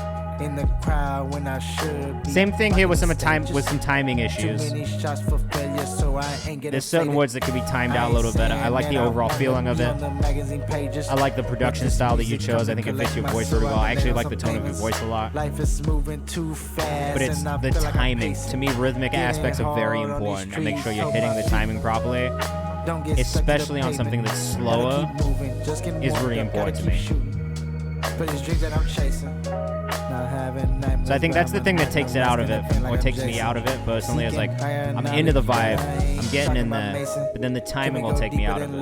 P: in the crowd when I should be.
A: Same thing here with some
P: fighting
A: with some timing issues.
P: too many shots for failure, so I ain't getting
A: There's certain
P: faded.
A: words that could be timed out a little better. I like the overall feeling of it. I like the production style that you chose. I think it fits your voice really well. I actually like the tone of your voice a lot.
P: Life is moving too fast.
A: But it's
P: and I
A: the
P: feel like I'm
A: timing. To me, rhythmic
P: getting
A: aspects are very
P: hard on these
A: important. And make sure
P: streets,
A: you're
P: so
A: hitting the timing properly.
P: Don't get stuck to the
A: Especially on something
P: pavement.
A: that's
P: Gotta
A: slower
P: keep moving, just getting
A: is
P: warmed
A: really
P: up, gotta
A: important to
P: keep
A: me.
P: shooting. For these dreams that I'm chasing. Not having nightmares,
A: So I think that's the
P: but
A: thing
P: I'm
A: that takes it out of it, or takes me out of it personally. Is like I'm into the vibe, I'm getting in there, but then the timing will take me out of it.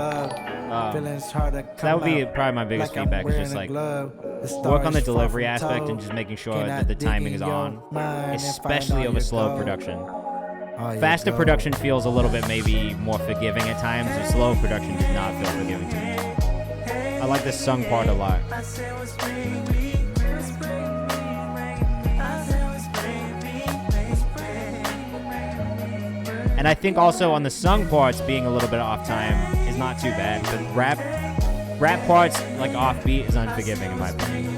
A: So that would be probably my biggest feedback. Is just like work on the delivery aspect and just making sure that the timing is on, especially over slow production. Faster production feels a little bit maybe more forgiving at times, and slow production does not feel forgiving to me. I like this sung part a lot. And I think also on the sung parts, being a little bit off time is not too bad. But rap parts, like offbeat, is unforgiving in my opinion.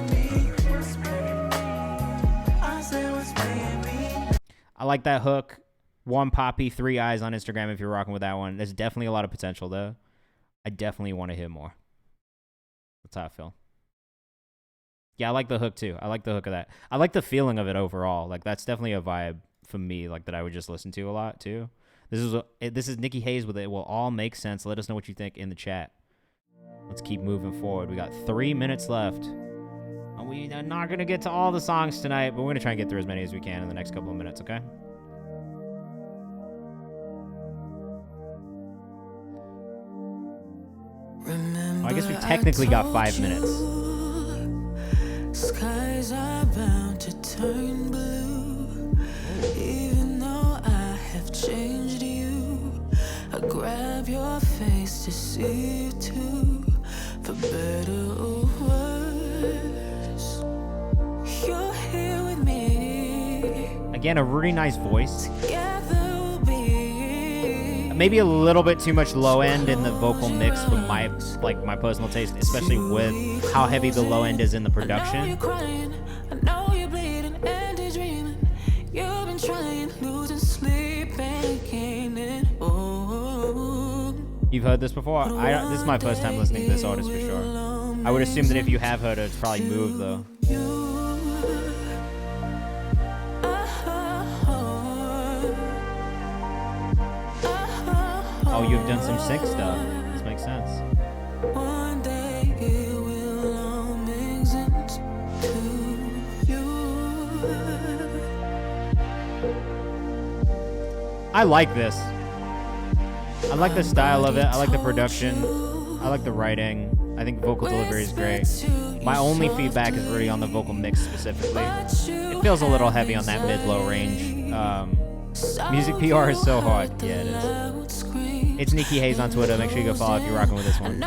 A: I like that hook. 1 Poppy, 3 Eyes on Instagram if you're rocking with that one. There's definitely a lot of potential though. I definitely want to hear more. That's how I feel. Yeah, I like the hook too. I like the hook of that. I like the feeling of it overall. Like that's definitely a vibe for me, like that I would just listen to a lot too. This is Nikki Hayes with It Will All Make Sense. Let us know what you think in the chat. Let's keep moving forward. We got 3 minutes left. And we are not going to get to all the songs tonight, but we're going to try and get through as many as we can in the next couple of minutes, okay? I guess we technically got 5 minutes.
K: Skies are bound to turn blue. Even though I have changed you, I grab your face to see you too. For better or worse, you're here with me.
A: Again, a really nice voice.
K: Together we'll be.
A: Maybe a little bit too much low end in the vocal mix for my personal taste, especially with how heavy the low end is in the production.
K: You're crying, I know you're bleeding and you're dreaming. You've been trying, losing sleep and gaining. Oh,
A: You've heard this before? This is my first time listening to this artist for sure. I would assume that if you have heard it, it's probably Move though. Oh, you've done some sick stuff. This makes sense.
K: one day it will all make sense to you.
A: I like this. I like the style of it. I like the production. I like the writing. I think vocal delivery is great. My only feedback is really on the vocal mix specifically. It feels a little heavy on that mid-low range. Music PR is so hard. Yeah, it is. It's Nikki Hayes on Twitter. Make sure you go follow if you're rocking with this one.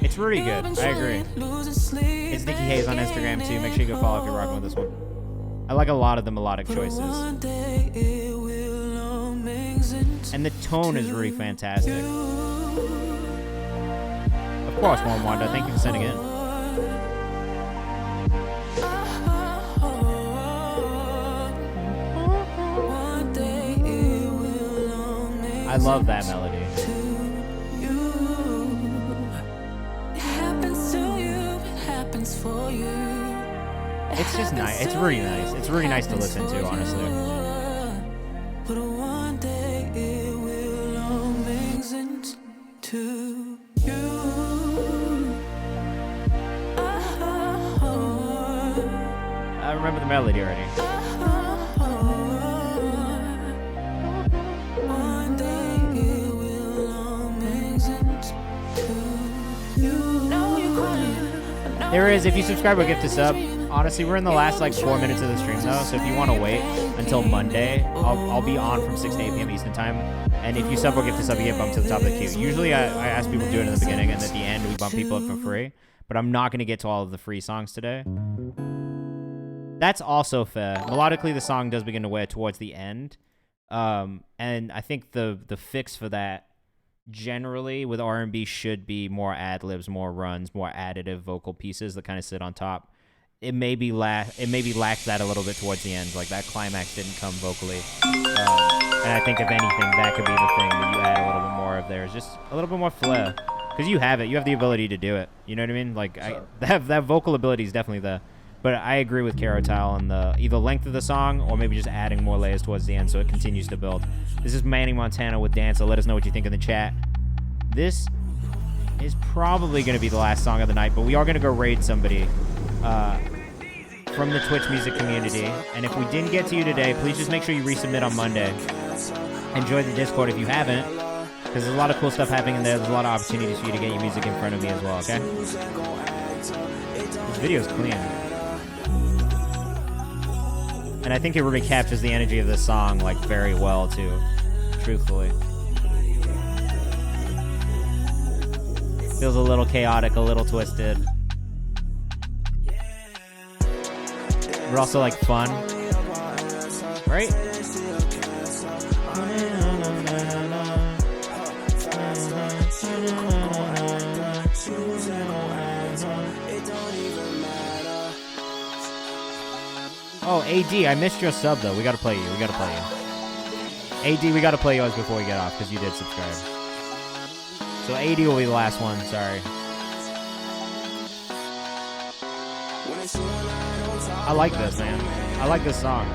A: It's really good. I agree. It's Nikki Hayes on Instagram too. Make sure you go follow if you're rocking with this one. I like a lot of the melodic choices. And the tone is really fantastic. Of course, Warm Wanda. Thank you for sending in. I love that melody.
K: It happens to you, it happens for you.
A: It's just nice. It's really nice. It's really nice to listen to, honestly.
K: But one day it will all make sense to you.
A: I remember the melody already.
K: One day it will all make sense to you. Know you're crying.
A: There is, if you subscribe or gift a sub. Honestly, we're in the last 4 minutes of the stream though, so if you want to wait until Monday, I'll be on from 6 to 8 p.m. Eastern time. And if you sub or gift a sub, you get bumped to the top of the queue. Usually I ask people to do it in the beginning, and at the end we bump people up for free. But I'm not going to get to all of the free songs today. That's also fair. Melodically, the song does begin to wear towards the end. And I think the fix for that generally with R&B should be more ad-libs, more runs, more additive vocal pieces that kind of sit on top. It maybe lacked that a little bit towards the end. Like that climax didn't come vocally. And I think if anything, that could be the thing that you add a little bit more of there. Is just a little bit more flair. Because you have it. You have the ability to do it. You know what I mean? Like that vocal ability is definitely there. But I agree with Carotile on the either length of the song or maybe just adding more layers towards the end so it continues to build. This is Manny Montana with Dancer. Let us know what you think in the chat. This is probably going to be the last song of the night, but we are going to go raid somebody from the Twitch music community. And if we didn't get to you today, please just make sure you resubmit on Monday. Enjoy the Discord if you haven't, because there's a lot of cool stuff happening in there. There's a lot of opportunities for you to get your music in front of me as well, okay? This video's clean. And I think it really captures the energy of this song, like, very well, too. Truthfully. Feels a little chaotic, a little twisted. But also, like, fun. Right? Oh, AD, I missed your sub, though. We gotta play you. We gotta play you. AD, we gotta play yours before we get off, because you did subscribe. So AD will be the last one. Sorry. I like this, man. I like this song.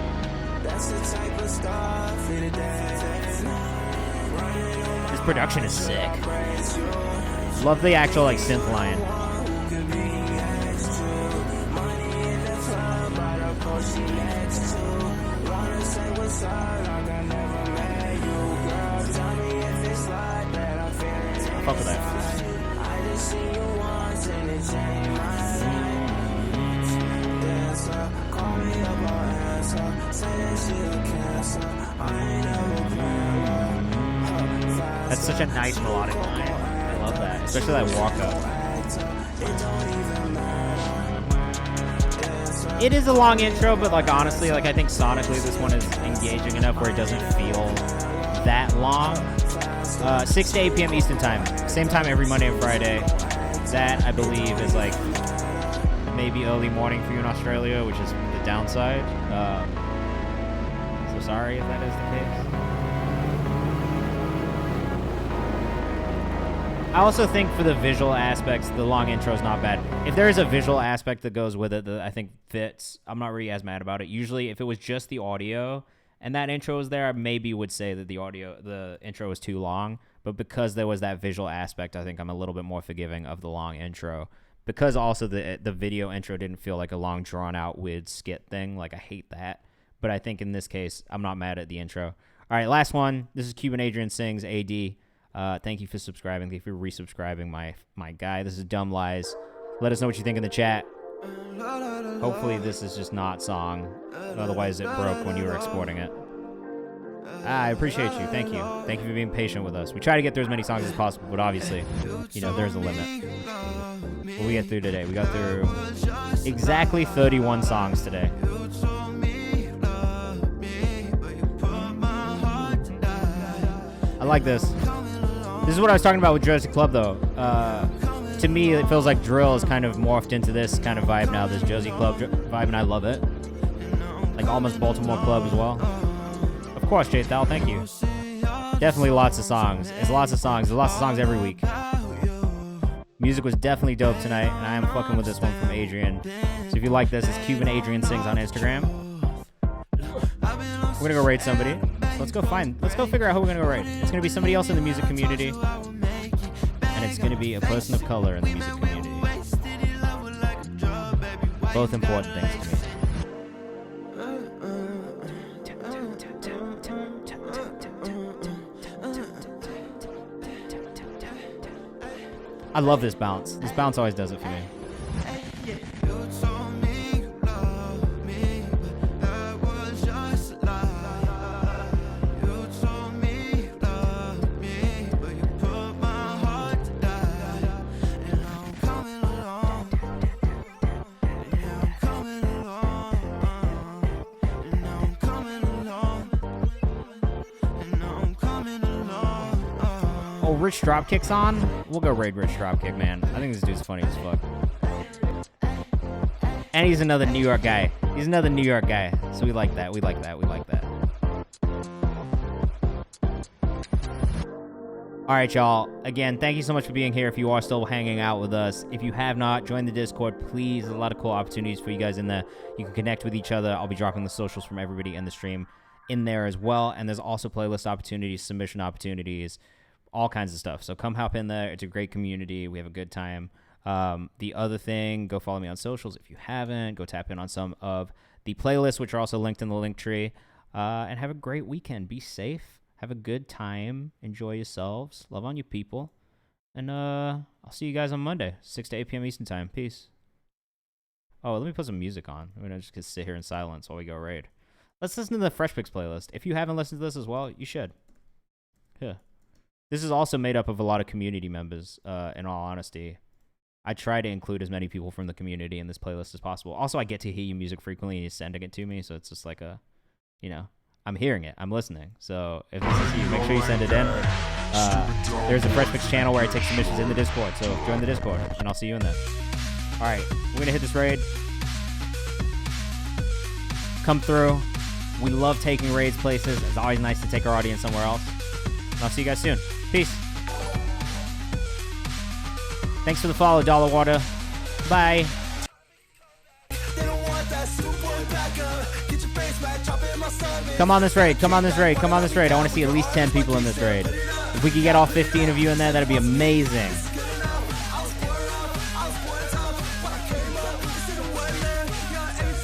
A: This production is sick. Love the actual, like, synth line. Fuck with that. That's such a nice melodic line. I love that, especially that walk up. It is a long intro, but like honestly, like I think sonically this one is engaging enough where it doesn't feel that long. 6 to 8 p.m. Eastern time, same time every Monday and Friday. That I believe is like maybe early morning for you in Australia, which is the downside. So sorry if that is the case. I also think for the visual aspects, the long intro is not bad. If there is a visual aspect that goes with it that I think fits, I'm not really as mad about it. Usually, if it was just the audio and that intro was there, I maybe would say that the intro was too long. But because there was that visual aspect, I think I'm a little bit more forgiving of the long intro. Because also the video intro didn't feel like a long, drawn-out, weird skit thing. Like, I hate that. But I think in this case, I'm not mad at the intro. All right, last one. This is Cuban Adrian Sings, AD. Thank you for subscribing. Thank you for resubscribing, my guy. This is Dumb Lies. Let us know what you think in the chat. Hopefully this is just not song. Otherwise it broke when you were exporting it. I appreciate you. Thank you. Thank you for being patient with us. We try to get through as many songs as possible, but obviously, you know, there's a limit. What we get through today? We got through exactly 31 songs today. I like this. This is what I was talking about with Jersey Club, though. To me, it feels like drill is kind of morphed into this kind of vibe now, this Jersey Club vibe, and I love it. Like almost Baltimore Club as well. Of course, Jay Thal, thank you. Definitely lots of songs. There's lots of songs. There's lots of songs every week. Music was definitely dope tonight, and I am fucking with this one from Adrian. So if you like this, it's Cuban Adrian Sings on Instagram. We're gonna go raid somebody. Let's go figure out who we're gonna go raid. It's gonna be somebody else in the music community, and it's gonna be a person of color in the music community. Both important things to me. I love this bounce. This bounce always does it for me. Rich Dropkick's on. We'll go raid Rich Dropkick, man. I think this dude's funny as fuck. And he's another New York guy. He's another New York guy. So we like that. We like that. We like that. All right, y'all. Again, thank you so much for being here. If you are still hanging out with us, if you have not, join the Discord, please. There's a lot of cool opportunities for you guys in there. You can connect with each other. I'll be dropping the socials from everybody in the stream in there as well. And there's also playlist opportunities, submission opportunities, all kinds of stuff. So come hop in there. It's a great community. We have a good time. The other thing, go follow me on socials. If you haven't, go tap in on some of the playlists, which are also linked in the link tree. And have a great weekend. Be safe. Have a good time. Enjoy yourselves. Love on you people. And I'll see you guys on Monday, 6 to 8 p.m. Eastern time. Peace. Oh, let me put some music on. I'm going to just sit here in silence while we go raid. Let's listen to the Fresh Picks playlist. If you haven't listened to this as well, you should. Yeah. This is also made up of a lot of community members, in all honesty. I try to include as many people from the community in this playlist as possible. Also, I get to hear your music frequently and you're sending it to me, so it's just like a, you know, I'm hearing it. I'm listening. So if this is you, make sure you send it in. There's a Fresh Picks channel where I take submissions in the Discord, so join the Discord, and I'll see you in there. All right, we're going to hit this raid. Come through. We love taking raids places. It's always nice to take our audience somewhere else. And I'll see you guys soon. Peace. Thanks for the follow, Dollar Water. Bye. Come on this raid. Come on this raid. Come on this raid. I want to see at least 10 people in this raid. If we could get all 15 of you in there, that'd be amazing.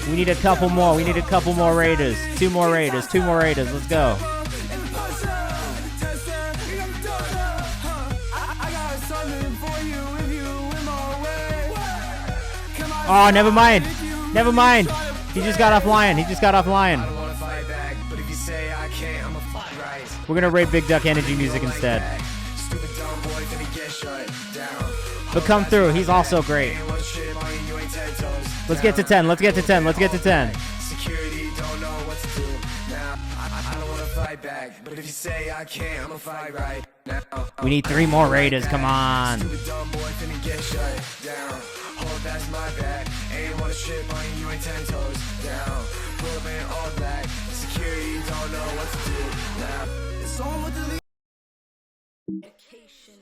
A: We need a couple more. We need a couple more raiders. 2 more raiders. 2 more raiders. Let's go. Oh, never mind. Never mind. He just got off lion. He just got off lion. We're going to raid Big Duck Energy Music instead. But come through. He's also great. Let's get to 10. Let's get to 10. Let's get to 10. We need 3 more raiders. Come on. That's my bag. Ain't wanna shit on you, ain't 10 toes down. Pull up in all black. Security don't know what to do now. It's on with the